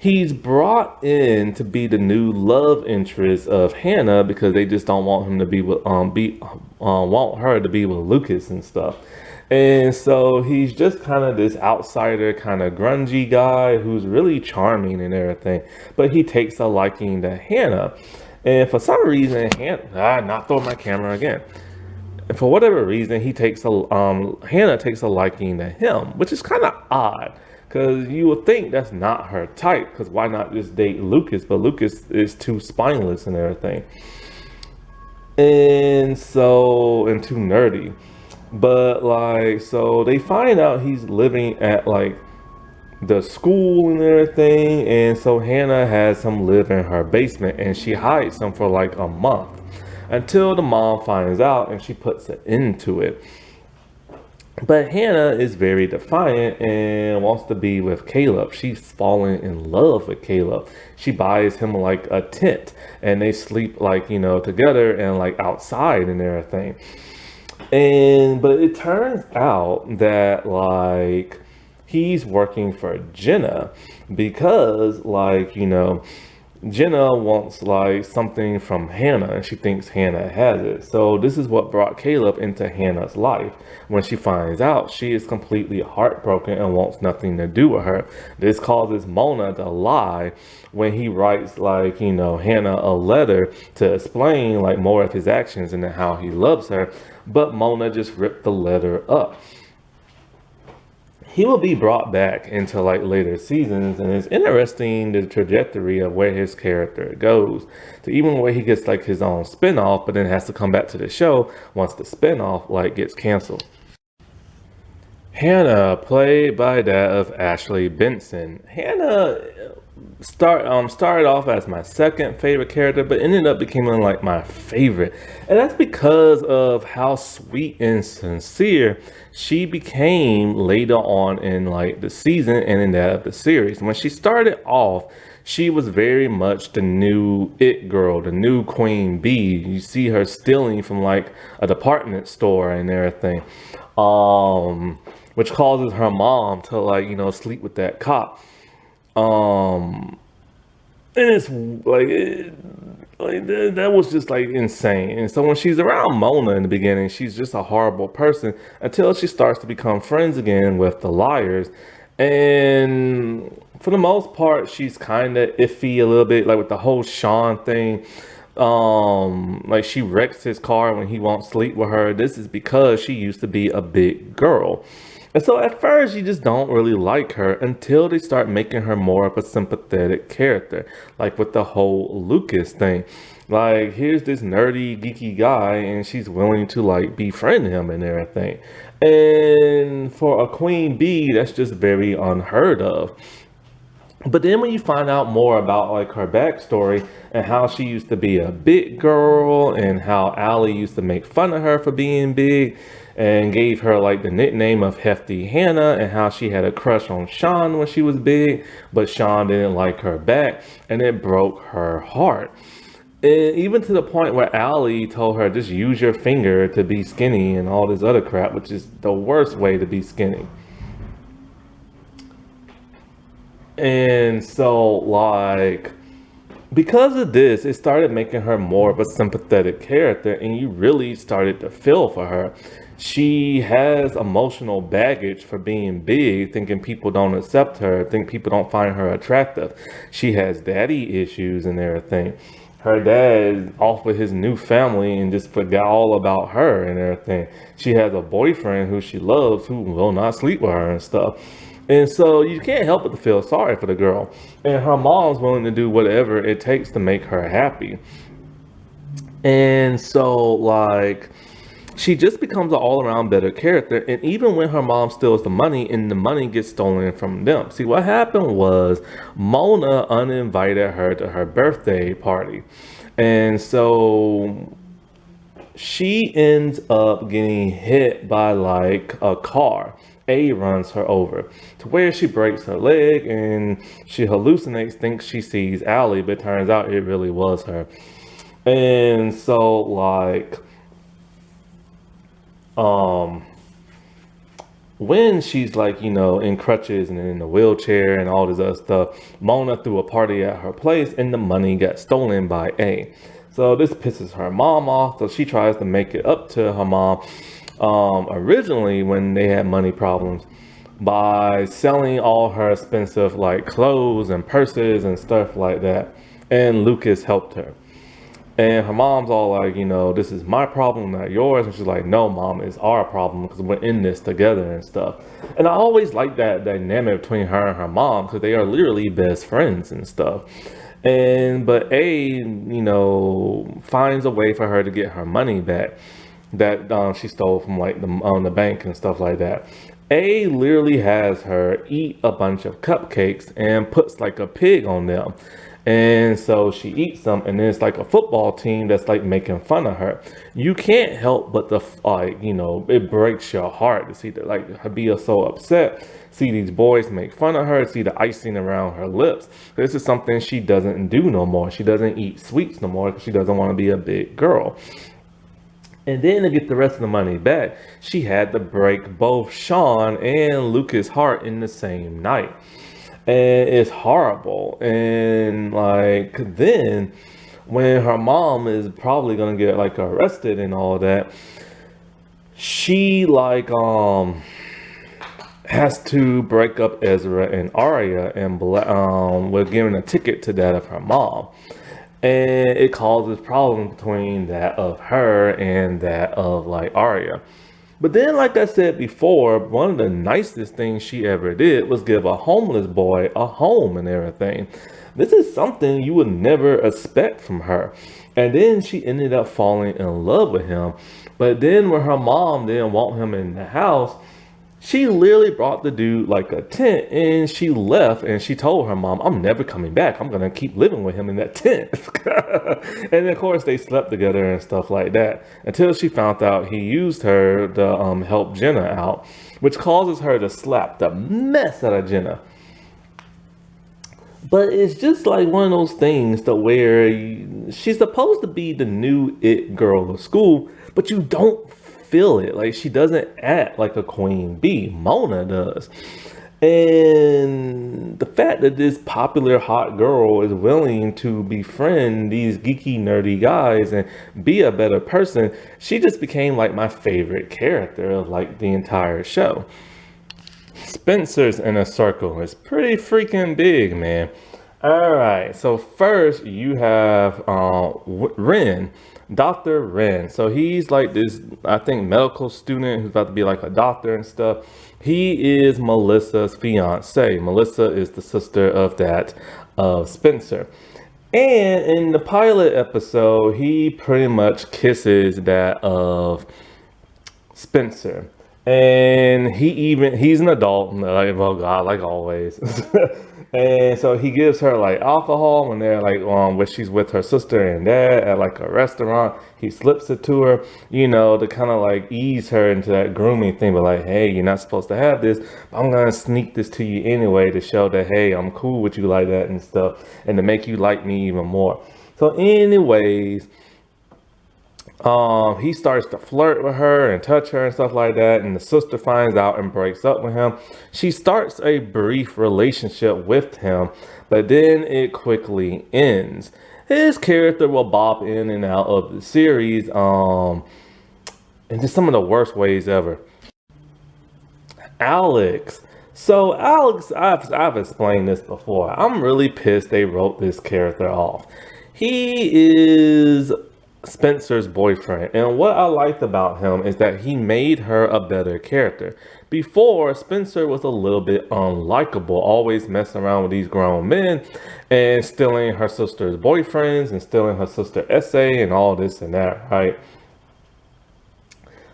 Speaker 1: He's brought in to be the new love interest of Hannah because they just don't want him to be with want her to be with Lucas and stuff. And so he's just kind of this outsider, kind of grungy guy who's really charming and everything. But he takes a liking to Hannah. And for some reason, not throwing my camera again. And for whatever reason, Hannah takes a liking to him, which is kind of odd. Because you would think that's not her type. Because why not just date Lucas? But Lucas is too spineless and everything. And too nerdy. But like, so they find out he's living at like the school and everything. And so Hannah has him live in her basement and she hides him for like a month until the mom finds out and she puts an end to it. But Hannah is very defiant and wants to be with Caleb. She's fallen in love with Caleb. She buys him like a tent and they sleep like, together and like outside and everything. But it turns out that like he's working for Jenna because like, Jenna wants like something from Hannah and she thinks Hannah has it. So this is what brought Caleb into Hannah's life. When she finds out, she is completely heartbroken and wants nothing to do with her. This causes Mona to lie when he writes like, Hannah a letter to explain like more of his actions and how he loves her. But Mona just ripped the letter up. He will be brought back into like later seasons, and it's interesting the trajectory of where his character goes to even where he gets like his own spin-off, but then has to come back to the show once the spin-off like gets canceled. Hannah, played by that of Ashley Benson. Hannah started off as my second favorite character, but ended up becoming like my favorite, and that's because of how sweet and sincere she became later on in like the season and in that of the series. When she started off, she was very much the new it girl, the new queen bee. You see her stealing from like a department store and everything, which causes her mom to like sleep with that cop. and it's like that was just like insane. And so when she's around Mona in the beginning, she's just a horrible person until she starts to become friends again with the liars. And for the most part, she's kind of iffy a little bit, like with the whole Sean thing. Like she wrecks his car when he won't sleep with her. This is because she used to be a big girl. And so at first you just don't really like her until they start making her more of a sympathetic character. Like with the whole Lucas thing. Like here's this nerdy, geeky guy and she's willing to like befriend him and everything. And for a queen bee, that's just very unheard of. But then when you find out more about like her backstory and how she used to be a big girl and how Allie used to make fun of her for being big and gave her like the nickname of Hefty Hannah and how she had a crush on Sean when she was big, but Sean didn't like her back and it broke her heart. And even to the point where Allie told her just use your finger to be skinny and all this other crap, which is the worst way to be skinny. And so, like, because of this, it started making her more of a sympathetic character, and you really started to feel for her. She has emotional baggage for being big, thinking people don't accept her, think people don't find her attractive. She has daddy issues and everything. Her dad is off with his new family and just forgot all about her and everything. She has a boyfriend who she loves who will not sleep with her and stuff. And so you can't help but to feel sorry for the girl. And her mom's willing to do whatever it takes to make her happy. And so, like, she just becomes an all around better character. And even when her mom steals the money and the money gets stolen from them. See, what happened was Mona uninvited her to her birthday party. And so she ends up getting hit by like a car. A runs her over to where she breaks her leg and she hallucinates, thinks she sees Allie, but turns out it really was her. And so like um when she's like, in crutches and in a wheelchair and all this other stuff, Mona threw a party at her place and the money got stolen by A. So this pisses her mom off. So she tries to make it up to her mom originally when they had money problems by selling all her expensive like clothes and purses and stuff like that. And Lucas helped her. And her mom's all like, this is my problem, not yours. And she's like, no, mom, it's our problem because we're in this together and stuff. And I always like that dynamic between her and her mom because they are literally best friends and stuff. But A, finds a way for her to get her money back that she stole from like the bank and stuff like that. A literally has her eat a bunch of cupcakes and puts like a pig on them. And so she eats them, and then it's like a football team that's like making fun of her. You can't help but it breaks your heart to see that like her be so upset. See these boys make fun of her, see the icing around her lips. This is something she doesn't do no more. She doesn't eat sweets no more because she doesn't want to be a big girl. And then to get the rest of the money back, she had to break both Sean and Lucas' heart in the same night. And it's horrible. And like then when her mom is probably gonna get like arrested and all that, she like has to break up Ezra and Arya and we're giving a ticket to that of her mom. And it causes problems between that of her and that of like Arya. But then, like I said before, one of the nicest things she ever did was give a homeless boy a home and everything. This is something you would never expect from her. And then she ended up falling in love with him. But then when her mom didn't want him in the house, she literally brought the dude like a tent and she left and she told her mom, I'm never coming back. I'm going to keep living with him in that tent. And of course they slept together and stuff like that until she found out he used her to help Jenna out, which causes her to slap the mess out of Jenna. But it's just like one of those things to where she's supposed to be the new it girl of school, but you don't feel it. Like she doesn't act like a queen bee. Mona does. And the fact that this popular hot girl is willing to befriend these geeky, nerdy guys and be a better person, she just became like my favorite character of like the entire show. Spencer's Inner Circle is pretty freaking big, man. All right, so first you have Ren, Dr. Ren. So he's like this, I think, medical student who's about to be like a doctor and stuff. He is Melissa's fiance. Melissa is the sister of that of Spencer. And in the pilot episode, he pretty much kisses that of Spencer. And he's an adult, like, well, God, like always. And so he gives her like alcohol when they're like when she's with her sister and dad at like a restaurant. He slips it to her, to kind of like ease her into that grooming thing, but like, hey, you're not supposed to have this, but I'm gonna sneak this to you anyway to show that, hey, I'm cool with you like that and stuff, and to make you like me even more. So anyways, he starts to flirt with her and touch her and stuff like that, and the sister finds out and breaks up with him. She starts a brief relationship with him, but then it quickly ends. His character will bop in and out of the series, in just some of the worst ways ever. Alex. So Alex, I've explained this before. I'm really pissed they wrote this character off. He is Spencer's boyfriend, and what I liked about him is that he made her a better character. Before, Spencer was a little bit unlikable, always messing around with these grown men and stealing her sister's boyfriends and stealing her sister essay and all this and that, right?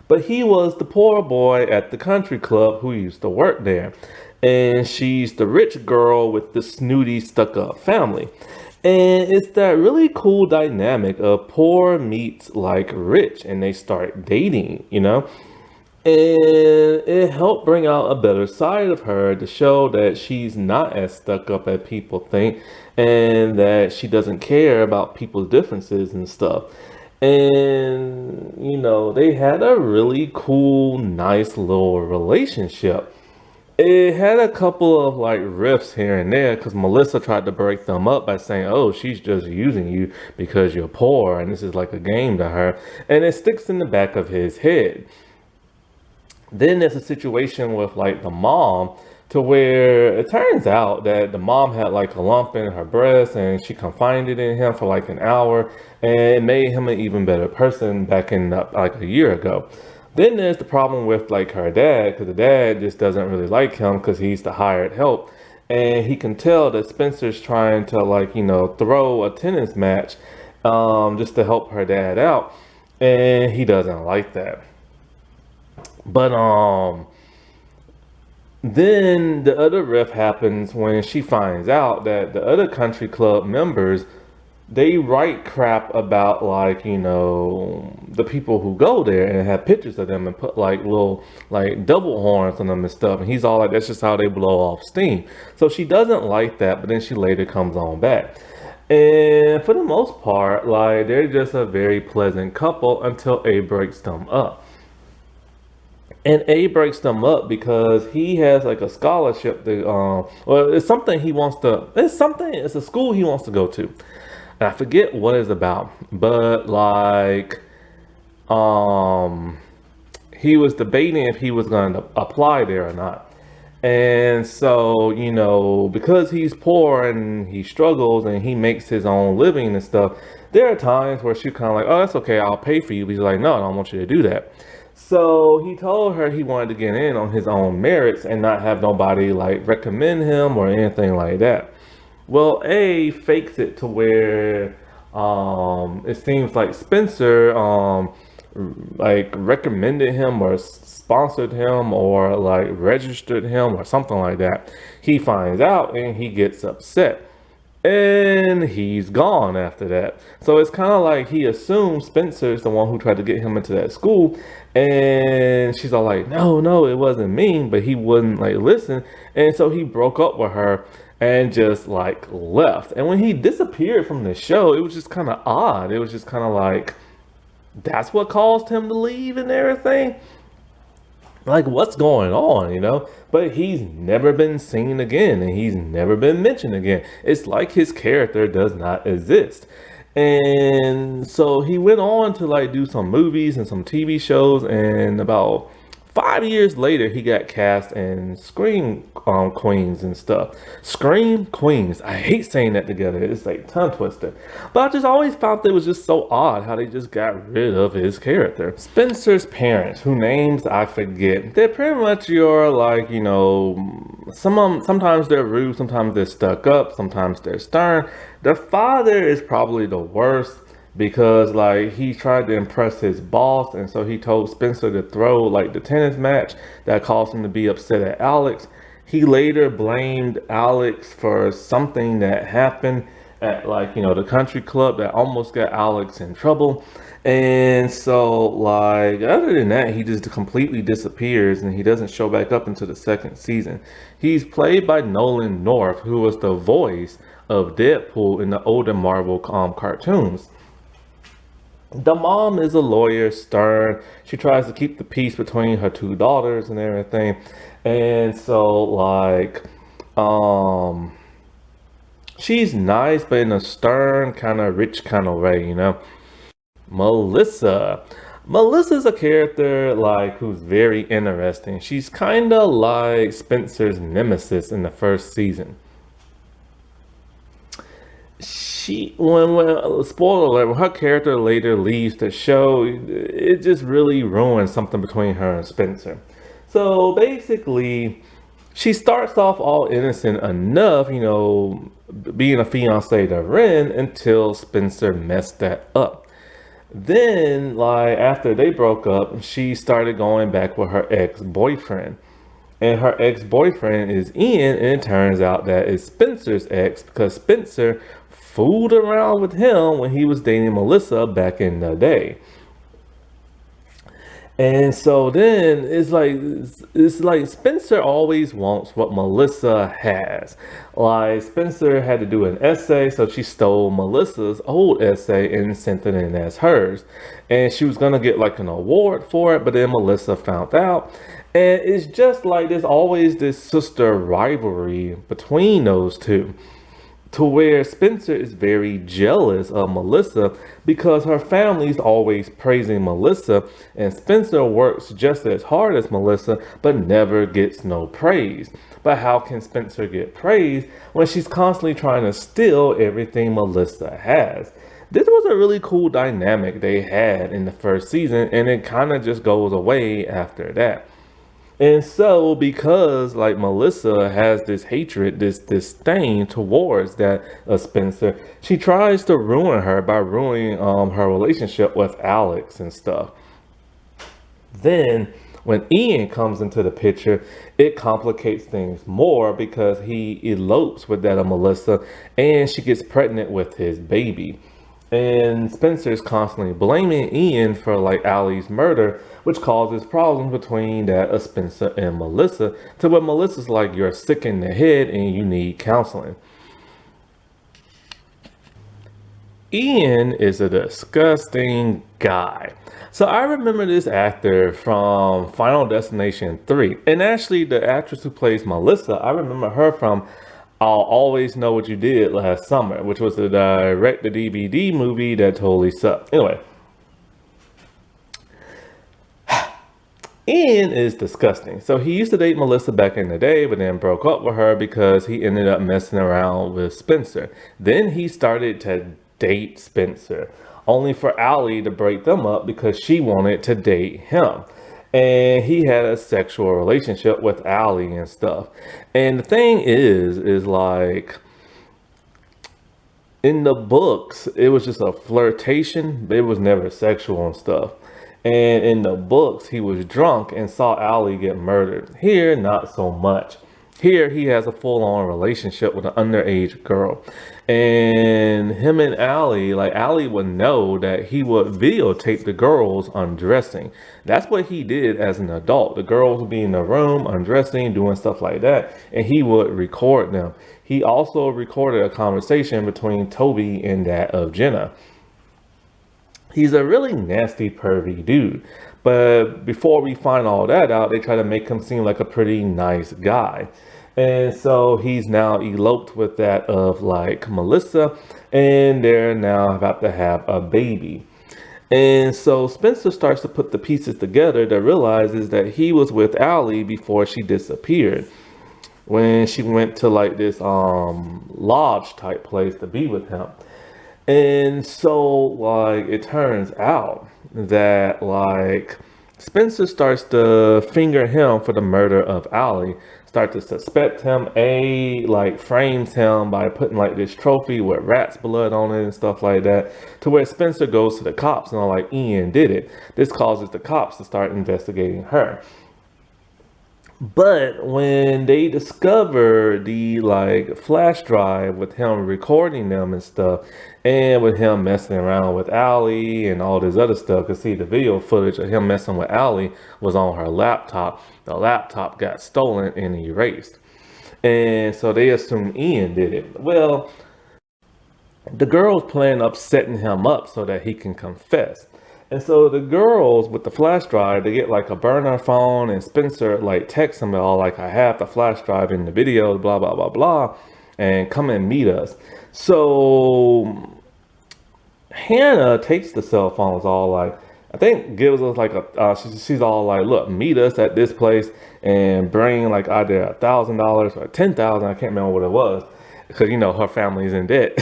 Speaker 1: But he was the poor boy at the country club who used to work there. And she's the rich girl with the snooty, stuck-up family. And it's that really cool dynamic of poor meets like rich, and they start dating. And it helped bring out a better side of her to show that she's not as stuck up as people think, and that she doesn't care about people's differences and stuff. And, they had a really cool, nice little relationship. It had a couple of like riffs here and there because Melissa tried to break them up by saying, oh, she's just using you because you're poor and this is like a game to her. And it sticks in the back of his head. Then there's a situation with like the mom to where it turns out that the mom had like a lump in her breast and she confided in him for like an hour, and it made him an even better person back in like a year ago. Then there's the problem with like her dad, because the dad just doesn't really like him because he's the hired help. And he can tell that Spencer's trying to like, throw a tennis match just to help her dad out. And he doesn't like that. But then the other riff happens when she finds out that the other country club members, they write crap about like, the people who go there and have pictures of them and put like little like double horns on them and stuff. And he's all like, that's just how they blow off steam. So she doesn't like that, but then she later comes on back. And for the most part, like they're just a very pleasant couple until A breaks them up. And A breaks them up because he has like a scholarship that, well, it's something he wants to, it's a school he wants to go to. And I forget what it's about, but like, he was debating if he was going to apply there or not. And so, because he's poor and he struggles and he makes his own living and stuff, there are times where she's kind of like, oh, that's okay, I'll pay for you. But he's like, no, I don't want you to do that. So he told her he wanted to get in on his own merits and not have nobody like recommend him or anything like that. Well, A fakes it to where it seems like Spencer like recommended him or sponsored him or like registered him or something like that. He finds out and he gets upset. And he's gone after that. So it's kind of like he assumes Spencer's the one who tried to get him into that school. And she's all like, no, it wasn't me. But he wouldn't like listen. And so he broke up with her and just like left. And when he disappeared from the show, it was just kind of odd. It was just kind of like, that's what caused him to leave and everything. Like, what's going on, But he's never been seen again and he's never been mentioned again. It's like his character does not exist. And so he went on to like do some movies and some TV shows, and about 5 years later he got cast in Scream Queens and stuff. Scream Queens. I hate saying that together. It's like tongue twister. But I just always found it was just so odd how they just got rid of his character. Spencer's parents, who names I forget, they're pretty much your like, sometimes they're rude, sometimes they're stuck up, sometimes they're stern. The father is probably the worst because like he tried to impress his boss, and so he told Spencer to throw like the tennis match that caused him to be upset at Alex. He later blamed Alex for something that happened at like the country club that almost got Alex in trouble. And so like other than that, he just completely disappears and he doesn't show back up until the second season. He's played by Nolan North, who was the voice of Deadpool in the older Marvel cartoons. The mom is a lawyer, stern. She tries to keep the peace between her two daughters and everything. And so like she's nice, but in a stern, kind of rich kind of way. Melissa. Melissa's a character like who's very interesting. She's kind of like Spencer's nemesis in the first season. When spoiler alert, when her character later leaves the show, it just really ruins something between her and Spencer. So basically, she starts off all innocent enough, being a fiance to Ren until Spencer messed that up. Then, like after they broke up, she started going back with her ex-boyfriend. And her ex-boyfriend is Ian, and it turns out that it's Spencer's ex because Spencer fooled around with him when he was dating Melissa back in the day. And so then it's like Spencer always wants what Melissa has. Like Spencer had to do an essay, so she stole Melissa's old essay and sent it in as hers. And she was gonna get like an award for it, but then Melissa found out. And it's just like there's always this sister rivalry between those two, to where Spencer is very jealous of Melissa because her family's always praising Melissa, and Spencer works just as hard as Melissa but never gets no praise. But how can Spencer get praise when she's constantly trying to steal everything Melissa has? This was a really cool dynamic they had in the first season, and it kind of just goes away after that. And so, because like Melissa has this hatred, this thing towards that Spencer, she tries to ruin her by ruining her relationship with Alex and stuff. Then, when Ian comes into the picture, it complicates things more because he elopes with that of Melissa, and she gets pregnant with his baby. And Spencer's constantly blaming Ian for like Allie's murder, which causes problems between that of Spencer and Melissa, to where Melissa's like, you're sick in the head and you need counseling. Ian is a disgusting guy. So I remember this actor from Final Destination 3. And actually the actress who plays Melissa, I remember her from I'll Always Know What You Did Last Summer, which was the direct-to-DVD movie that totally sucked. Anyway, Ian is disgusting. So he used to date Melissa back in the day, but then broke up with her because he ended up messing around with Spencer. Then he started to date Spencer, only for Allie to break them up because she wanted to date him. And he had a sexual relationship with Allie and stuff. And the thing is like in the books, it was just a flirtation, but it was never sexual and stuff. And in the books, he was drunk and saw Allie get murdered. Here, not so much. Here, he has a full-on relationship with an underage girl. And him and Allie, like Allie would know that he would videotape the girls undressing. That's what he did as an adult. The girls would be in the room undressing, doing stuff like that, and he would record them. He also recorded a conversation between Toby and that of Jenna. He's a really nasty, pervy dude. But before we find all that out, they try to make him seem like a pretty nice guy. And so he's now eloped with that of like Melissa, and they're now about to have a baby. And so Spencer starts to put the pieces together that realizes that he was with Allie before she disappeared. When she went to like this lodge type place to be with him. And so like it turns out that like Spencer starts to finger him for the murder of Allie, start to suspect him, like frames him by putting like this trophy with rat's blood on it and stuff like that, to where Spencer goes to the cops and are like, Ian did it. This causes the cops to start investigating her. But when they discover the like flash drive with him recording them and stuff, and with him messing around with Allie and all this other stuff, cause see the video footage of him messing with Allie was on her laptop. The laptop got stolen and erased. And so they assume Ian did it. Well, the girls plan up setting him up so that he can confess. And so the girls with the flash drive, they get like a burner phone, and Spencer like texts them all like, I have the flash drive in the video, blah, blah, blah, blah, and come and meet us. So Hannah takes the cell phone, is all like, I think gives us like she's all like, look, meet us at this place and bring like either $1,000 or 10,000. I can't remember what it was, because you know her family's in debt.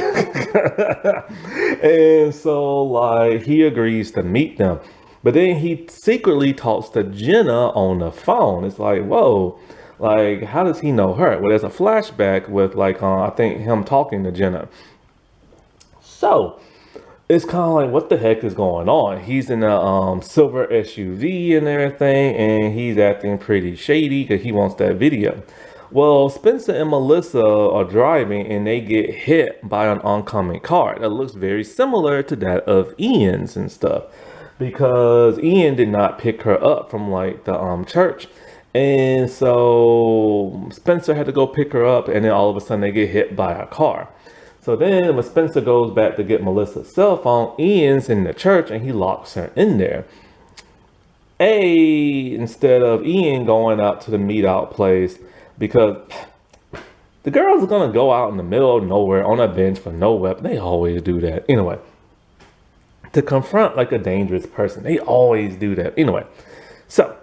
Speaker 1: And so like he agrees to meet them, but then he secretly talks to Jenna on the phone. It's like, whoa, like how does he know her? Well, there's a flashback with like I think him talking to Jenna. So it's kind of like, what the heck is going on? He's in a silver SUV and everything, and he's acting pretty shady because he wants that video. Well, Spencer and Melissa are driving and they get hit by an oncoming car that looks very similar to that of Ian's and stuff, because Ian did not pick her up from like the church. And so Spencer had to go pick her up, and then all of a sudden they get hit by a car. So then when Spencer goes back to get Melissa's cell phone, Ian's in the church and he locks her in there. Instead of Ian going out to the meet out place, because the girls are going to go out in the middle of nowhere on a bench for no weapon. They always do that. Anyway, to confront like a dangerous person, they always do that. Anyway, so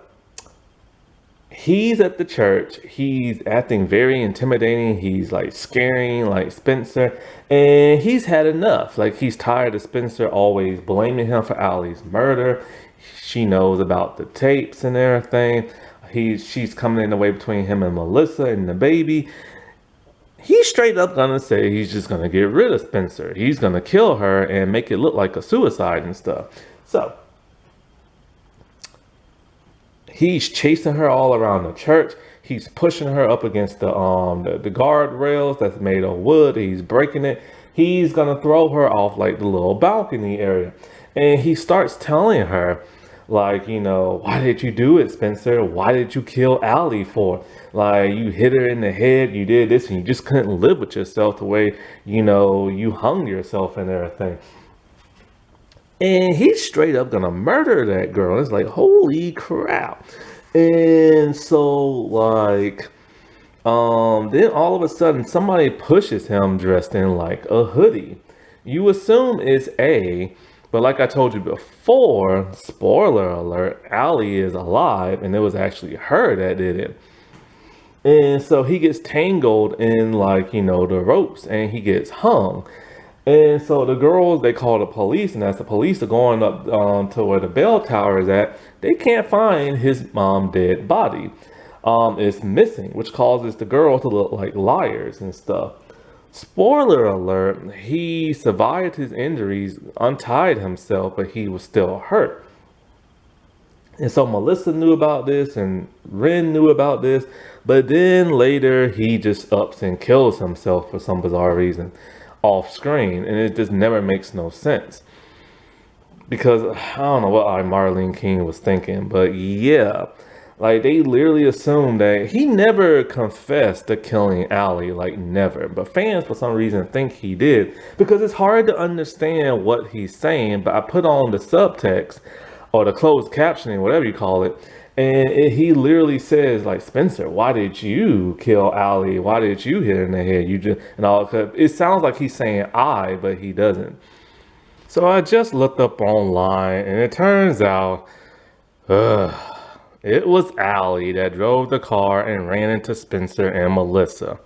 Speaker 1: he's at the church. He's acting very intimidating. He's like scaring like Spencer, and he's had enough. Like he's tired of Spencer always blaming him for Allie's murder. She knows about the tapes and everything. She's coming in the way between him and Melissa and the baby. He's straight up gonna say he's just gonna get rid of Spencer. He's gonna kill her and make it look like a suicide and stuff. So he's chasing her all around the church. He's pushing her up against the guardrails that's made of wood. He's breaking it. He's gonna throw her off like the little balcony area. And he starts telling her, like, you know, why did you do it, Spencer? Why did you kill Allie for? Like, you hit her in the head, you did this, and you just couldn't live with yourself the way, you know, you hung yourself and everything. And he's straight up gonna murder that girl. It's like, holy crap. And so, like, then all of a sudden, somebody pushes him dressed in like a hoodie. You assume it's but like I told you before, spoiler alert, Allie is alive, and it was actually her that did it. And so he gets tangled in like, you know, the ropes, and he gets hung. And so the girls, they call the police, and as the police are going up to where the bell tower is at, they can't find his dead body. It's missing, which causes the girls to look like liars and stuff. Spoiler alert, he survived his injuries, untied himself, but he was still hurt. And so Melissa knew about this and Ren knew about this, but then later he just ups and kills himself for some bizarre reason off screen, and it just never makes no sense. Because I don't know what Marlene King was thinking, but yeah. Like, they literally assume that he never confessed to killing Allie, like never. But fans, for some reason, think he did, because it's hard to understand what he's saying. But I put on the subtext or the closed captioning, whatever you call it. And he literally says, like, Spencer, why did you kill Allie? Why did you hit her in the head? You just, and all, it sounds like he's saying I, but he doesn't. So I just looked up online, and it turns out, uh, it was Allie that drove the car and ran into Spencer and Melissa.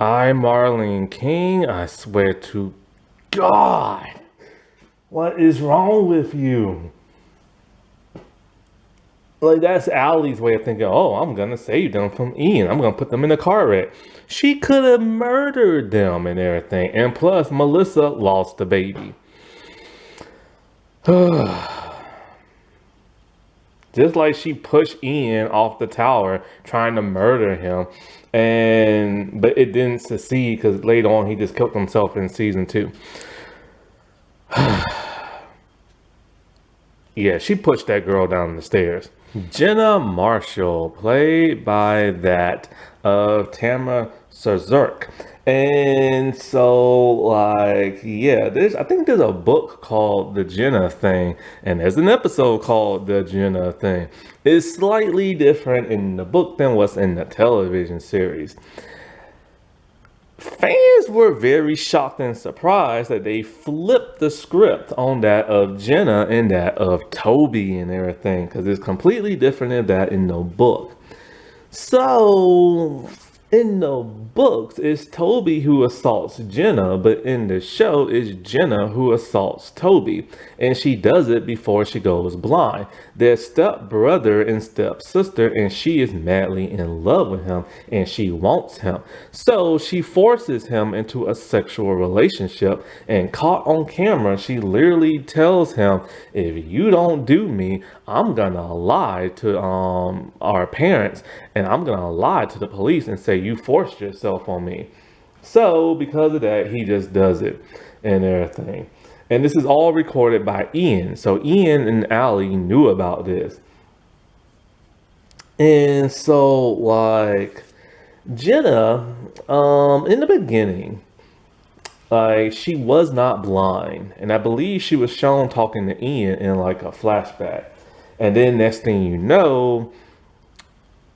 Speaker 1: Marlene King, I swear to God, what is wrong with you? Like, that's Allie's way of thinking, oh, I'm gonna save them from Ian. I'm gonna put them in a car wreck. She could have murdered them and everything. And plus, Melissa lost the baby. Just like she pushed Ian off the tower trying to murder him. But it didn't succeed because later on he just killed himself in season 2. Yeah, she pushed that girl down the stairs. Jenna Marshall, played by that of Tamara Sazurk. And so, like, yeah, I think there's a book called The Jenna Thing, and there's an episode called The Jenna Thing. It's slightly different in the book than what's in the television series. Fans were very shocked and surprised that they flipped the script on that of Jenna and that of Toby and everything, because it's completely different than that in the book. So in the books, it's Toby who assaults Jenna, but in the show, it's Jenna who assaults Toby, and she does it before she goes blind. They're step-brother and step-sister, and she is madly in love with him, and she wants him. So she forces him into a sexual relationship, and caught on camera, she literally tells him, if you don't do me, I'm gonna lie to our parents, and I'm gonna lie to the police and say you forced yourself on me. So because of that, he just does it and everything. And this is all recorded by Ian. So Ian and Allie knew about this. And so, like, Jenna, in the beginning, like, she was not blind. And I believe she was shown talking to Ian in, like, a flashback. And then next thing you know,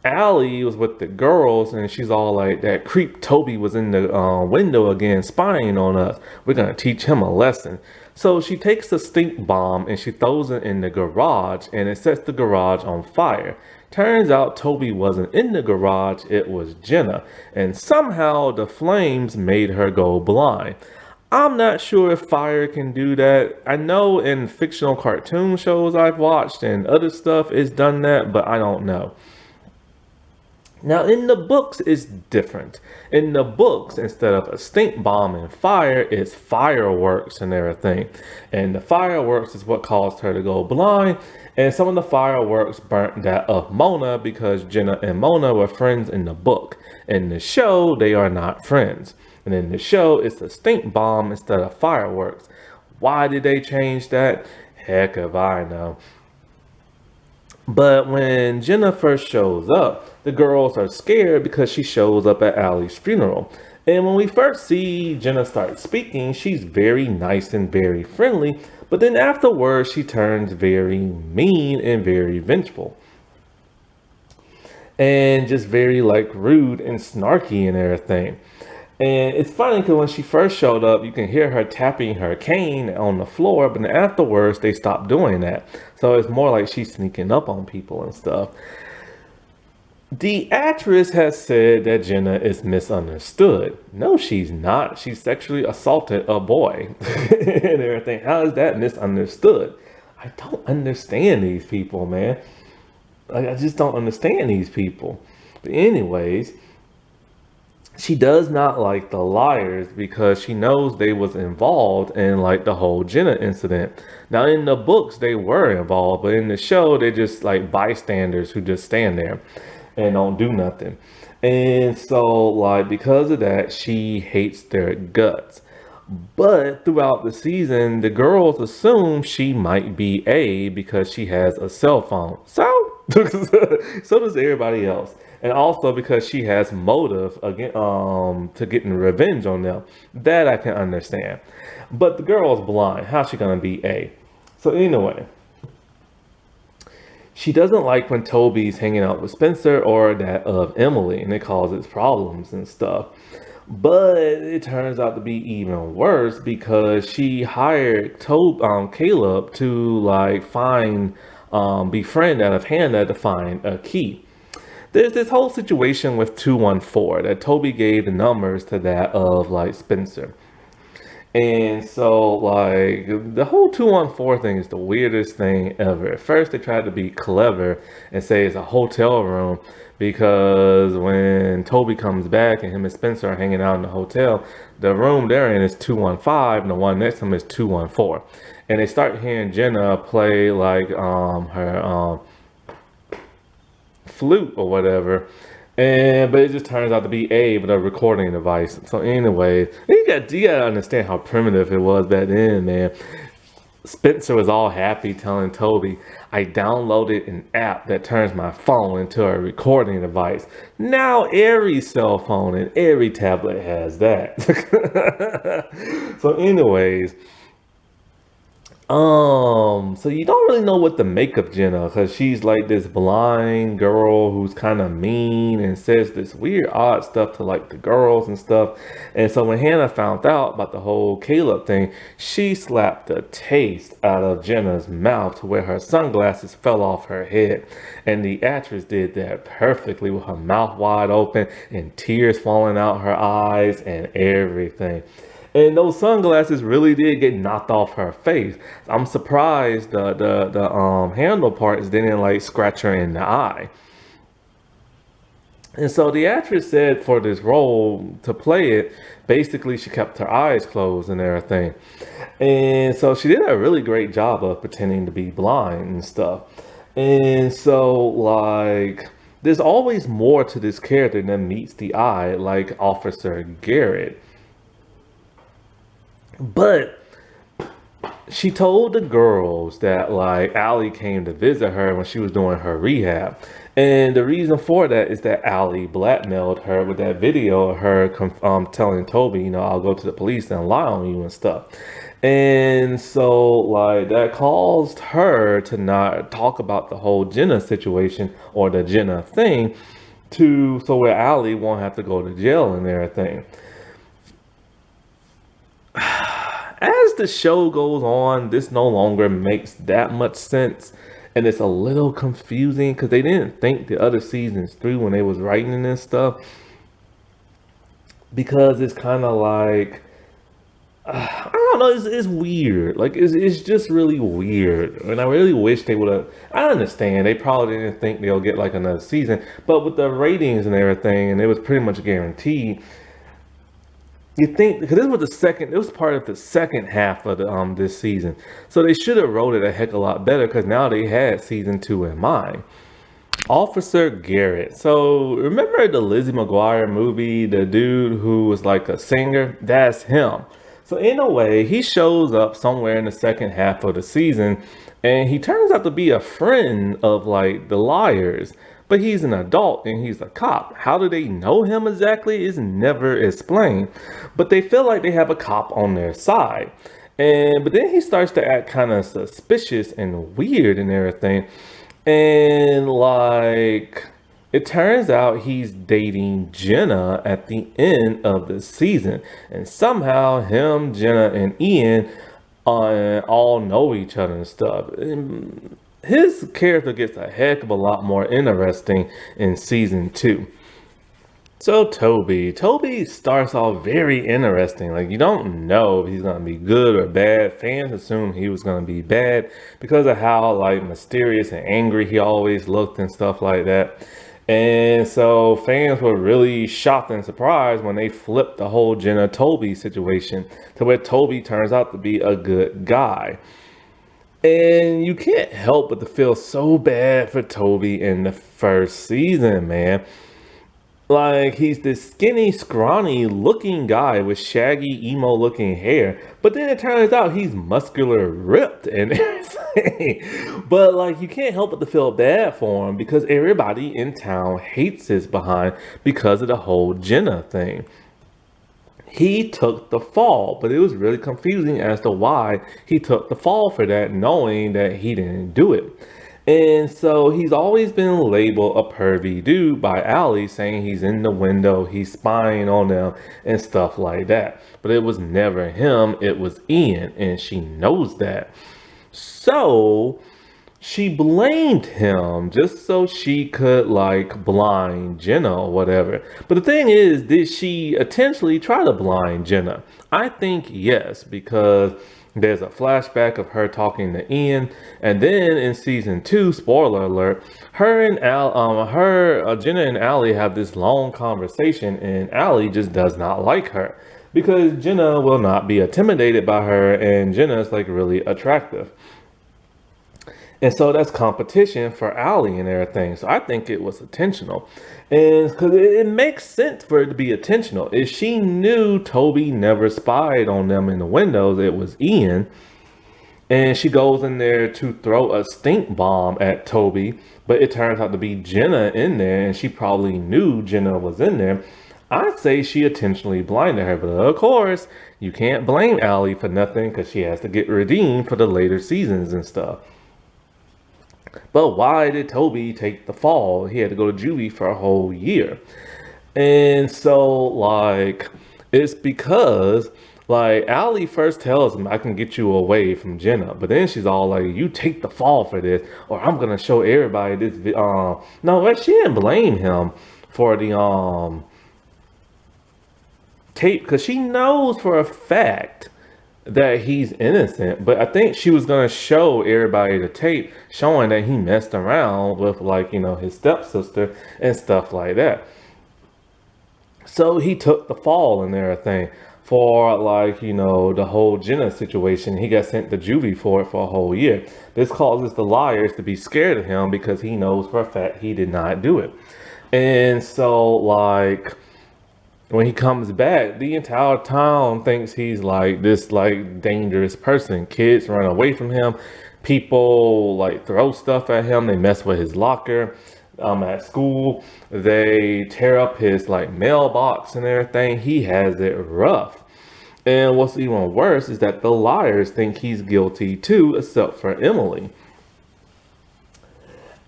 Speaker 1: Allie was with the girls, and she's all like, that creep Toby was in the window again, spying on us. We're going to teach him a lesson. So she takes the stink bomb and she throws it in the garage, and it sets the garage on fire. Turns out Toby wasn't in the garage, it was Jenna. And somehow the flames made her go blind. I'm not sure if fire can do that. I know in fictional cartoon shows I've watched and other stuff it's done that, but I don't know. Now, in the books, it's different. In the books, instead of a stink bomb and fire, it's fireworks and everything. And the fireworks is what caused her to go blind. And some of the fireworks burnt that of Mona because Jenna and Mona were friends in the book. In the show, they are not friends. And in the show, it's a stink bomb instead of fireworks. Why did they change that? Heck if I know. But when Jenna first shows up, the girls are scared because she shows up at Allie's funeral. And when we first see Jenna start speaking, she's very nice and very friendly. But then afterwards, she turns very mean and very vengeful. And just very, like, rude and snarky and everything. And it's funny because when she first showed up, you can hear her tapping her cane on the floor, but then afterwards they stopped doing that. So it's more like she's sneaking up on people and stuff. The actress has said that Jenna is misunderstood. No, she's not. She sexually assaulted a boy and everything. How is that misunderstood? I don't understand these people, man. I just don't understand these people. But anyways, she does not like the liars because she knows they was involved in, like, the whole Jenna incident. Now in the books they were involved, but in the show they're just like bystanders who just stand there and don't do nothing. And so, like, because of that, she hates their guts. But throughout the season, the girls assume she might be A because she has a cell phone. So so does everybody else. And also because she has motive again to getting revenge on them. That I can understand. But the girl's blind. How's she gonna be A? So anyway, she doesn't like when Toby's hanging out with Spencer or that of Emily, and it causes problems and stuff. But it turns out to be even worse because she hired Caleb to like find, befriend out of Hannah to find a key. There's this whole situation with 214 that Toby gave the numbers to that of like Spencer. And so, like, the whole 214 thing is the weirdest thing ever. At first, they tried to be clever and say it's a hotel room because when Toby comes back and him and Spencer are hanging out in the hotel, the room they're in is 215 and the one next to him is 214. And they start hearing Jenna play like her flute or whatever. And but it just turns out to be Abe, the recording device. So anyway, you gotta understand how primitive it was back then, man. Spencer was all happy telling Toby, I downloaded an app that turns my phone into a recording device. Now every cell phone and every tablet has that. So anyways, so you don't really know what to make of Jenna because she's like this blind girl who's kind of mean and says this weird, odd stuff to like the girls and stuff. And so when Hannah found out about the whole Caleb thing, she slapped the taste out of Jenna's mouth to where her sunglasses fell off her head. And the actress did that perfectly with her mouth wide open and tears falling out her eyes and everything. And those sunglasses really did get knocked off her face. I'm surprised the handle parts didn't like scratch her in the eye. And so the actress said for this role to play it, basically she kept her eyes closed and everything. And so she did a really great job of pretending to be blind and stuff. And so like there's always more to this character than meets the eye, like Officer Garrett. But she told the girls that like Allie came to visit her when she was doing her rehab. And the reason for that is that Allie blackmailed her with that video of her telling Toby, I'll go to the police and lie on you and stuff. And so like that caused her to not talk about the whole Jenna situation or the Jenna thing to so where Allie won't have to go to jail and everything. As the show goes on, this no longer makes that much sense, and it's a little confusing because they didn't think the other seasons through when they was writing this stuff. Because it's kind of like I don't know, it's weird. Like it's just really weird, and I really wish they would have. I understand they probably didn't think they'll get like another season, but with the ratings and everything, and it was pretty much guaranteed. You think because this was the second, it was part of the second half of the this season, so they should have wrote it a heck of a lot better because now they had season 2 in mind. Officer Garrett. So remember the Lizzie McGuire movie, the dude who was like a singer? That's him. So in a way, he shows up somewhere in the second half of the season, and he turns out to be a friend of like the liars. But he's an adult and he's a cop. How do they know him exactly is never explained. But they feel like they have a cop on their side. But then he starts to act kind of suspicious and weird and everything. And like it turns out he's dating Jenna at the end of the season. And somehow him, Jenna, and Ian all know each other and stuff. And his character gets a heck of a lot more interesting in season 2. So Toby starts off very interesting. Like you don't know if he's gonna be good or bad. Fans assume he was gonna be bad because of how like mysterious and angry he always looked and stuff like that. And so fans were really shocked and surprised when they flipped the whole Jenna Toby situation to where Toby turns out to be a good guy. And you can't help but to feel so bad for Toby in the first season, man. Like, he's this skinny, scrawny looking guy with shaggy, emo looking hair. But then it turns out he's muscular, ripped, and everything. But, like, you can't help but to feel bad for him because everybody in town hates his behind because of the whole Jenna thing. He took the fall, but it was really confusing as to why he took the fall for that, knowing that he didn't do it. And so he's always been labeled a pervy dude by Allie, saying he's in the window, he's spying on them, and stuff like that. But it was never him, it was Ian, and she knows that. So she blamed him just so she could like blind Jenna or whatever. But the thing is, did she intentionally try to blind Jenna? I think yes, because there's a flashback of her talking to Ian, and then in season two, spoiler alert, Jenna and Allie have this long conversation, and Allie just does not like her because Jenna will not be intimidated by her, and Jenna is like really attractive. And so that's competition for Allie and everything. So I think it was intentional. And because it makes sense for it to be intentional. If she knew Toby never spied on them in the windows, it was Ian. And she goes in there to throw a stink bomb at Toby. But it turns out to be Jenna in there. And she probably knew Jenna was in there. I'd say she intentionally blinded her. But of course, you can't blame Allie for nothing because she has to get redeemed for the later seasons and stuff. But why did Toby take the fall? He had to go to juvie for a whole year. And so, like, it's because, like, Allie first tells him, I can get you away from Jenna. But then she's all like, you take the fall for this, or I'm going to show everybody this. No, like, she didn't blame him for the tape because she knows for a fact that he's innocent, but I think she was gonna show everybody the tape showing that he messed around with like, his stepsister and stuff like that. So he took the fall and everything for like, the whole Jenna situation. He got sent to juvie for it for a whole year. This causes the liars to be scared of him because he knows for a fact he did not do it. And so like when he comes back, the entire town thinks he's like this like dangerous person. Kids run away from him. People like throw stuff at him. They mess with his locker at school. They tear up his like mailbox and everything. He has it rough. And what's even worse is that the liars think he's guilty too, except for Emily.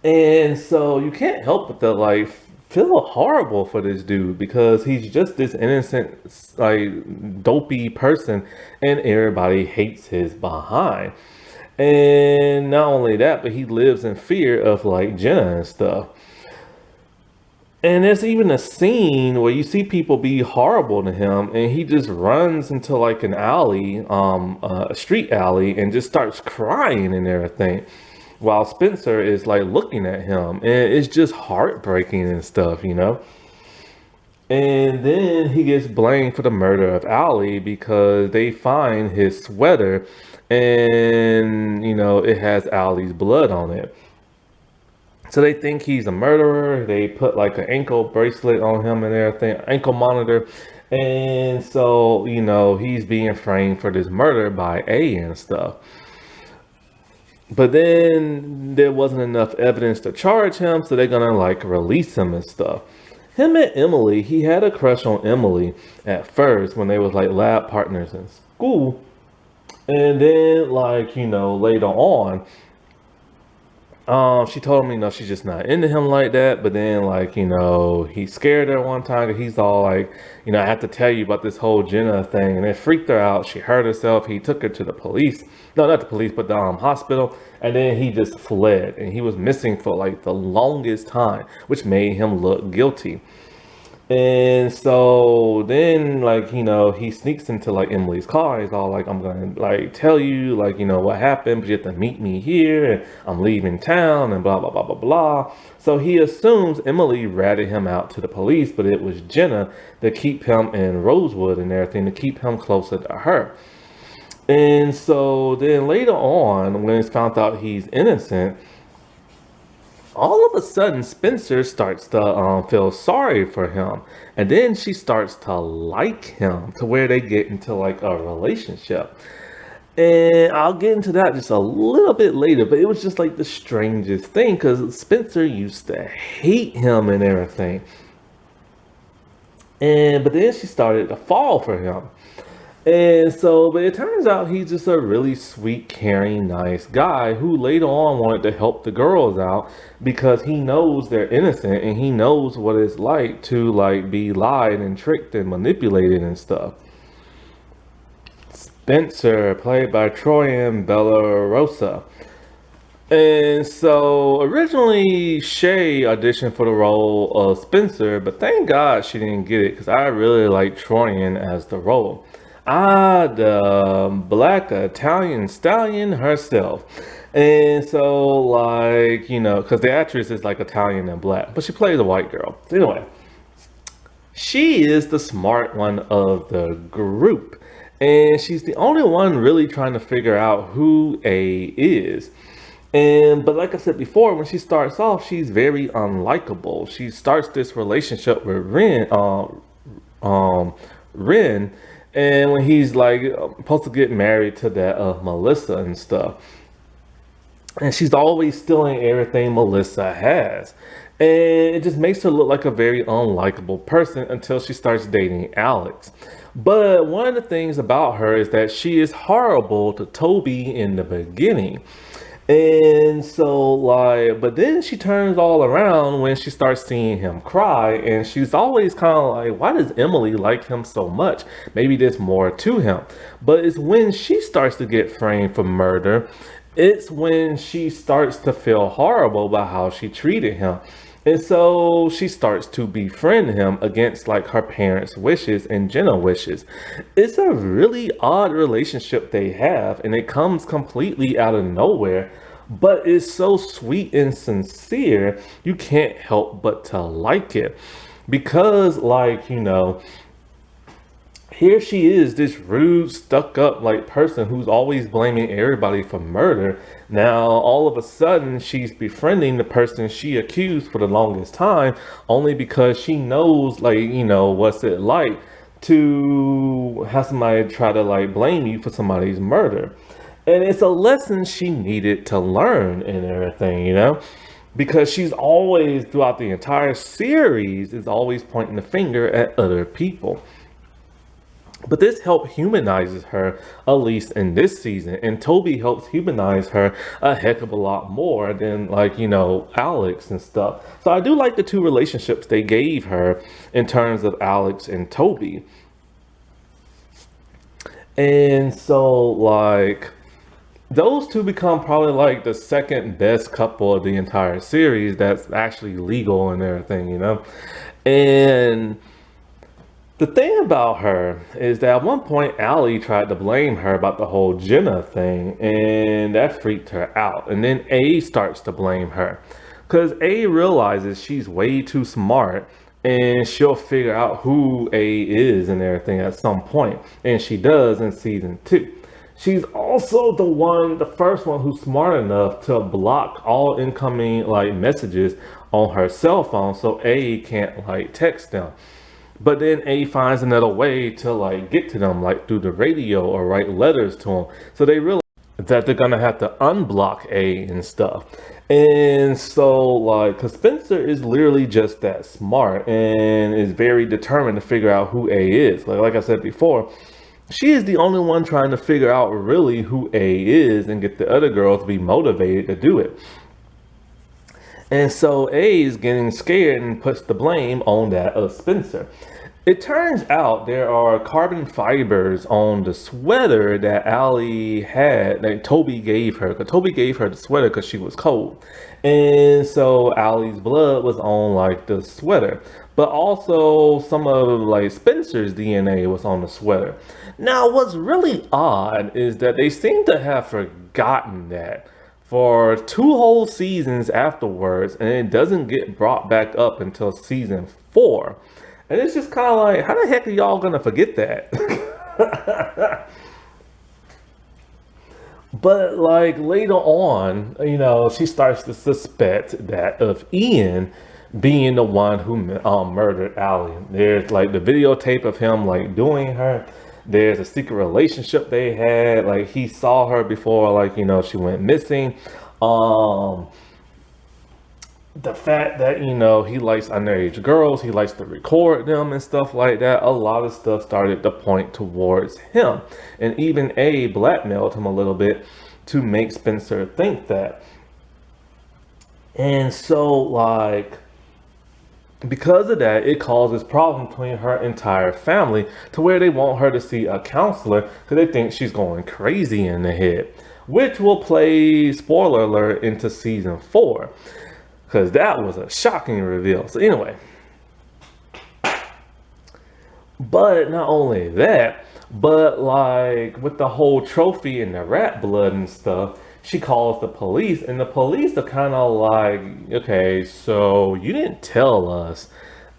Speaker 1: And so you can't help but to like feel horrible for this dude because he's just this innocent, like dopey person, and everybody hates his behind. And not only that, but he lives in fear of like Jenna and stuff. And there's even a scene where you see people be horrible to him, and he just runs into like an alley, a street alley, and just starts crying and everything, while Spencer is like looking at him, and it's just heartbreaking and stuff. And then he gets blamed for the murder of Allie because they find his sweater, and it has Allie's blood on it. So they think he's a murderer. They put like an ankle bracelet on him and everything, ankle monitor. And so, he's being framed for this murder by A and stuff. But then there wasn't enough evidence to charge him, so they're gonna like release him and stuff. Him and Emily, he had a crush on Emily at first when they was like lab partners in school. And then like, later on, she told me, she's just not into him like that. But then, like, he scared her one time. He's all like, I have to tell you about this whole Jenna thing. And it freaked her out. She hurt herself. He took her to the police. No, not the police, but the hospital. And then he just fled. And he was missing for like the longest time, which made him look guilty. And so then, like, he sneaks into like Emily's car. He's all like, I'm gonna like tell you, like, what happened, but you have to meet me here, and I'm leaving town, and blah blah blah blah blah. So he assumes Emily ratted him out to the police, but it was Jenna to keep him in Rosewood and everything, to keep him closer to her. And so then later on, when it's found out he's innocent, all of a sudden Spencer starts to feel sorry for him, and then she starts to like him to where they get into like a relationship. And I'll get into that just a little bit later, but it was just like the strangest thing because Spencer used to hate him and everything, but then she started to fall for him. And so, but it turns out he's just a really sweet, caring, nice guy who later on wanted to help the girls out because he knows they're innocent and he knows what it's like to like be lied and tricked and manipulated and stuff. Spencer, played by Troyan Bellarosa. And so originally Shay auditioned for the role of Spencer, but thank God she didn't get it because I really like Troyan as the role. Ah, the black Italian stallion herself. And so, like, because the actress is like Italian and black, but she plays a white girl. Anyway, she is the smart one of the group. And she's the only one really trying to figure out who A is. And but like I said before, when she starts off, she's very unlikable. She starts this relationship with um, Ren, and when he's like supposed to get married to that Melissa and stuff, and she's always stealing everything Melissa has. And it just makes her look like a very unlikable person until she starts dating Alex. But one of the things about her is that she is horrible to Toby in the beginning. And so, like, but then she turns all around when she starts seeing him cry, and she's always kind of like, why does Emily like him so much? Maybe there's more to him. But it's when she starts to get framed for murder, it's when she starts to feel horrible about how she treated him. And so she starts to befriend him against like her parents' wishes and Jenna wishes. It's a really odd relationship they have, and it comes completely out of nowhere, but it's so sweet and sincere, you can't help but to like it. Because, like, here she is, this rude, stuck up like person who's always blaming everybody for murder. Now, all of a sudden, she's befriending the person she accused for the longest time, only because she knows, like, what's it like to have somebody try to like blame you for somebody's murder. And it's a lesson she needed to learn and everything, because she's always, throughout the entire series, is always pointing the finger at other people. But this help humanizes her, at least in this season. And Toby helps humanize her a heck of a lot more than, like, Alex and stuff. So I do like the two relationships they gave her in terms of Alex and Toby. And so, like, those two become probably like the second best couple of the entire series that's actually legal and everything. And the thing about her is that at one point, Allie tried to blame her about the whole Jenna thing, and that freaked her out. And then A starts to blame her because A realizes she's way too smart and she'll figure out who A is and everything at some point. And she does in season 2. She's also the first one who's smart enough to block all incoming like messages on her cell phone so A can't like text them. But then A finds another way to like get to them, like through the radio or write letters to them. So they realize that they're gonna have to unblock A and stuff. And so, like, because Spencer is literally just that smart and is very determined to figure out who A is. Like I said before, she is the only one trying to figure out really who A is and get the other girls to be motivated to do it. And so A is getting scared and puts the blame on that of Spencer. It turns out there are carbon fibers on the sweater that Allie had, that Toby gave her. Because Toby gave her the sweater because she was cold. And so Allie's blood was on like the sweater. But also some of like Spencer's DNA was on the sweater. Now what's really odd is that they seem to have forgotten that for 2 whole seasons afterwards, and it doesn't get brought back up until season 4. And it's just kind of like, how the heck are y'all gonna forget that? But like later on, she starts to suspect that of Ian being the one who murdered Allie. There's like the videotape of him like doing her. There's a secret relationship they had. Like he saw her before, like, she went missing. the fact that he likes underage girls, he likes to record them and stuff like that, a lot of stuff started to point towards him, and even A blackmailed him a little bit to make Spencer think that. And so, like, because of that, it causes problems between her entire family to where they want her to see a counselor because they think she's going crazy in the head, which will play, spoiler alert, into season 4 because that was a shocking reveal. So anyway, but not only that, but like with the whole trophy and the rat blood and stuff, she calls the police, and the police are kind of like, okay, so you didn't tell us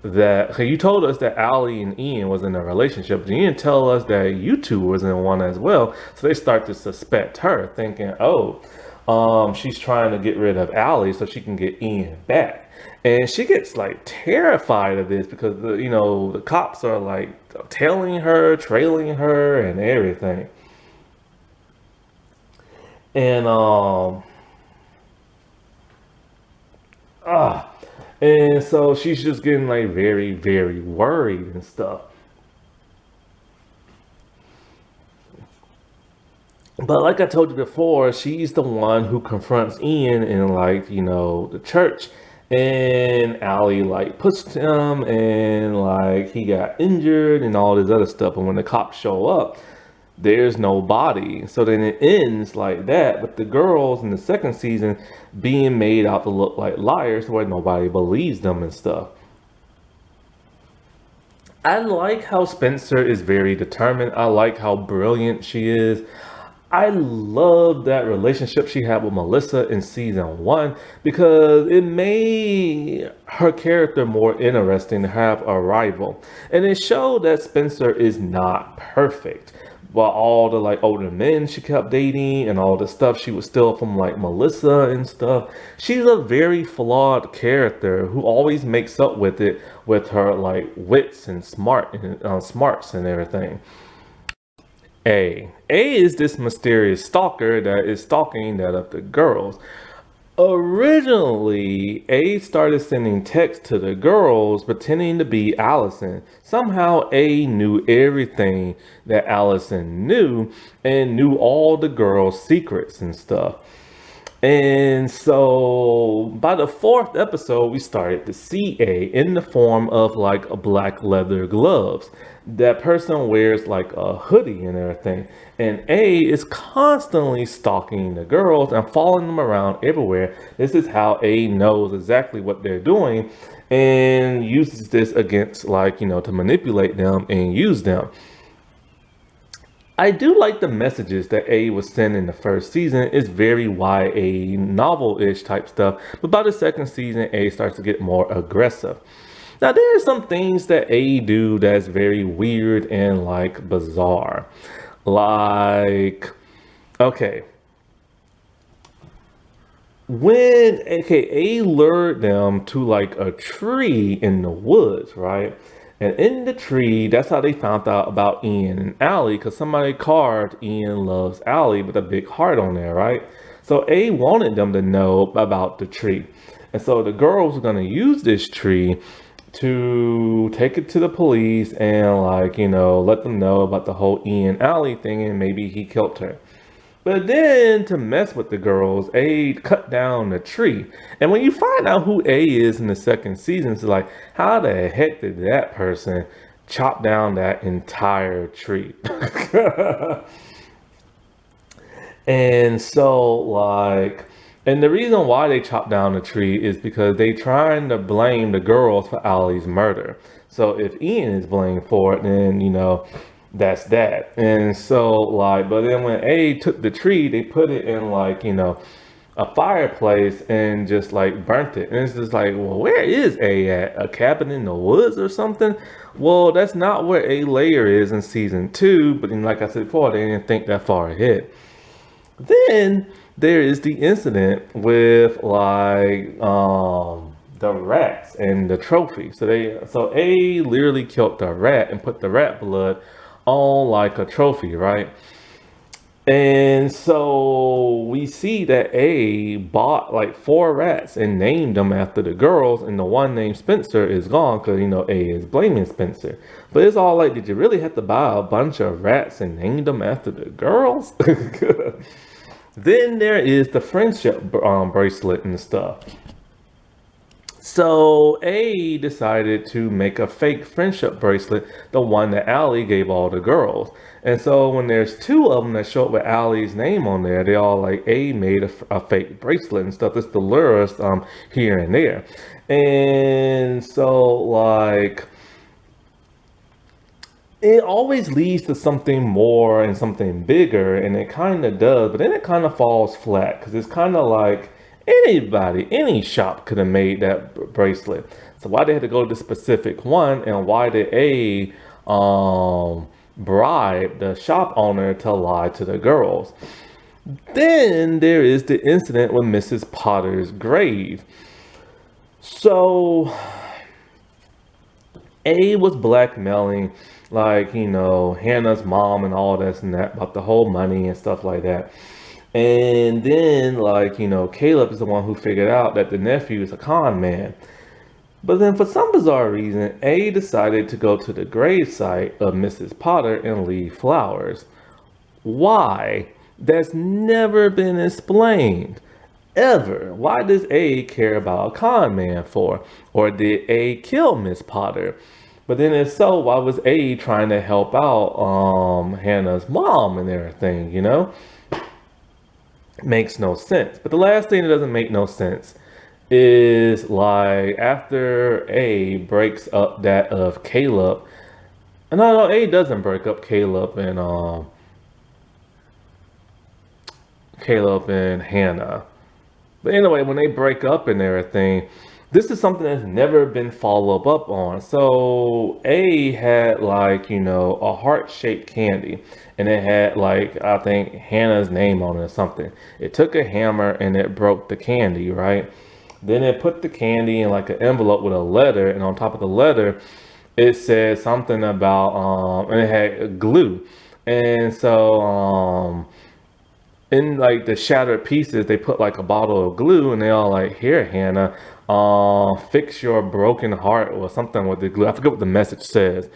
Speaker 1: that. Okay, you told us that Allie and Ian was in a relationship, but you didn't tell us that you two was in one as well. So they start to suspect her, thinking, oh, she's trying to get rid of Allie so she can get Ian back. And she gets like terrified of this because the cops are like trailing her, and everything. And ah, and so she's just getting like very, very worried and stuff. But like I told you before, she's the one who confronts Ian in like, the church. And Allie like pushed him and like he got injured and all this other stuff. And when the cops show up, there's no body. So then it ends like that, with the girls in the second season being made out to look like liars where nobody believes them and stuff. I like how Spencer is very determined. I like how brilliant she is. I love that relationship she had with Melissa in season 1 because it made her character more interesting to have a rival. And it showed that Spencer is not perfect. While all the like older men she kept dating and all the stuff she was still from like Melissa and stuff, she's a very flawed character who always makes up with it with her like wits and smarts and everything. A is this mysterious stalker that is stalking that of the girls. Originally, A started sending texts to the girls pretending to be Allison. Somehow A knew everything that Allison knew and knew all the girls' secrets and stuff. And so by the 4th episode, we started to see A in the form of like a black leather gloves. That person wears like a hoodie and everything. And A is constantly stalking the girls and following them around everywhere. This is how A knows exactly what they're doing and uses this against to manipulate them and use them. I do like the messages that A was sending the first season. It's very YA novel-ish type stuff. But by the second season, A starts to get more aggressive. Now, there are some things that A do that's very weird and like bizarre. Like, okay. A lured them to like a tree in the woods, right? And in the tree, that's how they found out about Ian and Allie, because somebody carved Ian loves Allie with a big heart on there, right? So A wanted them to know about the tree. And so the girls were going to use this tree to take it to the police and let them know about the whole Ian Allie thing and maybe he killed her. But then to mess with the girls, A cut down the tree. And when you find out who A is in the second season, it's like, how the heck did that person chop down that entire tree? And so and the reason why they chopped down the tree is because they trying to blame the girls for Allie's murder. So if Ian is blamed for it, then that's that. And so but then when A took the tree, they put it in a fireplace and just burnt it. And it's just like, well, where is A at? A cabin in the woods or something? Well, that's not where A layer is in season 2. But then, like I said before, they didn't think that far ahead. Then there is the incident with the rats and the trophy. So A literally killed the rat and put the rat blood on like a trophy, right? And so we see that A bought like four rats and named them after the girls, and the one named Spencer is gone because A is blaming Spencer. But it's all like, did you really have to buy a bunch of rats and name them after the girls? Then there is the friendship bracelet and stuff. So A decided to make a fake friendship bracelet, the one that Allie gave all the girls. And so when there's two of them that show up with Allie's name on there, they all like A made a fake bracelet and stuff just to lure us here and there. And so like it always leads to something more and something bigger, and it kind of does, but then it kind of falls flat because it's kind of like anybody, any shop could have made that bracelet. So why they had to go to the specific one, and why did A bribe the shop owner to lie to the girls? Then there is the incident with Mrs. Potter's grave. So A was blackmailing, like, Hannah's mom and all this and that about the whole money and stuff like that. And then, like, Caleb is the one who figured out that the nephew is a con man. But then, for some bizarre reason, A decided to go to the gravesite of Mrs. Potter and leave flowers. Why? That's never been explained. Ever. Why does A care about a con man for? Or did A kill Miss Potter? But then if so, why was A trying to help out Hannah's mom and everything? Makes no sense. But the last thing that doesn't make no sense is like after A breaks up that of Caleb. And no, A doesn't break up Caleb and Hannah. But anyway, when they break up and everything, this is something that's never been followed up on. So A had like, a heart-shaped candy, and it had like, I think Hannah's name on it or something. It took a hammer and it broke the candy, right? Then it put the candy in like an envelope with a letter, and on top of the letter, it said something about, and it had glue. And so, in like the shattered pieces, they put like a bottle of glue, and they all like, here, Hannah, fix your broken heart or something with the glue. I forget what the message says.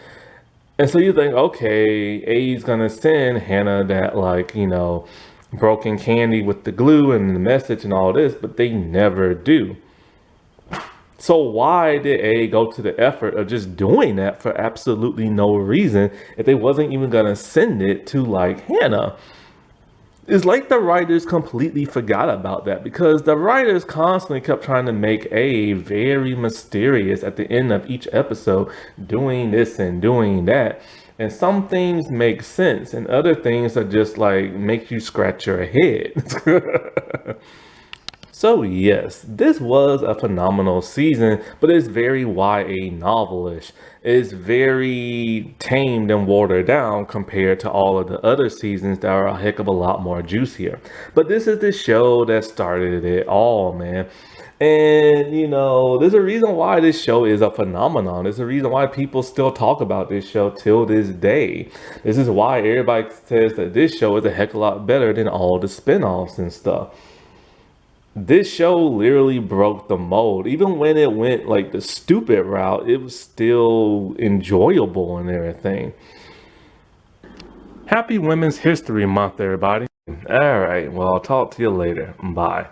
Speaker 1: And so you think, okay, A's gonna send Hannah that like, broken candy with the glue and the message and all this, but they never do. So why did A go to the effort of just doing that for absolutely no reason if they wasn't even gonna send it to like Hannah? It's like the writers completely forgot about that, because the writers constantly kept trying to make A very mysterious at the end of each episode, doing this and doing that. And some things make sense, and other things are just like make you scratch your head. So yes, this was a phenomenal season, but it's very YA novelish. It's very tamed and watered down compared to all of the other seasons that are a heck of a lot more juicier. But this is the show that started it all, man. And there's a reason why this show is a phenomenon. There's a reason why people still talk about this show till this day. This is why everybody says that this show is a heck of a lot better than all the spin-offs and stuff. This show literally broke the mold. Even when it went like the stupid route, it was still enjoyable and everything. Happy Women's History Month, everybody. All right, well, I'll talk to you later. Bye.